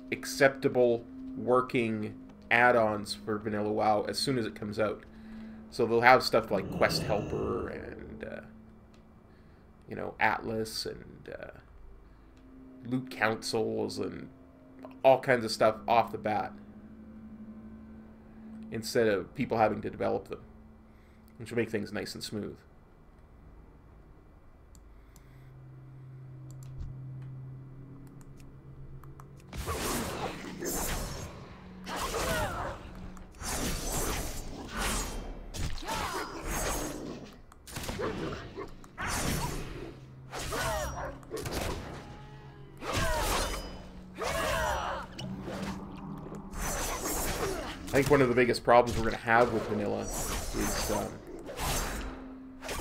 acceptable working add-ons for Vanilla WoW as soon as it comes out. So they'll have stuff like Quest Helper and, you know, Atlas and Loot Councils and all kinds of stuff off the bat, instead of people having to develop them, which will make things nice and smooth. I think one of the biggest problems we're going to have with Vanilla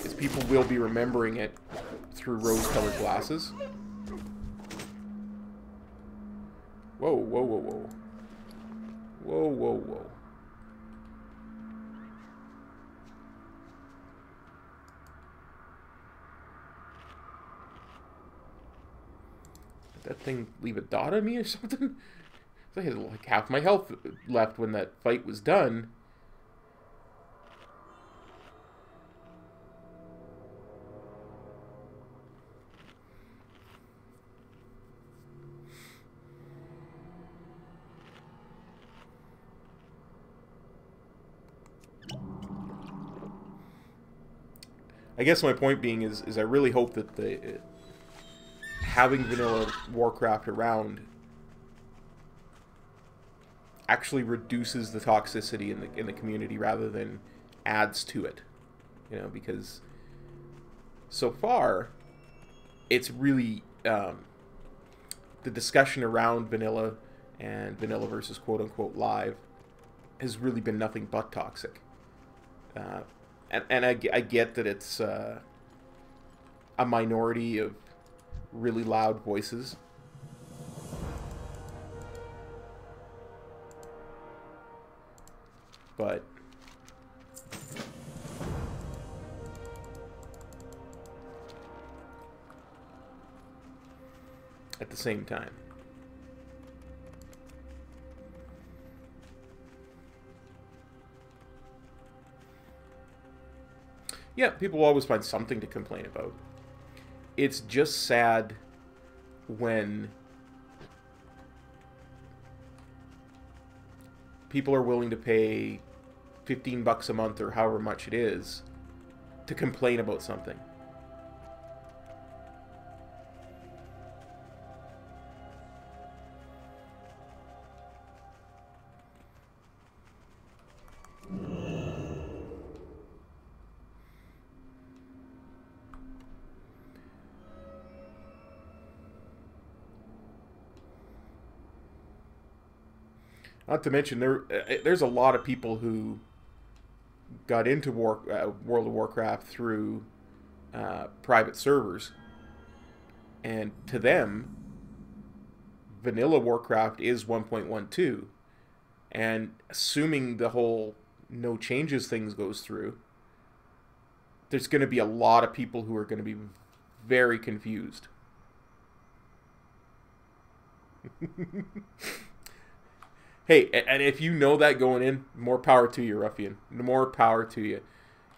is people will be remembering it through rose-colored glasses. Whoa, whoa, whoa, whoa. Whoa, whoa, whoa. Did that thing leave a dot on me or something? I had like half my health left when that fight was done. I guess my point being is I really hope that having Vanilla Warcraft around actually reduces the toxicity in the community rather than adds to it, you know, because so far it's really the discussion around vanilla and vanilla versus quote-unquote live has really been nothing but toxic, and I get that it's a minority of really loud voices. But at the same time, yeah, people will always find something to complain about. It's just sad when people are willing to pay $15 a month or however much it is to complain about something. Not to mention, there's a lot of people who got into World of Warcraft through private servers, and to them, vanilla Warcraft is 1.12, and assuming the whole no changes things goes through, there's going to be a lot of people who are going to be very confused. Hey, and if you know that going in, more power to you, ruffian. More power to you.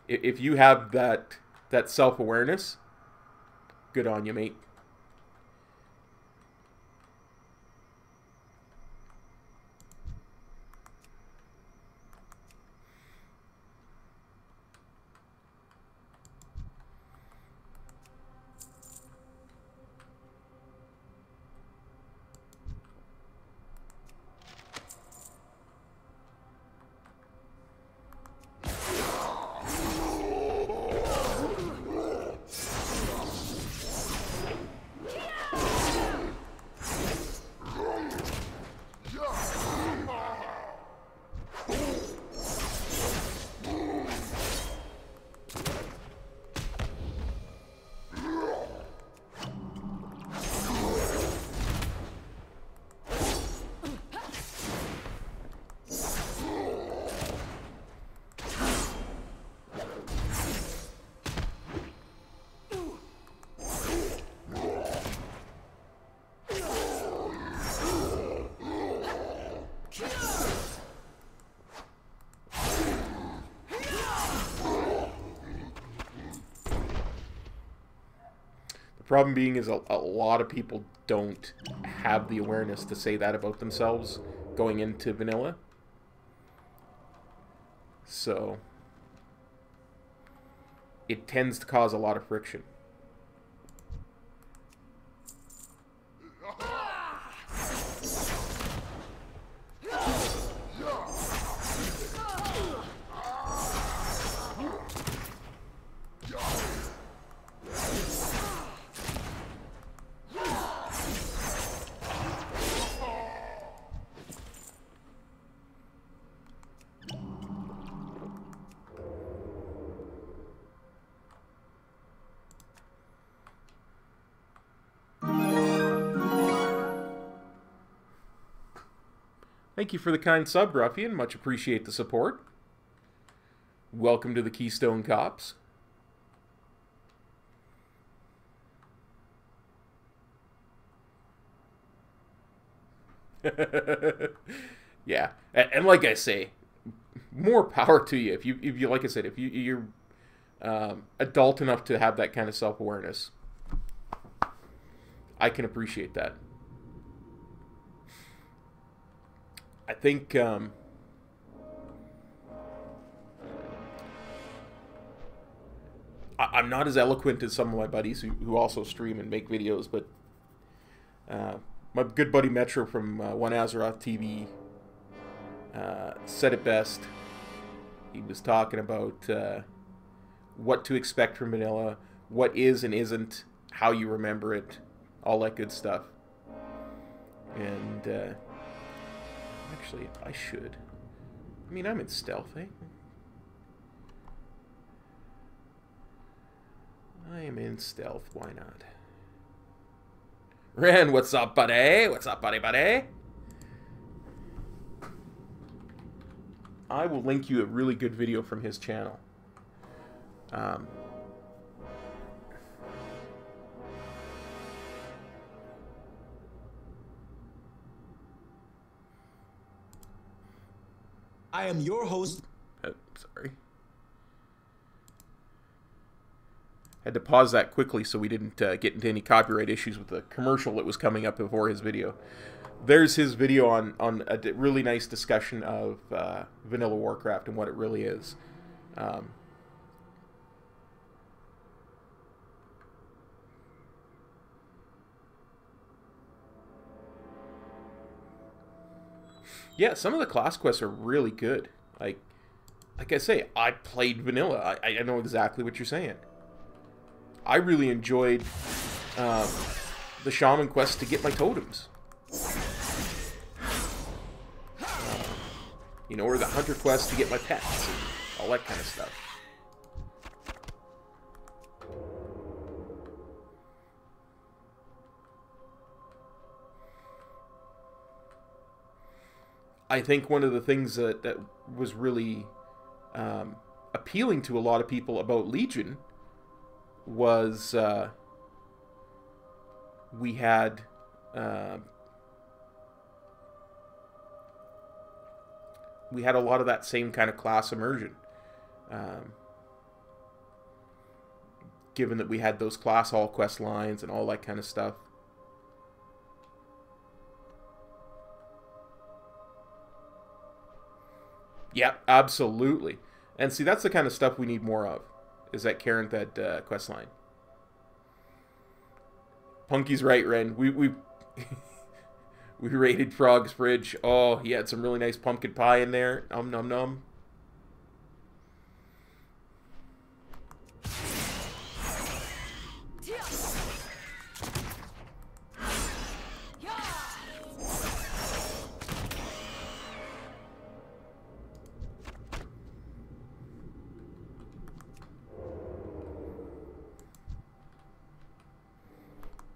If you have that self-awareness, good on you, mate. Problem being is a lot of people don't have the awareness to say that about themselves going into vanilla. So it tends to cause a lot of friction. Thank you for the kind sub, Ruffian. Much appreciate the support. Welcome to the Keystone Cops. Yeah, and like I say, more power to you. If you like I said, if you're adult enough to have that kind of self-awareness, I can appreciate that. I think I'm not as eloquent as some of my buddies who also stream and make videos, but my good buddy Metro from One Azeroth TV said it best. He was talking about what to expect from vanilla, what is and isn't, how you remember it, all that good stuff. And actually, I should. I mean, I'm in stealth, eh? I am in stealth, why not? Ren, what's up, buddy? What's up, buddy? I will link you a really good video from his channel. I am your host. Sorry. Had to pause that quickly so we didn't get into any copyright issues with the commercial that was coming up before his video. There's his video on a really nice discussion of Vanilla Warcraft and what it really is. Yeah, some of the class quests are really good. Like I say, I played vanilla. I know exactly what you're saying. I really enjoyed the shaman quest to get my totems. You know, or the hunter quest to get my pets and all that kind of stuff. I think one of the things that was really appealing to a lot of people about Legion was we had a lot of that same kind of class immersion. Given that we had those class hall quest lines and all that kind of stuff. Yeah, absolutely. And see, that's the kind of stuff we need more of, is that Caranthad quest line. Punky's right, Ren. We we raided Frog's fridge. Oh, he had some really nice pumpkin pie in there. Nom nom nom.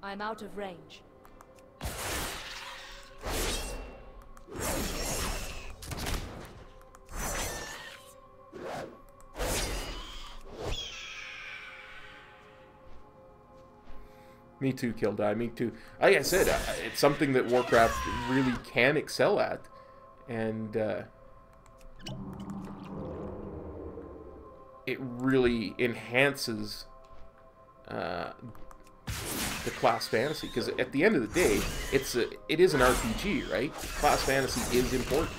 I'm out of range. Me too, Kildai. Me too. Like I said, it's something that Warcraft really can excel at, and it really enhances the class fantasy, because at the end of the day, it is an RPG, right? Class fantasy is important.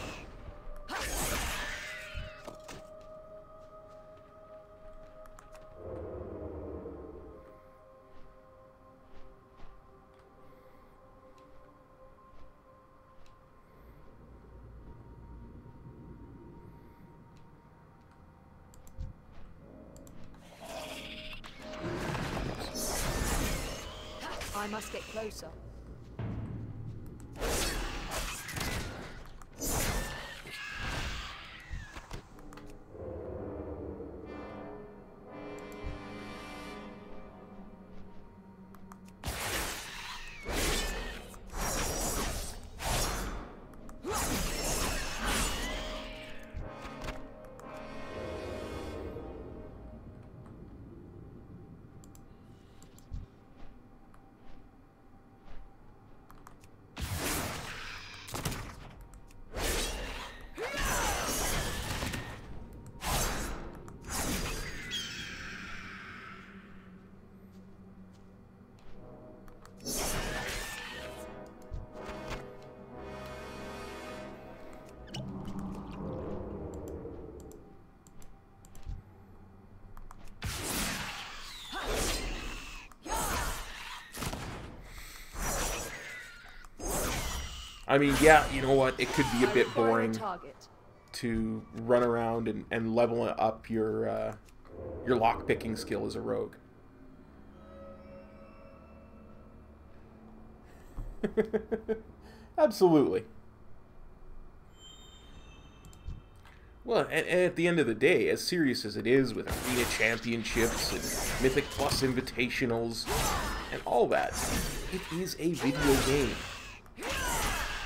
I must get closer. I mean, yeah, you know what? It could be a bit boring to run around and level up your lockpicking skill as a rogue. Absolutely. Well, and at the end of the day, as serious as it is with arena championships and Mythic Plus invitationals and all that, it is a video game.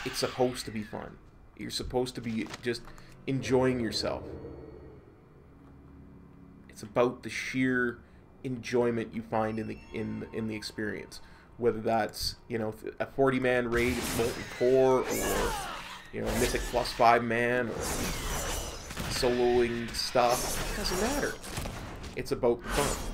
It's supposed to be fun. You're supposed to be just enjoying yourself. It's about the sheer enjoyment you find in the experience. Whether that's, you know, a 40-man raid, Molten Core, or, you know, Mythic Plus 5-man, or soloing stuff. It doesn't matter. It's about the fun.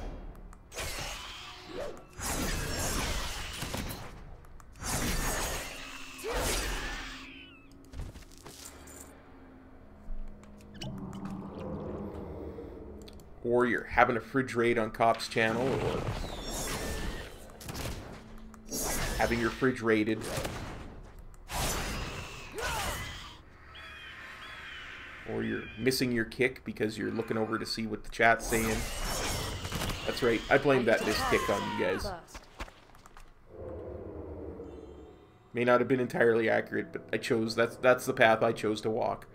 Or you're having a fridge raid on Cop's channel, or having your fridge raided. Or you're missing your kick because you're looking over to see what the chat's saying. That's right, I blamed that missed kick on you guys. May not have been entirely accurate, but I chose, that's the path I chose to walk.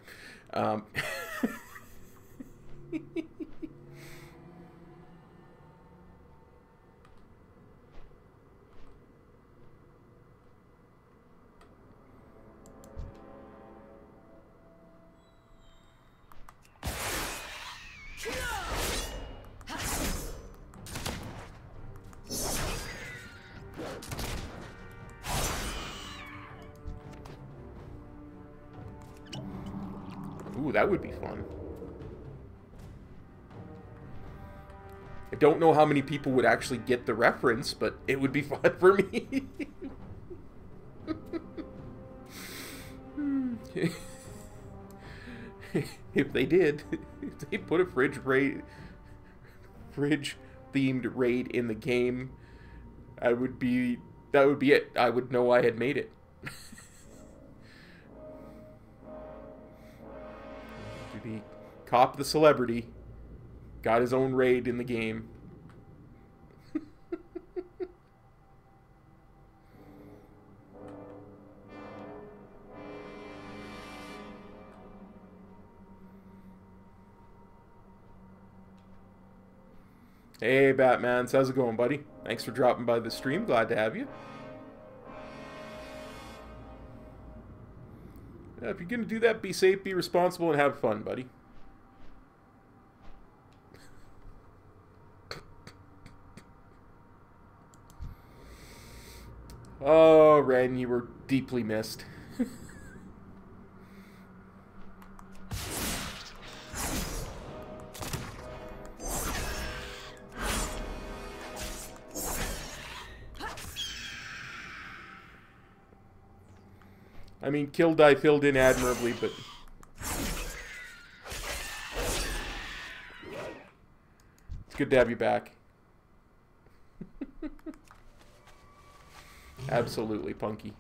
Ooh, that would be fun. I don't know how many people would actually get the reference, but it would be fun for me. If they did, if they put a fridge themed raid in the game, that would be it. I would know I had made it. Be Cop the celebrity got his own raid in the game. Hey Batman, how's it going, buddy? Thanks for dropping by the stream, glad to have you. If you're gonna do that, be safe, be responsible, and have fun, buddy. Oh, Ren, you were deeply missed. I mean, Kill Die filled in admirably, but... It's good to have you back. Absolutely, Punky.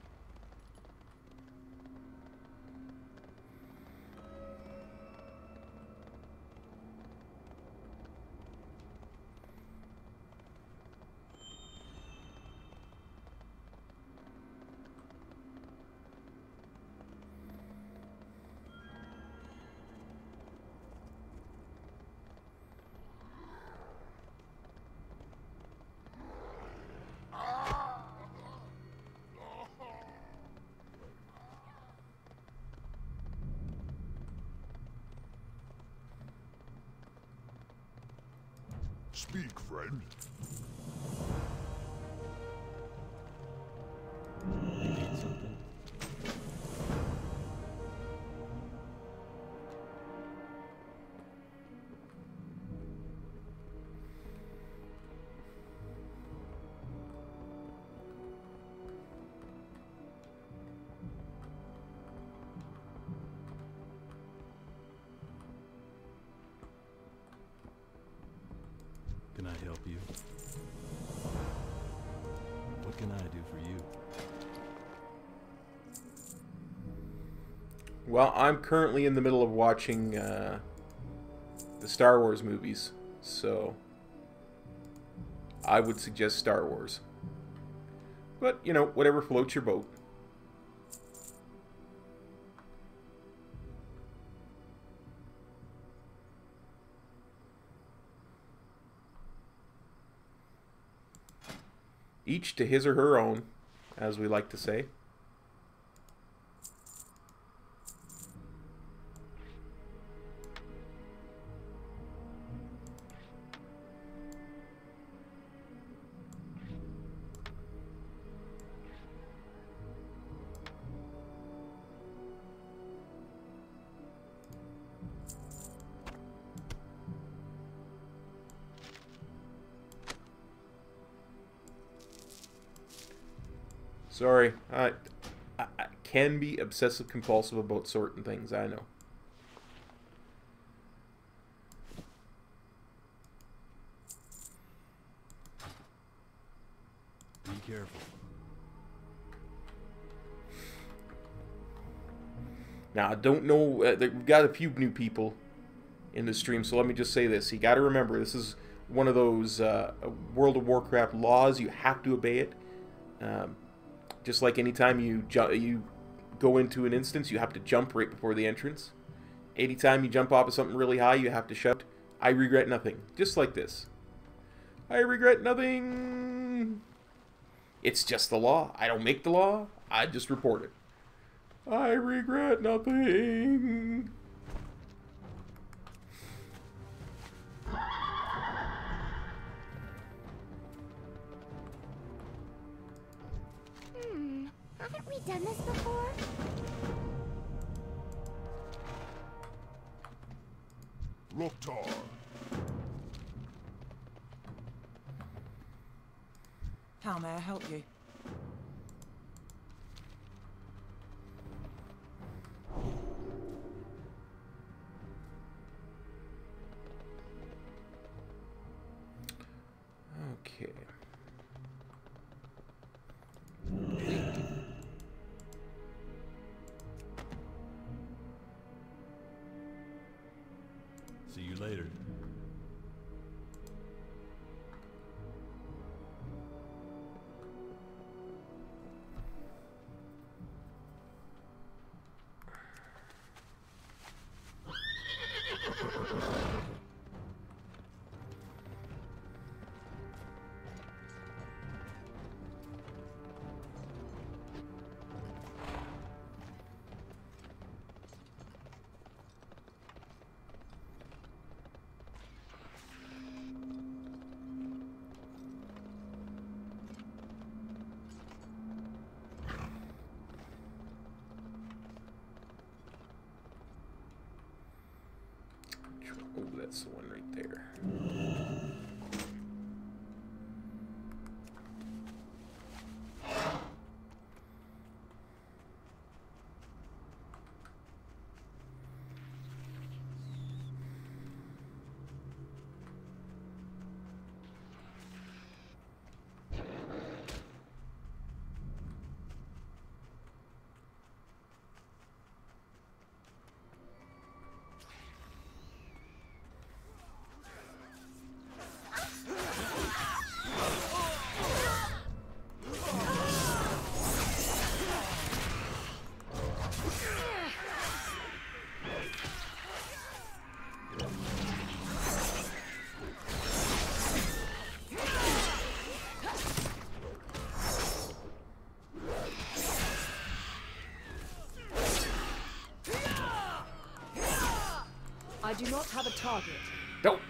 Speak, friend. You need something? Can I help you? What can I do for you? Well, I'm currently in the middle of watching the Star Wars movies, so I would suggest Star Wars. But, you know, whatever floats your boat. Each to his or her own, as we like to say. Sorry, I can be obsessive compulsive about certain things, I know. Be careful. Now, I don't know, we've got a few new people in the stream, so let me just say this. You got to remember, this is one of those World of Warcraft laws. You have to obey it. Just like anytime you go into an instance, you have to jump right before the entrance. Anytime you jump off of something really high, you have to shout, "I regret nothing." Just like this. I regret nothing. It's just the law. I don't make the law. I just report it. I regret nothing. Haven't we done this before? Loktar. How may I help you? Okay. See you later. Oh, that's the one right there. I do not have a target. Don't.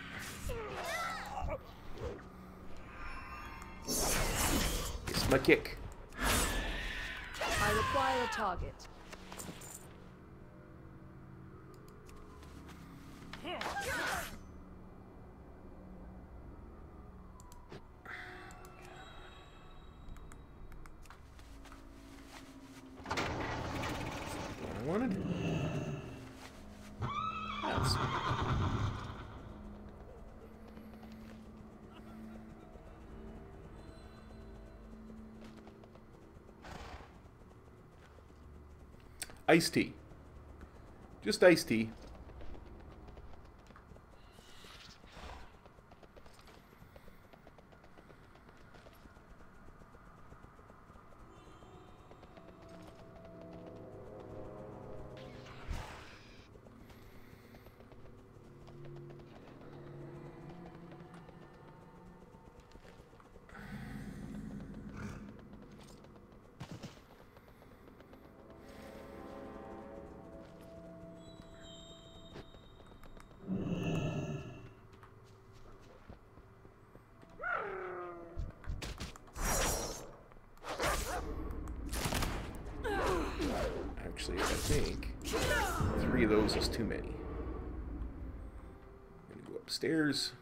It's my kick. I require a target. What I wanted. That's... Iced tea. Just iced tea. Actually, I think 3 of those is too many. I'm gonna go upstairs.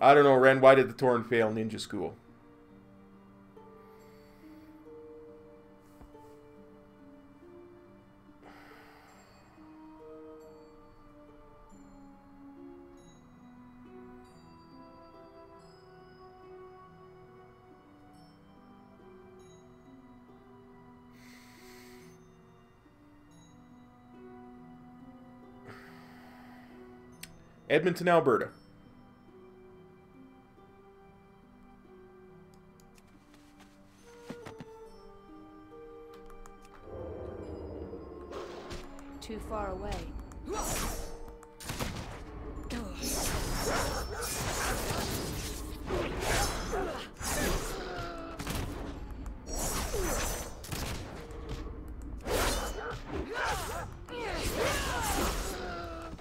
I don't know, Ren, why did the Torn fail ninja school? Edmonton, Alberta. Too far away.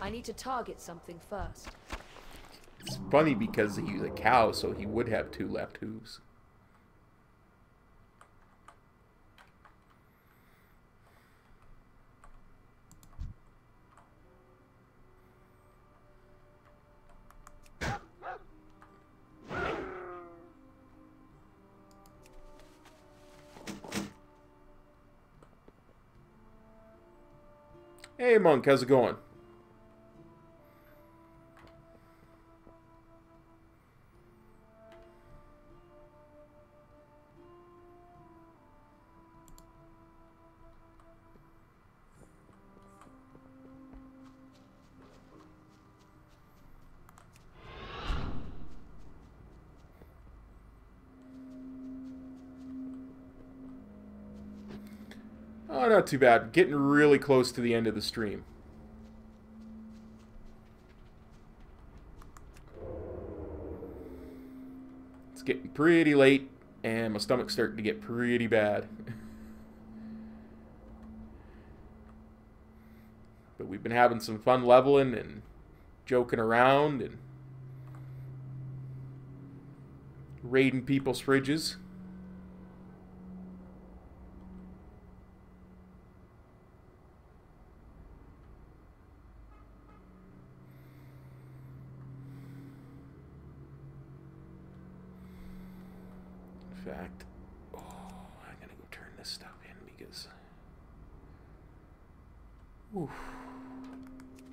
I need to target something first. It's funny because he's a cow, so he would have 2 left hooves. Hey, Monk, how's it going? Oh, not too bad. Getting really close to the end of the stream. It's getting pretty late, and my stomach's starting to get pretty bad. But we've been having some fun leveling and joking around and raiding people's fridges. In fact, oh, I'm gonna go turn this stuff in because, oof.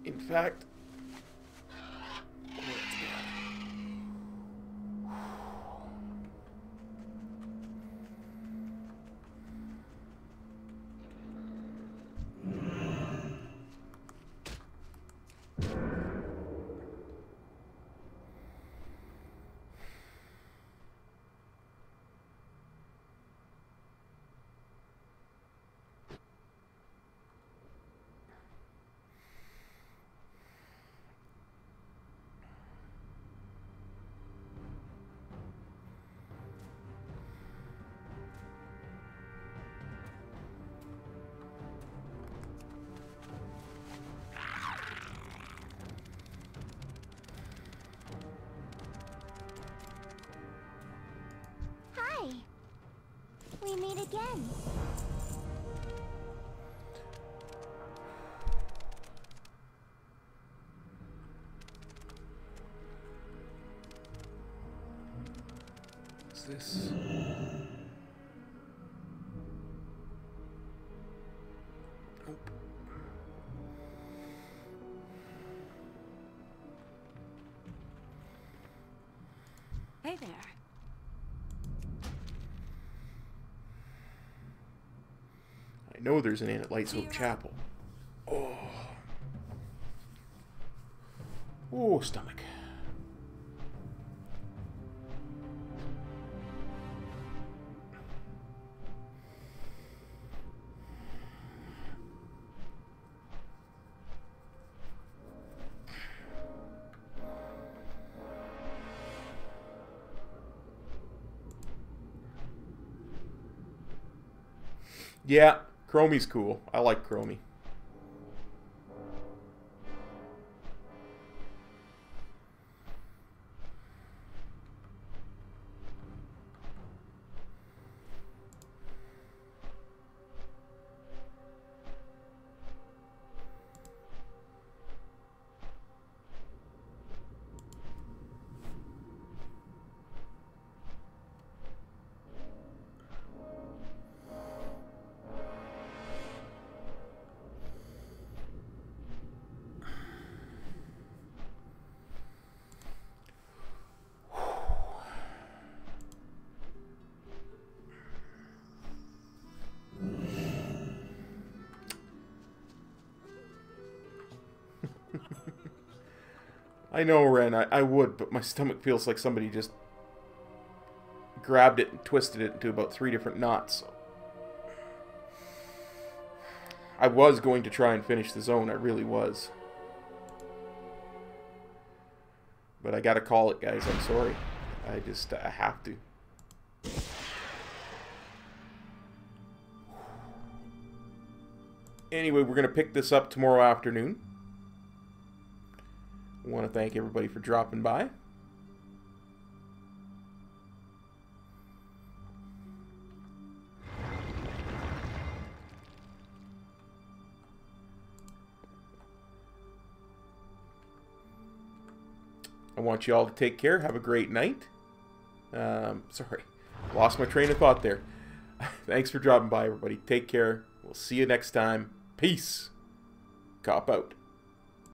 In fact, again. What's this? Nope. Hey there. I know there's an inn at Lightsoap Chapel. Oh. Oh, stomach. Yeah, Chromie's cool. I like Chromie. I know, Ren, I would, but my stomach feels like somebody just grabbed it and twisted it into about 3 different knots. I was going to try and finish the zone, I really was. But I gotta call it, guys, I'm sorry. I have to. Anyway, we're gonna pick this up tomorrow afternoon. I want to thank everybody for dropping by. I want you all to take care. Have a great night. Sorry, lost my train of thought there. Thanks for dropping by, everybody. Take care. We'll see you next time. Peace. Cop out.